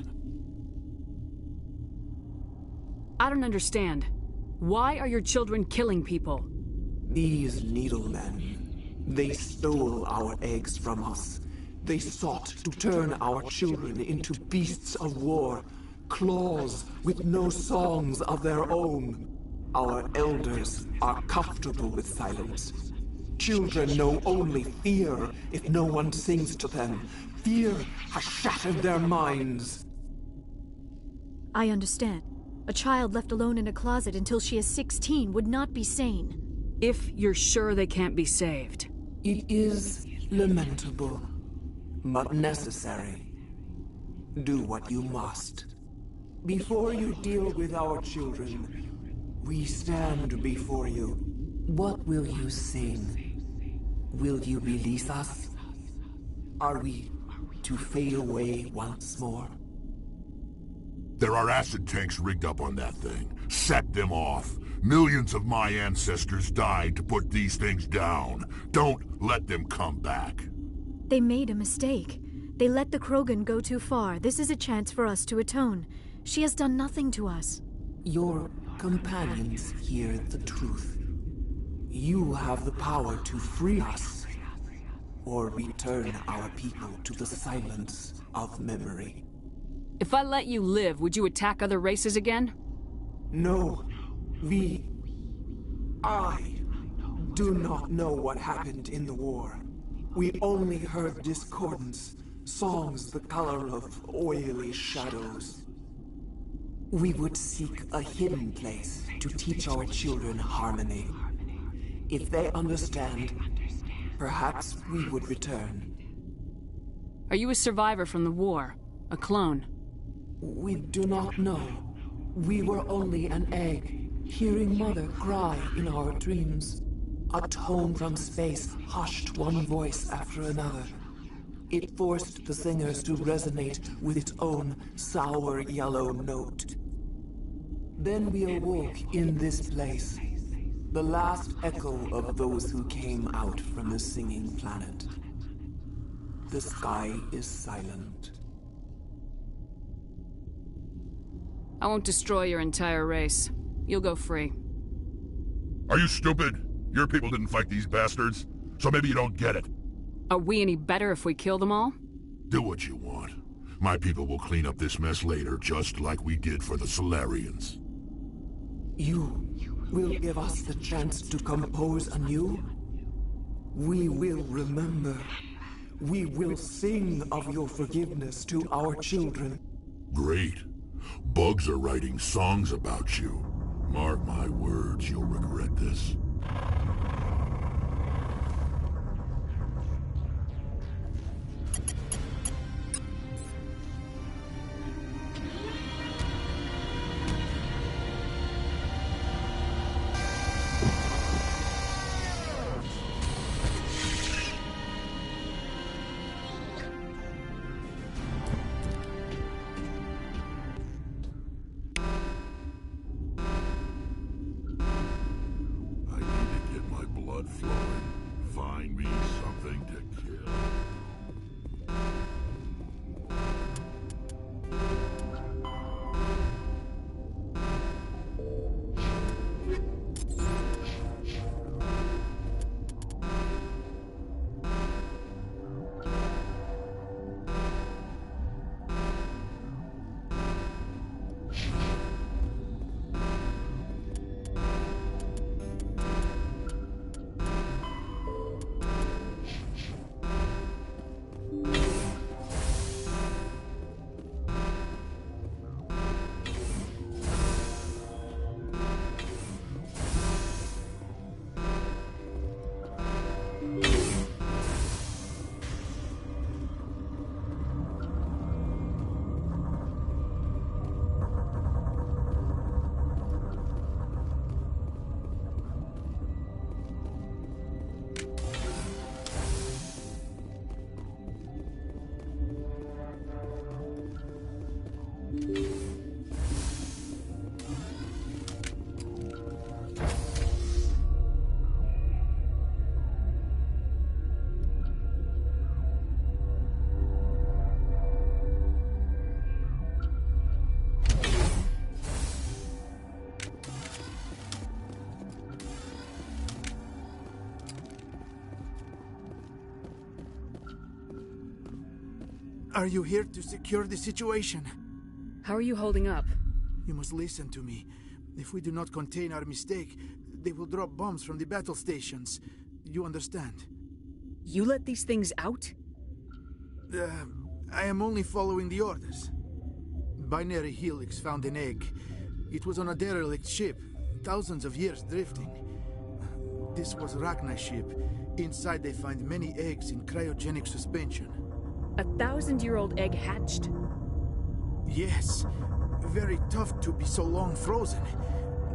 I don't understand. Why are your children killing people? These needlemen. They stole our eggs from us. They sought to turn our children into beasts of war. Claws with no songs of their own. Our elders are comfortable with silence. Children know only fear if no one sings to them. Fear has shattered their minds. I understand. A child left alone in a closet until she is 16 would not be sane. If you're sure they can't be saved. It is lamentable, but necessary. Do what you must. Before you deal with our children, we stand before you. What will you sing? Will you release us? Are we to fade away once more? There are acid tanks rigged up on that thing. Set them off. Millions of my ancestors died to put these things down. Don't let them come back. They made a mistake. They let the Krogan go too far. This is a chance for us to atone. She has done nothing to us. Your companions hear the truth. You have the power to free us, or return our people to the silence of memory. If I let you live, would you attack other races again? No. I do not know what happened in the war. We only heard discordance, songs the color of oily shadows. We would seek a hidden place to teach our children harmony. If they understand, perhaps we would return. Are you a survivor from the war? A clone? We do not know. We were only an egg, hearing Mother cry in our dreams. A tone from space hushed one voice after another. It forced the singers to resonate with its own sour yellow note. Then we awoke in this place, the last echo of those who came out from the singing planet. The sky is silent. I won't destroy your entire race. You'll go free. Are you stupid? Your people didn't fight these bastards, so maybe you don't get it. Are we any better if we kill them all? Do what you want. My people will clean up this mess later, just like we did for the Solarians. You will give us the chance to compose anew? We will remember. We will sing of your forgiveness to our children. Great. Bugs are writing songs about you. Mark my words, you'll regret this. to kill. Are you here to secure the situation? How are you holding up? You must listen to me. If we do not contain our mistake, they will drop bombs from the battle stations. You understand? You let these things out? I am only following the orders. Binary Helix found an egg. It was on a derelict ship, thousands of years drifting. This was Rachni's ship. Inside they find many eggs in cryogenic suspension. 1,000-year-old egg hatched? Yes. Very tough to be so long frozen.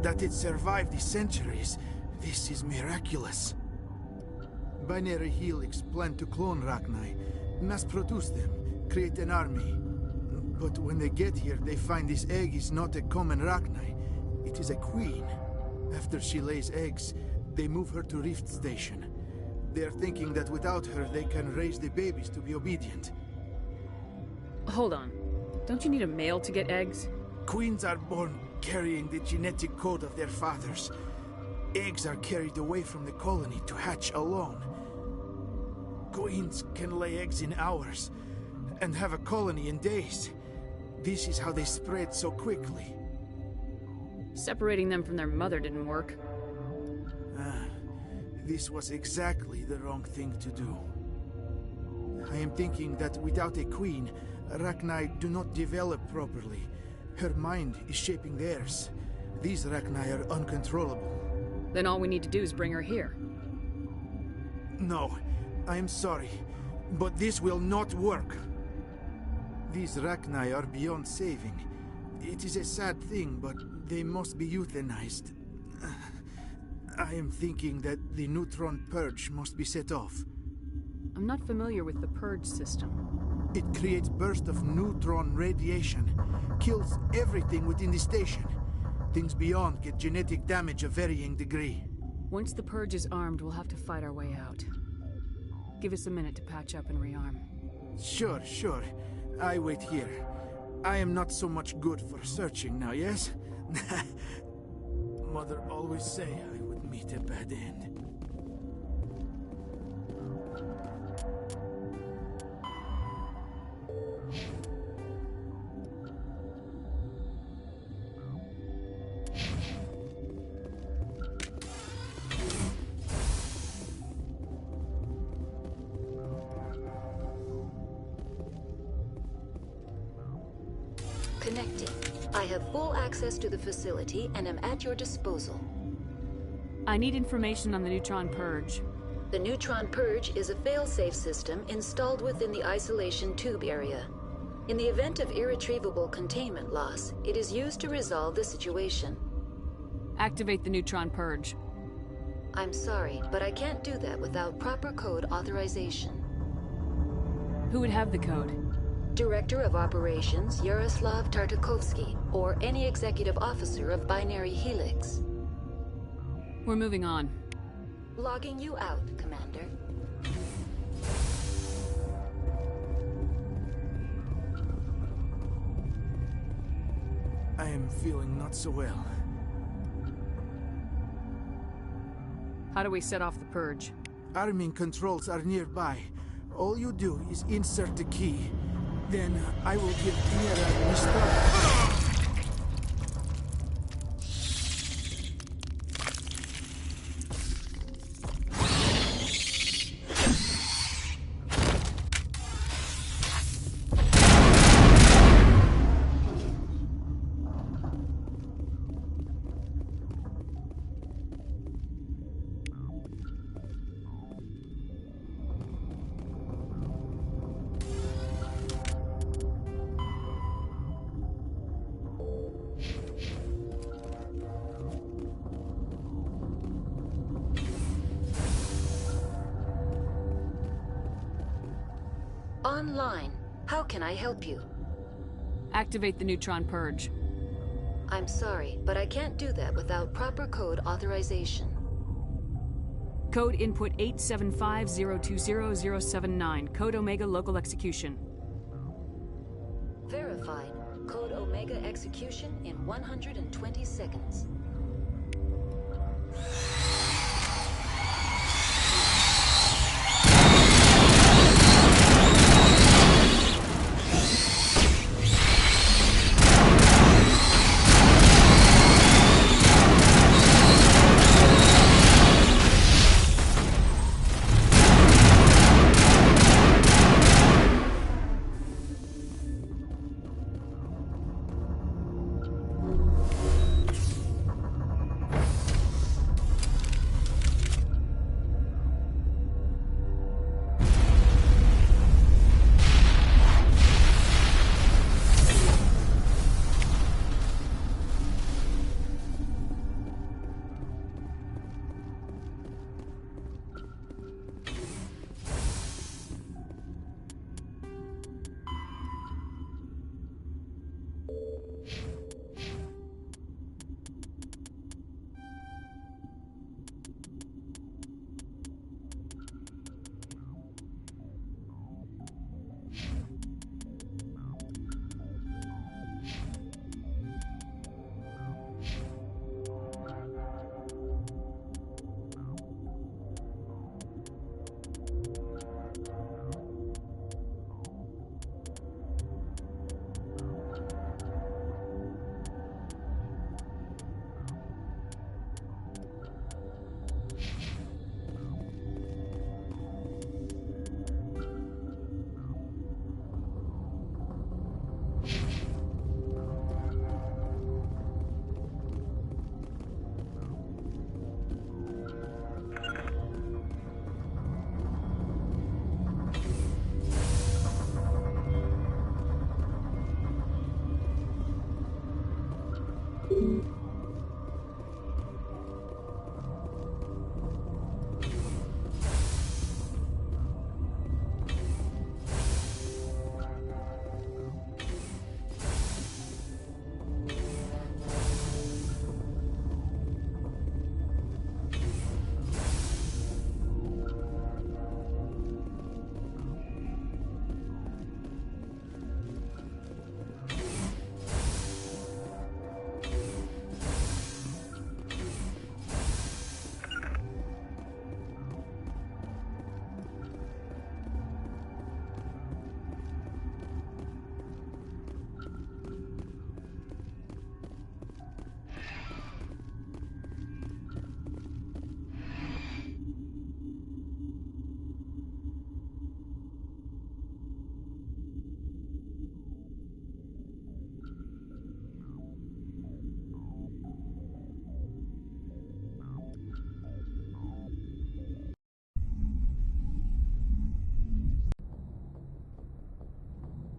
That it survived the centuries. This is miraculous. Binary Helix planned to clone Rachni, mass produce them, create an army. But when they get here, they find this egg is not a common Rachni. It is a queen. After she lays eggs, they move her to Rift Station. They are thinking that without her, they can raise the babies to be obedient. Hold on. Don't you need a male to get eggs? Queens are born carrying the genetic code of their fathers. Eggs are carried away from the colony to hatch alone. Queens can lay eggs in hours and have a colony in days. This is how they spread so quickly. Separating them from their mother didn't work. This was exactly the wrong thing to do. I am thinking that without a queen, Rachni do not develop properly. Her mind is shaping theirs. These Rachni are uncontrollable. Then all we need to do is bring her here. No, I am sorry, but this will not work. These Rachni are beyond saving. It is a sad thing, but they must be euthanized. I am thinking that the neutron purge must be set off. I'm not familiar with the purge system. It creates bursts of neutron radiation, kills everything within the station. Things beyond get genetic damage of varying degree. Once the purge is armed, we'll have to fight our way out. Give us a minute to patch up and rearm. Sure. I wait here. I am not so much good for searching now, yes? Mother always say I would meet a bad end. Connecting. I have full access to the facility and am at your disposal. I need information on the neutron purge. The neutron purge is a fail-safe system installed within the isolation tube area. In the event of irretrievable containment loss, it is used to resolve the situation. Activate the neutron purge. I'm sorry, but I can't do that without proper code authorization. Who would have the code? Director of Operations Yaroslav Tartakovsky, or any executive officer of Binary Helix. We're moving on. Logging you out, Commander. feeling not so well. How do we set off the purge? Arming controls are nearby. All you do is insert the key. Then I will give Mira a start. Online. How can I help you? Activate the neutron purge. I'm sorry, but I can't do that without proper code authorization. Code input 875020079. Code Omega local execution. Verified. Code Omega execution in 120 seconds.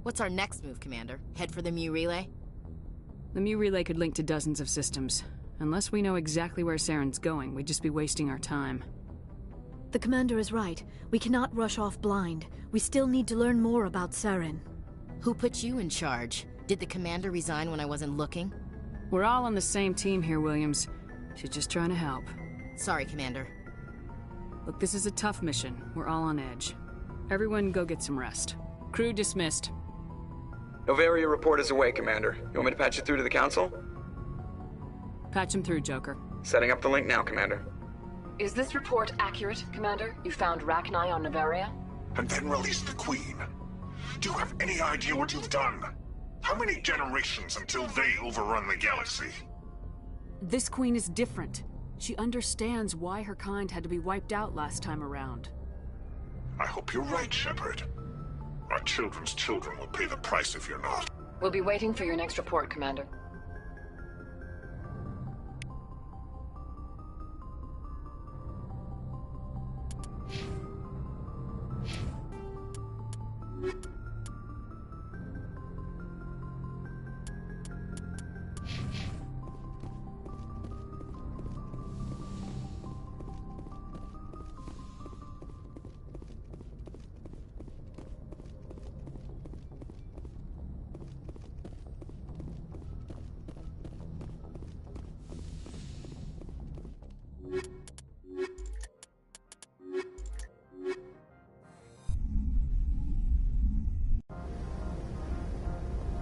What's our next move, Commander? Head for the Mu Relay? The Mu Relay could link to dozens of systems. Unless we know exactly where Saren's going, we'd just be wasting our time. The Commander is right. We cannot rush off blind. We still need to learn more about Saren. Who put you in charge? Did the Commander resign when I wasn't looking? We're all on the same team here, Williams. She's just trying to help. Sorry, Commander. Look, this is a tough mission. We're all on edge. Everyone go get some rest. Crew dismissed. Novaria report is away, Commander. You want me to patch it through to the Council? Patch him through, Joker. Setting up the link now, Commander. Is this report accurate, Commander? You found Rachni on Noveria? And then released the Queen. Do you have any idea what you've done? How many generations until they overrun the galaxy? This queen is different. She understands why her kind had to be wiped out last time around. I hope you're right, Shepard. Our children's children will pay the price if you're not. We'll be waiting for your next report, Commander.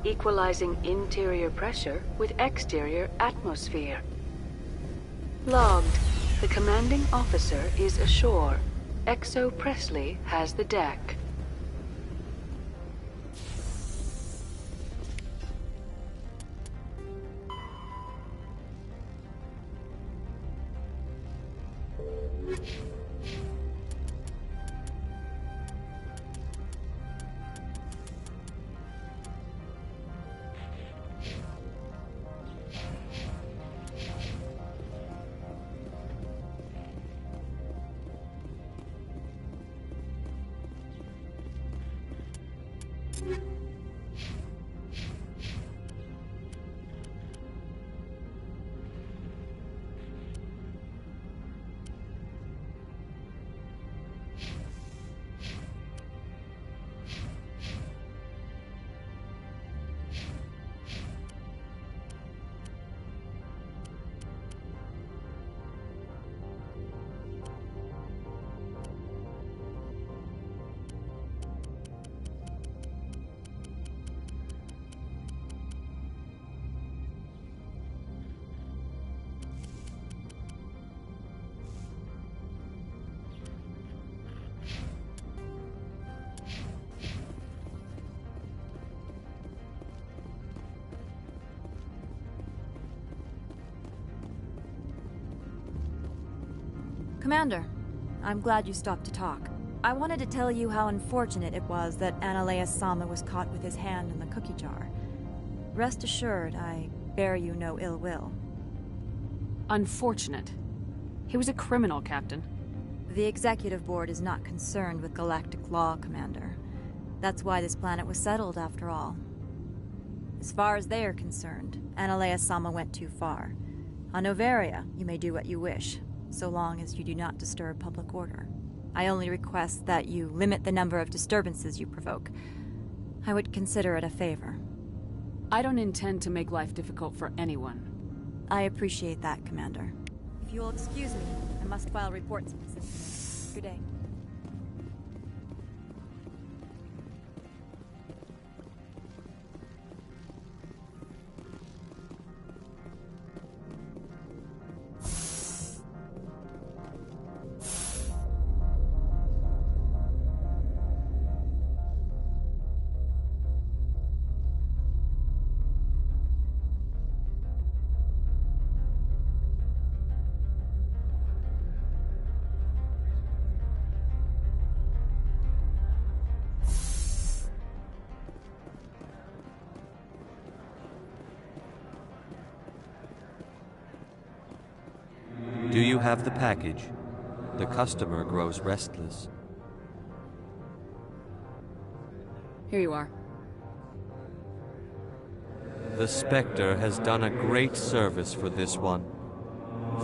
Equalizing interior pressure with exterior atmosphere. Logged. The commanding officer is ashore. Exo Presley has the deck. Commander, I'm glad you stopped to talk. I wanted to tell you how unfortunate it was that Analea Sama was caught with his hand in the cookie jar. Rest assured, I bear you no ill will. Unfortunate? He was a criminal, Captain. The Executive Board is not concerned with galactic law, Commander. That's why this planet was settled, after all. As far as they are concerned, Analea Sama went too far. On Noveria, you may do what you wish, so long as you do not disturb public order. I only request that you limit the number of disturbances you provoke. I would consider it a favor. I don't intend to make life difficult for anyone. I appreciate that, Commander. If you will excuse me, I must file reports for this incident. Good day. Do you have the package? The customer grows restless. Here you are. The Spectre has done a great service for this one.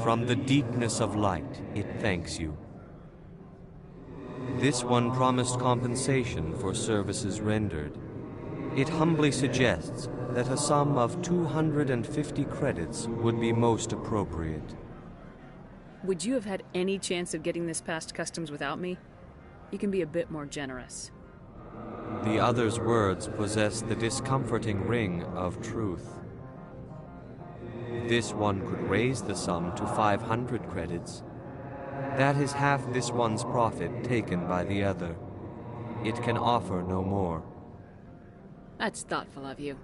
From the deepness of light, it thanks you. This one promised compensation for services rendered. It humbly suggests that a sum of 250 credits would be most appropriate. Would you have had any chance of getting this past customs without me? You can be a bit more generous. The other's words possess the discomforting ring of truth. This one could raise the sum to 500 credits. That is half this one's profit taken by the other. It can offer no more. That's thoughtful of you.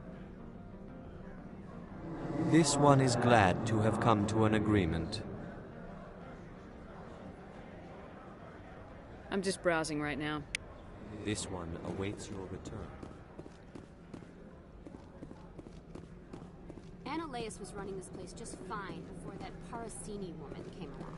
This one is glad to have come to an agreement. I'm just browsing right now. This one awaits your return. Ananias was running this place just fine before that Parasini woman came along.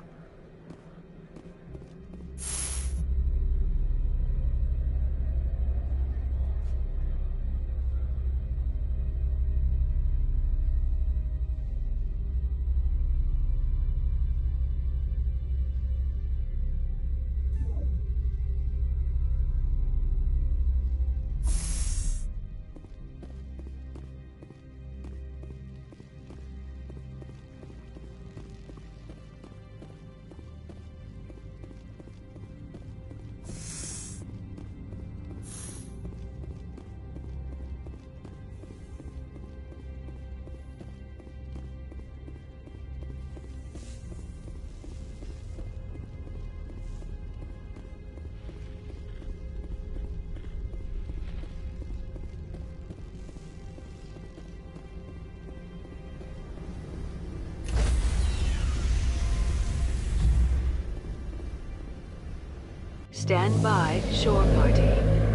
Stand by, shore party.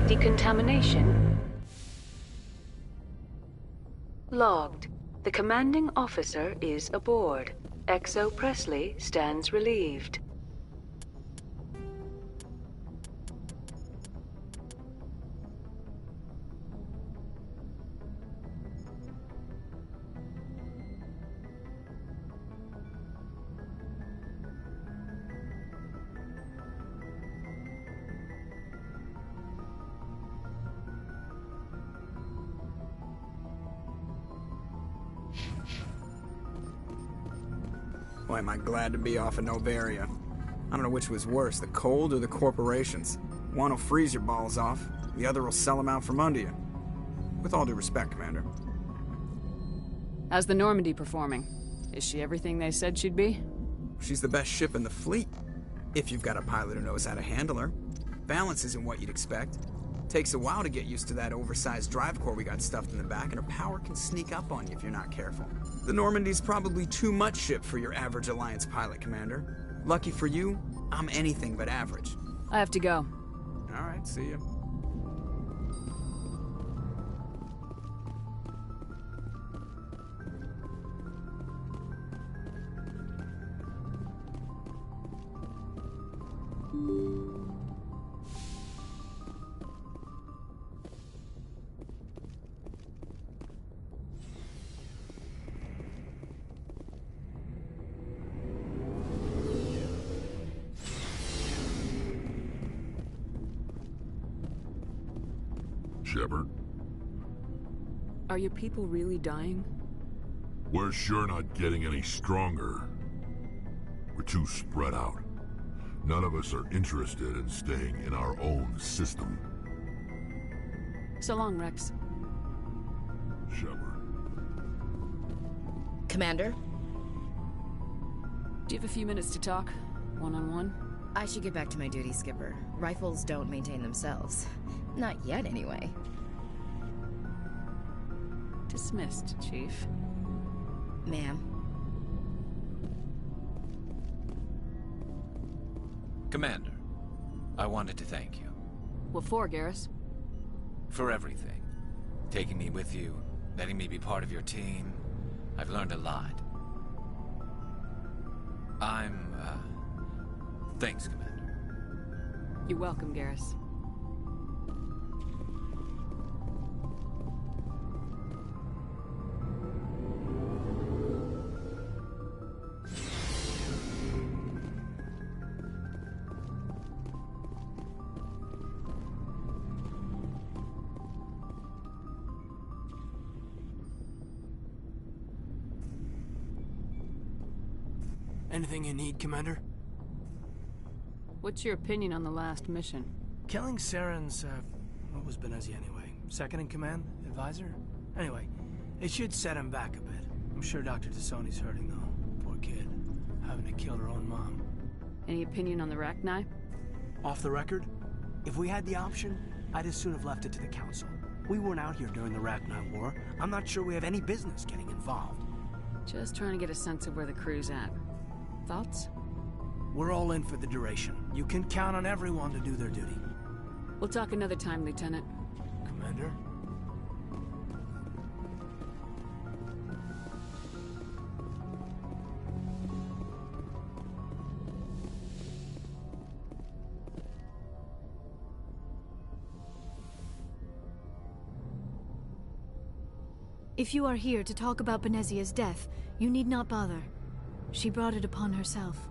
Decontamination logged. The commanding officer is aboard. XO Presley stands relieved. Boy, am I glad to be off of Novaria. I don't know which was worse, the cold or the corporations. One will freeze your balls off, the other will sell them out from under you. With all due respect, Commander. How's the Normandy performing? Is she everything they said she'd be? She's the best ship in the fleet, if you've got a pilot who knows how to handle her. Balance isn't what you'd expect. Takes a while to get used to that oversized drive core we got stuffed in the back, and her power can sneak up on you if you're not careful. The Normandy's probably too much ship for your average Alliance pilot, Commander. Lucky for you, I'm anything but average. I have to go. All right, see ya. Shepard? Are your people really dying? We're sure not getting any stronger. We're too spread out. None of us are interested in staying in our own system. So long, Rex. Shepard. Commander? Do you have a few minutes to talk? One-on-one? I should get back to my duty, Skipper. Rifles don't maintain themselves. Not yet, anyway. Dismissed, Chief. Ma'am. Commander, I wanted to thank you. What for, Garrus? For everything. Taking me with you, letting me be part of your team. I've learned a lot. Thanks, Commander. You're welcome, Garrus. Anything you need, Commander? What's your opinion on the last mission? Killing Saren's, what was Benezia anyway? Second in command? Advisor? Anyway, it should set him back a bit. I'm sure Dr. Tassoni's hurting, though. Poor kid. Having to kill her own mom. Any opinion on the Rachni? Off the record, if we had the option, I'd as soon have left it to the Council. We weren't out here during the Rachni War. I'm not sure we have any business getting involved. Just trying to get a sense of where the crew's at. Thoughts? We're all in for the duration. You can count on everyone to do their duty. We'll talk another time, Lieutenant. Commander? If you are here to talk about Benezia's death, you need not bother. She brought it upon herself.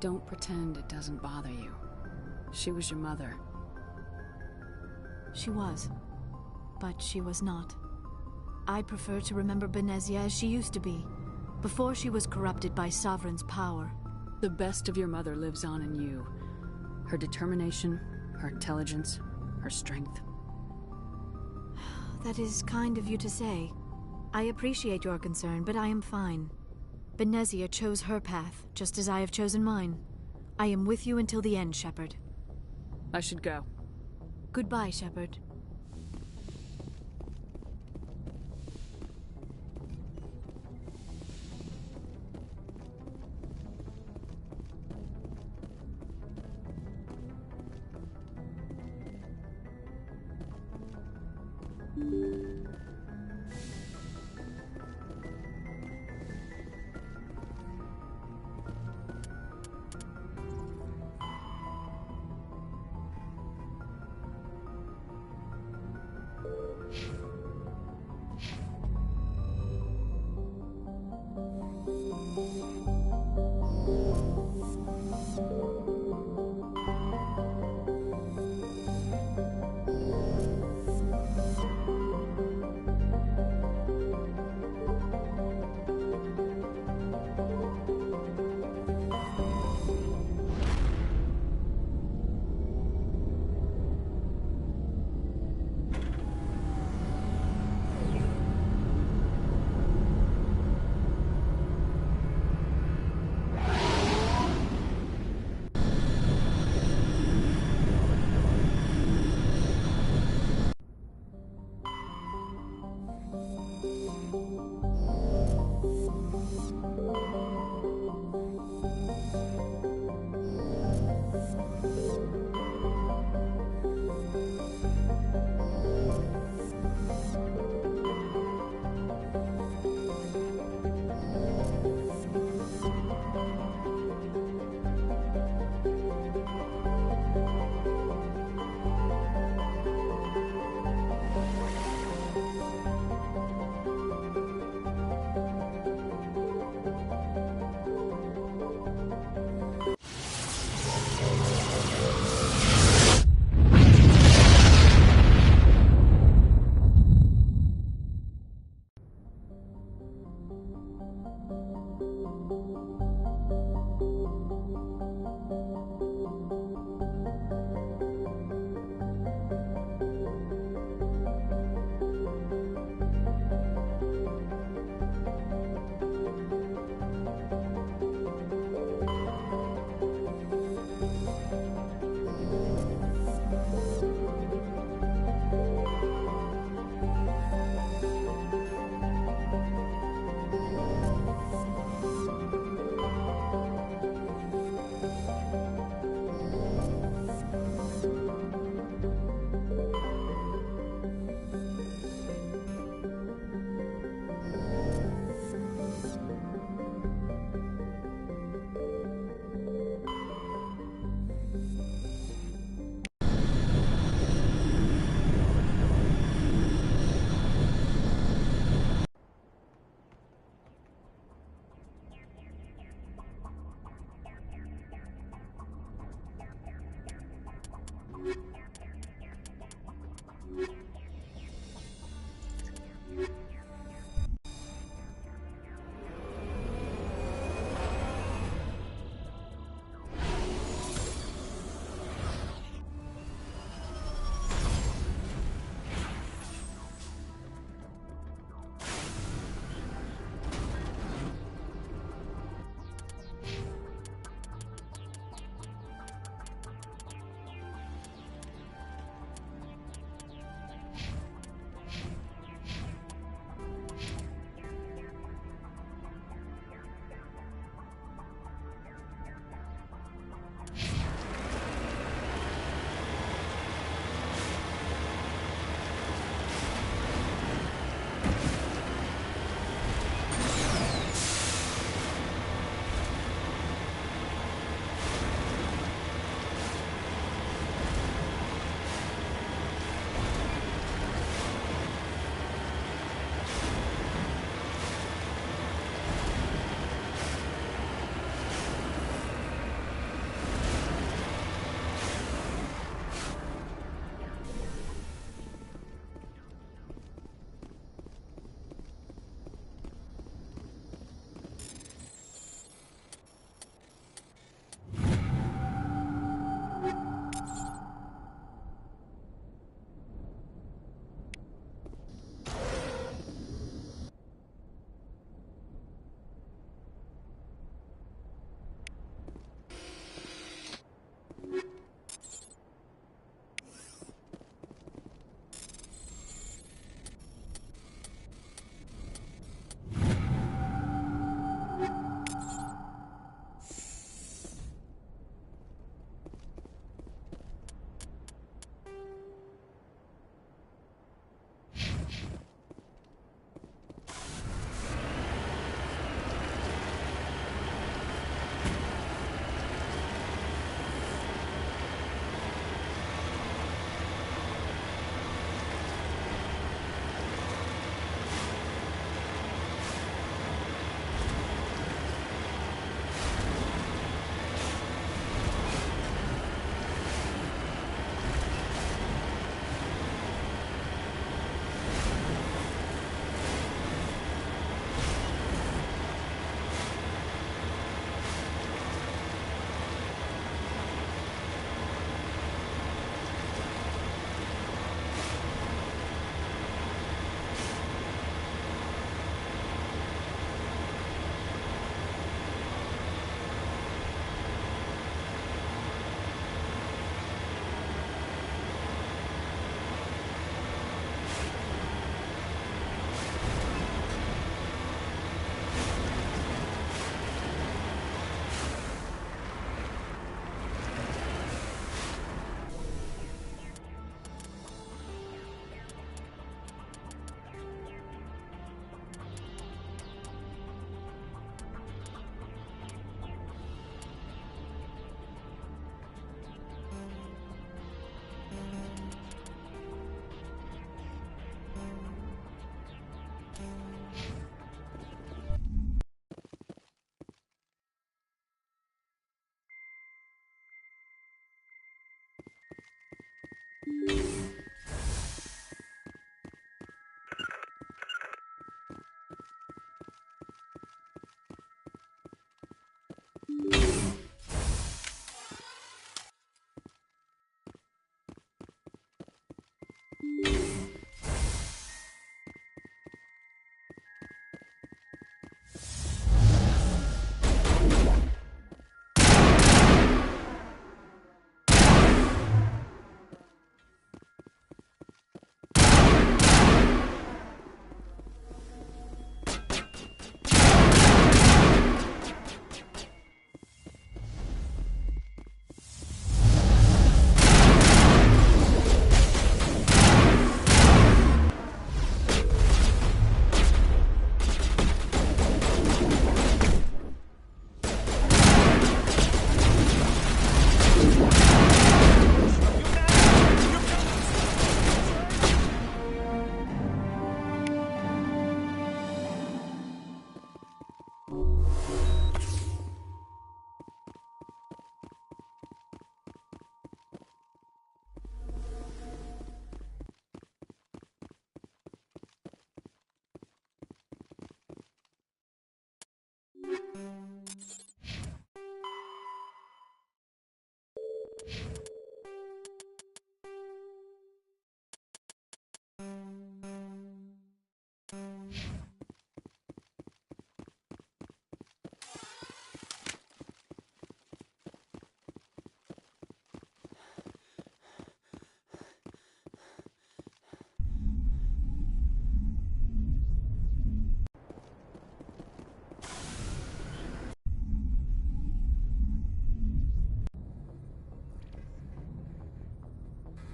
Don't pretend it doesn't bother you. She was your mother. She was. But she was not. I prefer to remember Benezia as she used to be, before she was corrupted by Sovereign's power. The best of your mother lives on in you. Her determination, her intelligence, her strength. That is kind of you to say. I appreciate your concern, but I am fine. Benezia chose her path, just as I have chosen mine. I am with you until the end, Shepard. I should go. Goodbye, Shepard.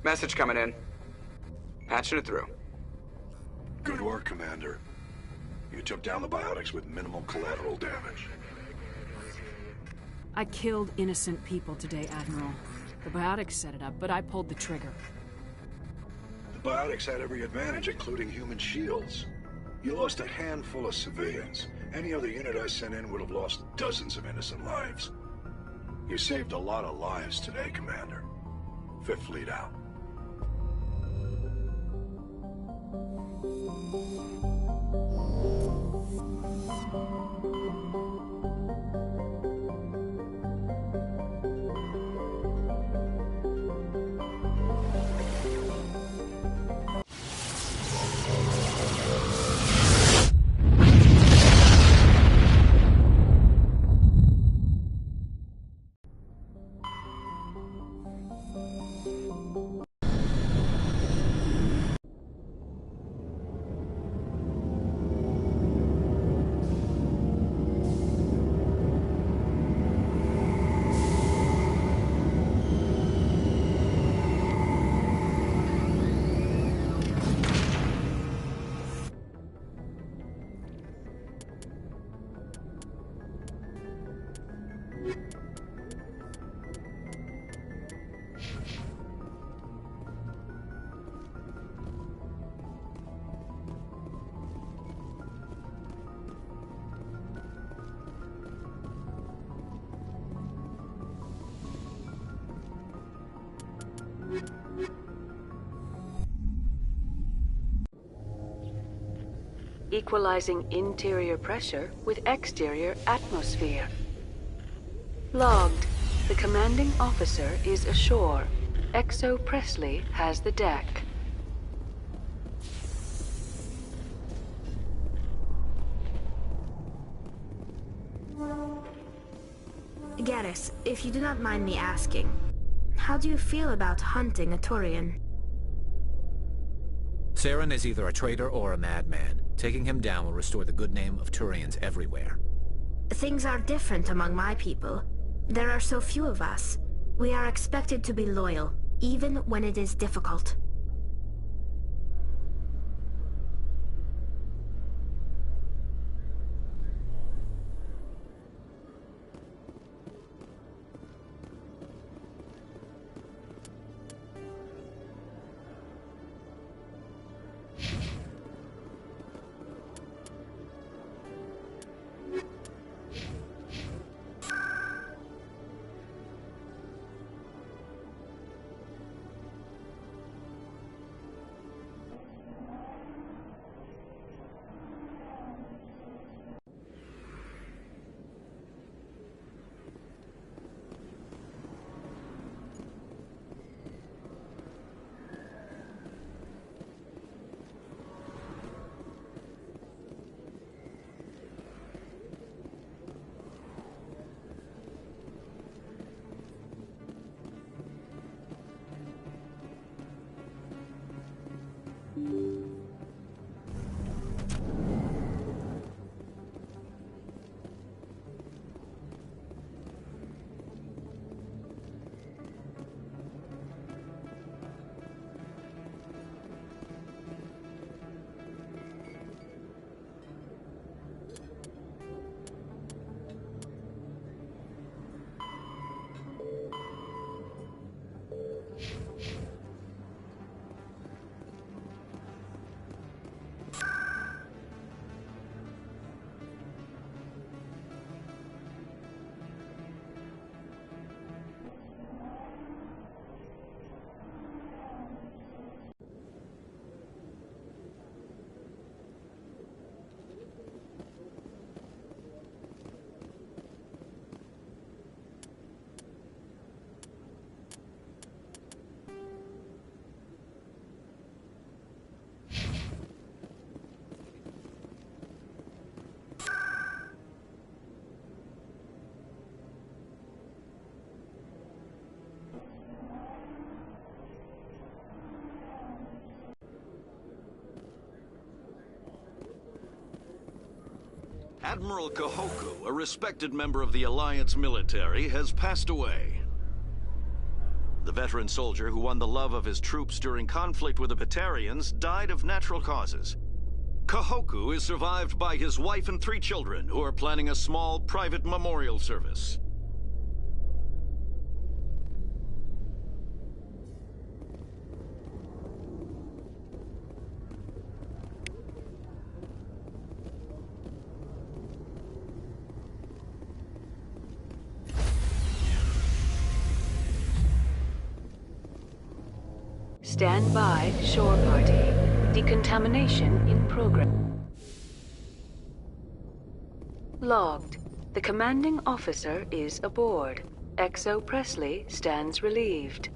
Message coming in. Patching it through. Good work, Commander. You took down the biotics with minimal collateral damage. I killed innocent people today, Admiral. The biotics set it up, but I pulled the trigger. The biotics had every advantage, including human shields. You lost a handful of civilians. Any other unit I sent in would have lost dozens of innocent lives. You saved a lot of lives today, Commander. Fifth Fleet out. Equalizing interior pressure with exterior atmosphere. Logged. The commanding officer is ashore. Exo Presley has the deck. Garrus, if you do not mind me asking, how do you feel about hunting a Turian? Saren is either a traitor or a madman. Taking him down will restore the good name of Turians everywhere. Things are different among my people. There are so few of us. We are expected to be loyal, even when it is difficult. Admiral Kahoku, a respected member of the Alliance military, has passed away. The veteran soldier who won the love of his troops during conflict with the Batarians died of natural causes. Kahoku is survived by his wife and 3 children, who are planning a small private memorial service. Stand by, shore party. Decontamination in progress. Logged. The commanding officer is aboard. XO Presley stands relieved.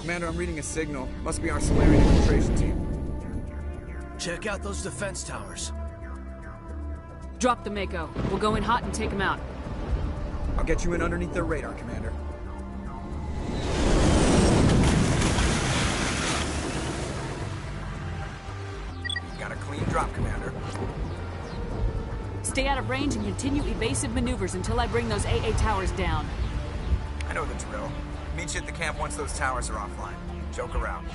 Commander, I'm reading a signal. Must be our Solarian infiltration team. Check out those defense towers. Drop the Mako. We'll go in hot and take him out. I'll get you in underneath their radar, Commander. Got a clean drop, Commander. Stay out of range and continue evasive maneuvers until I bring those AA towers down. I know the drill. Meet you at the camp once those towers are offline. Joke around.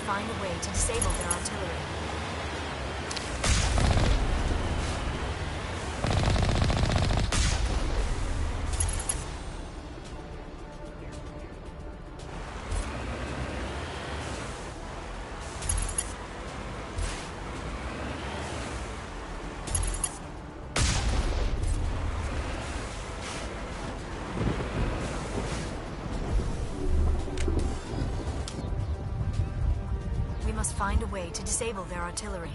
find a way to disable their artillery. We must find a way to disable their artillery.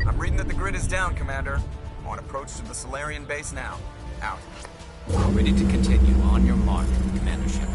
I'm reading that the grid is down, Commander. On approach to the Solarian base now. Out. Ready to continue. On your mark, Commander Shepard.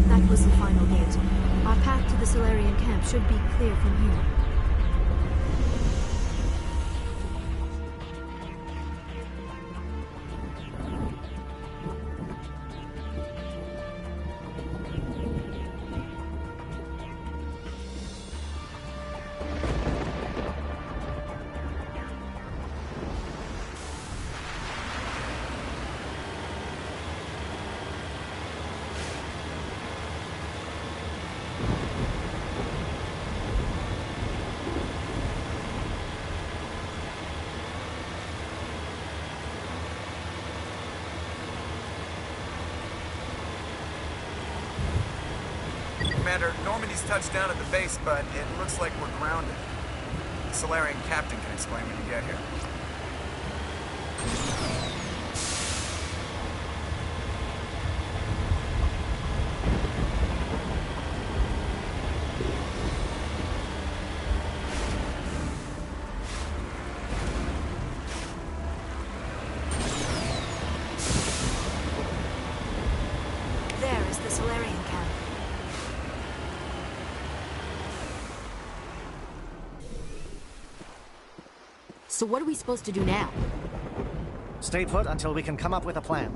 That was the final gate. Our path to the Solarian camp should be clear from here. Commander, Normandy's touched down at the base, but it looks like we're grounded. The Solarian captain can explain when you get here. There is the Solarian camp. So what are we supposed to do now? Stay put until we can come up with a plan.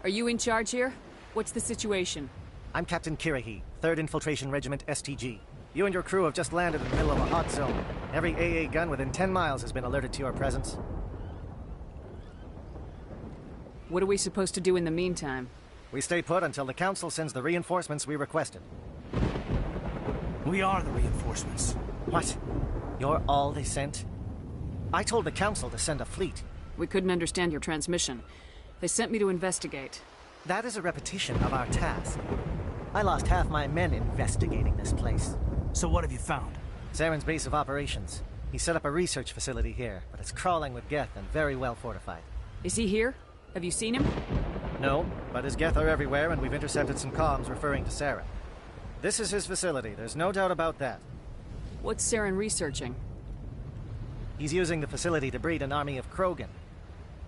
Are you in charge here? What's the situation? I'm Captain Kirrahe, 3rd Infiltration Regiment STG. You and your crew have just landed in the middle of a hot zone. Every AA gun within 10 miles has been alerted to your presence. What are we supposed to do in the meantime? We stay put until the Council sends the reinforcements we requested. We are the reinforcements. What? You're all they sent? I told the Council to send a fleet. We couldn't understand your transmission. They sent me to investigate. That is a repetition of our task. I lost half my men investigating this place. So what have you found? Saren's base of operations. He set up a research facility here, but it's crawling with Geth and very well fortified. Is he here? Have you seen him? No, but his Geth are everywhere, and we've intercepted some comms referring to Saren. This is his facility, there's no doubt about that. What's Saren researching? He's using the facility to breed an army of Krogan.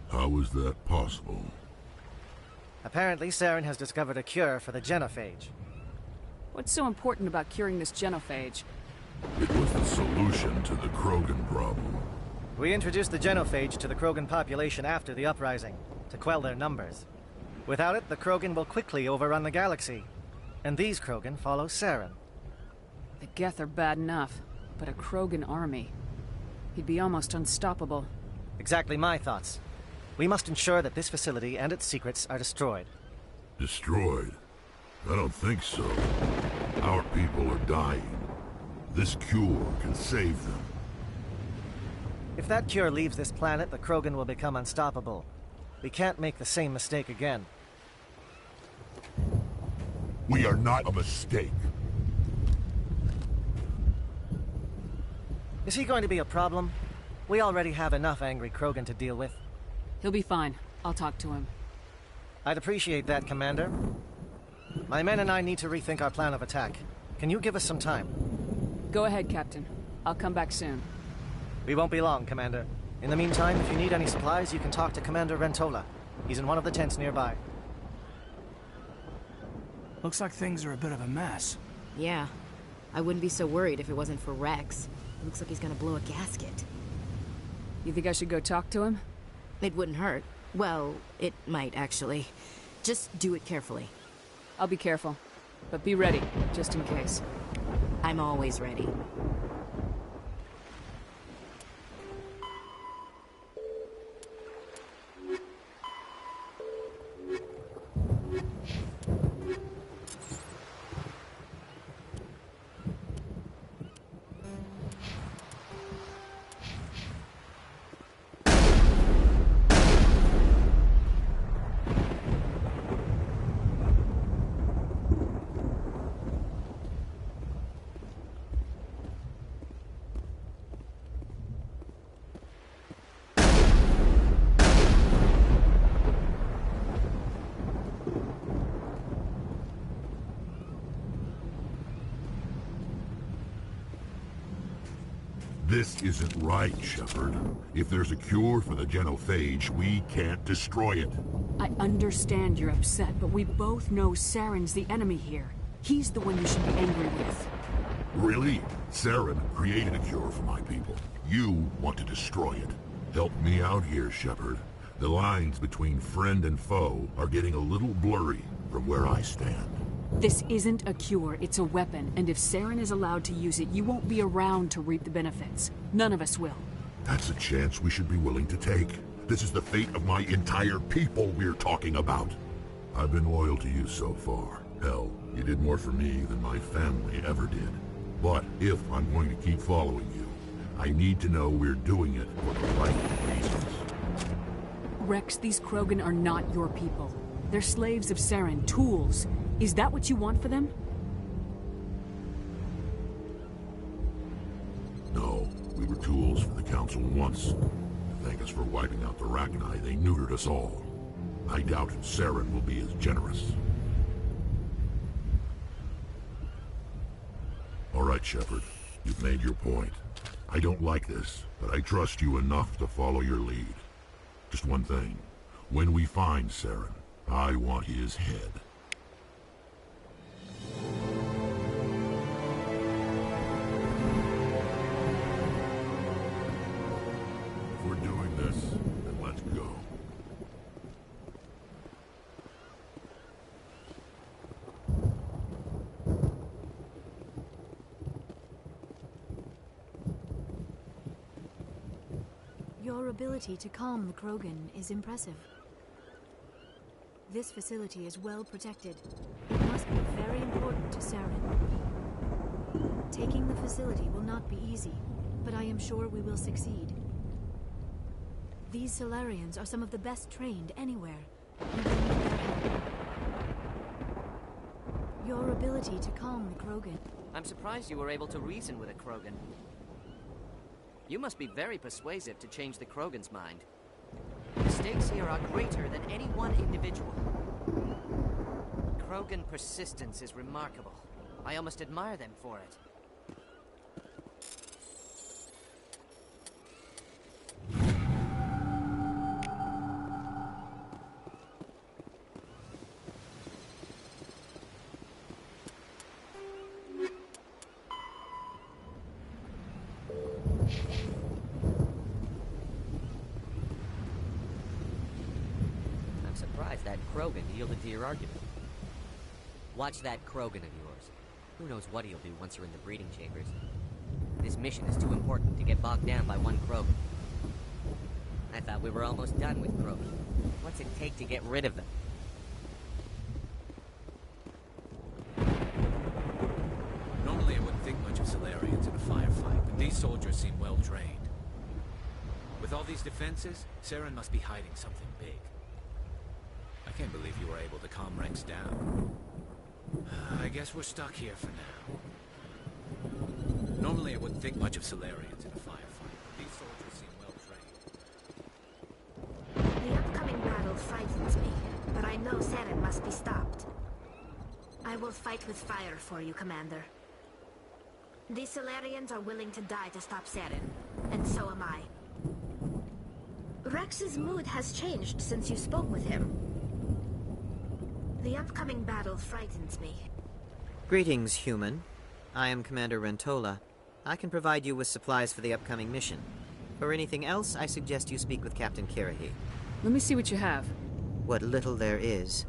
How is that possible? Apparently, Saren has discovered a cure for the genophage. What's so important about curing this genophage? It was the solution to the Krogan problem. We introduced the genophage to the Krogan population after the uprising, to quell their numbers. Without it, the Krogan will quickly overrun the galaxy. And these Krogan follow Saren. The Geth are bad enough, but a Krogan army. He'd be almost unstoppable. Exactly my thoughts. We must ensure that this facility and its secrets are destroyed. Destroyed? I don't think so. Our people are dying. This cure can save them. If that cure leaves this planet, the Krogan will become unstoppable. We can't make the same mistake again. We are not a mistake. Is he going to be a problem? We already have enough angry Krogan to deal with. He'll be fine. I'll talk to him. I'd appreciate that, Commander. My men and I need to rethink our plan of attack. Can you give us some time? Go ahead, Captain. I'll come back soon. We won't be long, Commander. In the meantime, if you need any supplies, you can talk to Commander Rentola. He's in one of the tents nearby. Looks like things are a bit of a mess. Yeah. I wouldn't be so worried if it wasn't for Rex. Looks like he's gonna blow a gasket. You think I should go talk to him? It wouldn't hurt. Well, it might, actually. Just do it carefully. I'll be careful. But be ready, just in case. I'm always ready. This isn't right, Shepard. If there's a cure for the genophage, we can't destroy it. I understand you're upset, but we both know Saren's the enemy here. He's the one you should be angry with. Really? Saren created a cure for my people. You want to destroy it. Help me out here, Shepard. The lines between friend and foe are getting a little blurry from where I stand. This isn't a cure, it's a weapon, and if Saren is allowed to use it, you won't be around to reap the benefits. None of us will. That's a chance we should be willing to take. This is the fate of my entire people we're talking about. I've been loyal to you so far. Hell, you did more for me than my family ever did. But if I'm going to keep following you, I need to know we're doing it for the right reasons. Rex, these Krogan are not your people. They're slaves of Saren, tools. Is that what you want for them? No, we were tools for the Council once. To thank us for wiping out the Rachni, they neutered us all. I doubt Saren will be as generous. All right, Shepard. You've made your point. I don't like this, but I trust you enough to follow your lead. Just one thing. When we find Saren, I want his head. If we're doing this, then let's go. Your ability to calm the Krogan is impressive. This facility is well protected. It must be very important to Saren. Taking the facility will not be easy, but I am sure we will succeed. These Solarians are some of the best trained anywhere. We will need their help. Your ability to calm the Krogan. I'm surprised you were able to reason with a Krogan. You must be very persuasive to change the Krogan's mind. The stakes here are greater than any one individual. Krogan persistence is remarkable. I almost admire them for it. I'm surprised that Krogan yielded to your argument. Watch that Krogan of yours. Who knows what he'll do once you're in the breeding chambers. This mission is too important to get bogged down by one Krogan. I thought we were almost done with Krogan. What's it take to get rid of them? Normally I wouldn't think much of Solarians in a firefight, but these soldiers seem well trained. With all these defenses, Saren must be hiding something big. I can't believe you were able to calm Rex down. I guess we're stuck here for now. Normally I wouldn't think much of Solarians in a firefight, but these soldiers seem well trained. The upcoming battle frightens me, but I know Saren must be stopped. I will fight with fire for you, Commander. These Solarians are willing to die to stop Saren, and so am I. Rex's mood has changed since you spoke with him. The upcoming battle frightens me. Greetings, human. I am Commander Rentola. I can provide you with supplies for the upcoming mission. For anything else, I suggest you speak with Captain Kirahi. Let me see what you have. What little there is.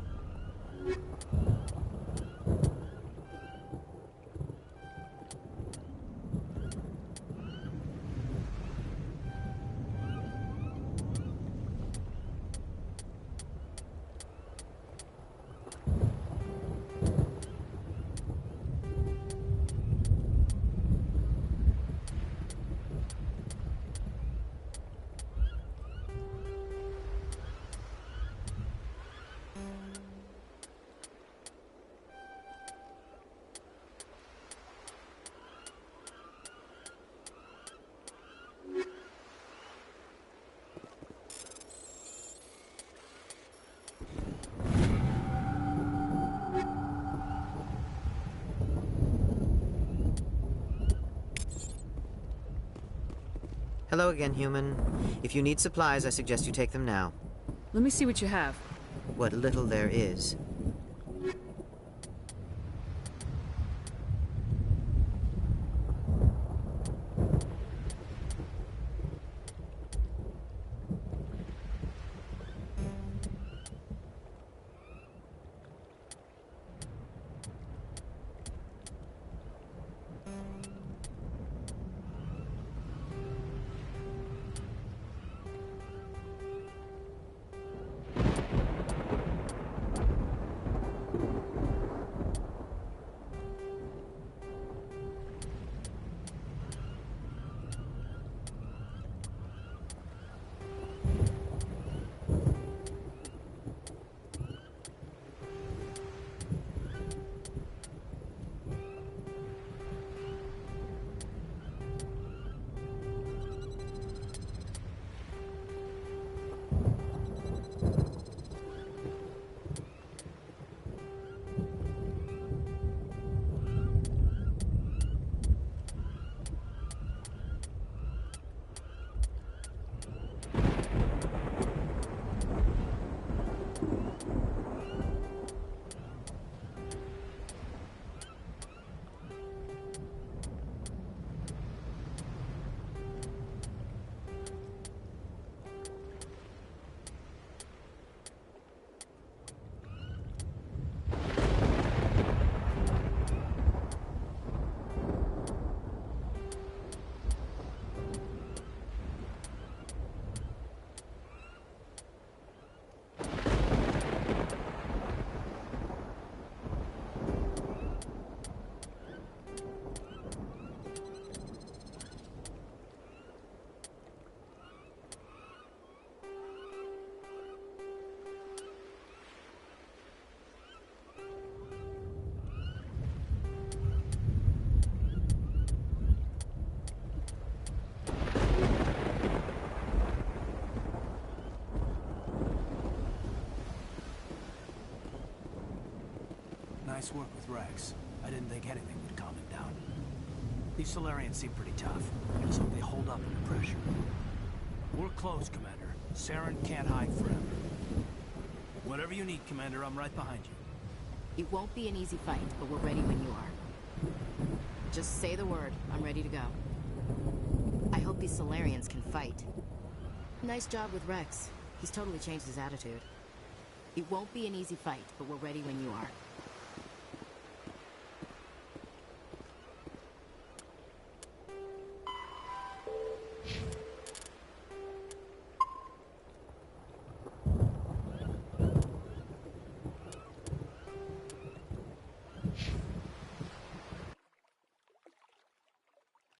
Hello again, human. If you need supplies, I suggest you take them now. Let me see what you have. What little there is. Nice work with Rex. I didn't think anything would calm him down. These Solarians seem pretty tough. I just hope they hold up under pressure. We're close, Commander. Saren can't hide forever. Whatever you need, Commander, I'm right behind you. It won't be an easy fight, but we're ready when you are. Just say the word. I'm ready to go. I hope these Solarians can fight. Nice job with Rex. He's totally changed his attitude. It won't be an easy fight, but we're ready when you are.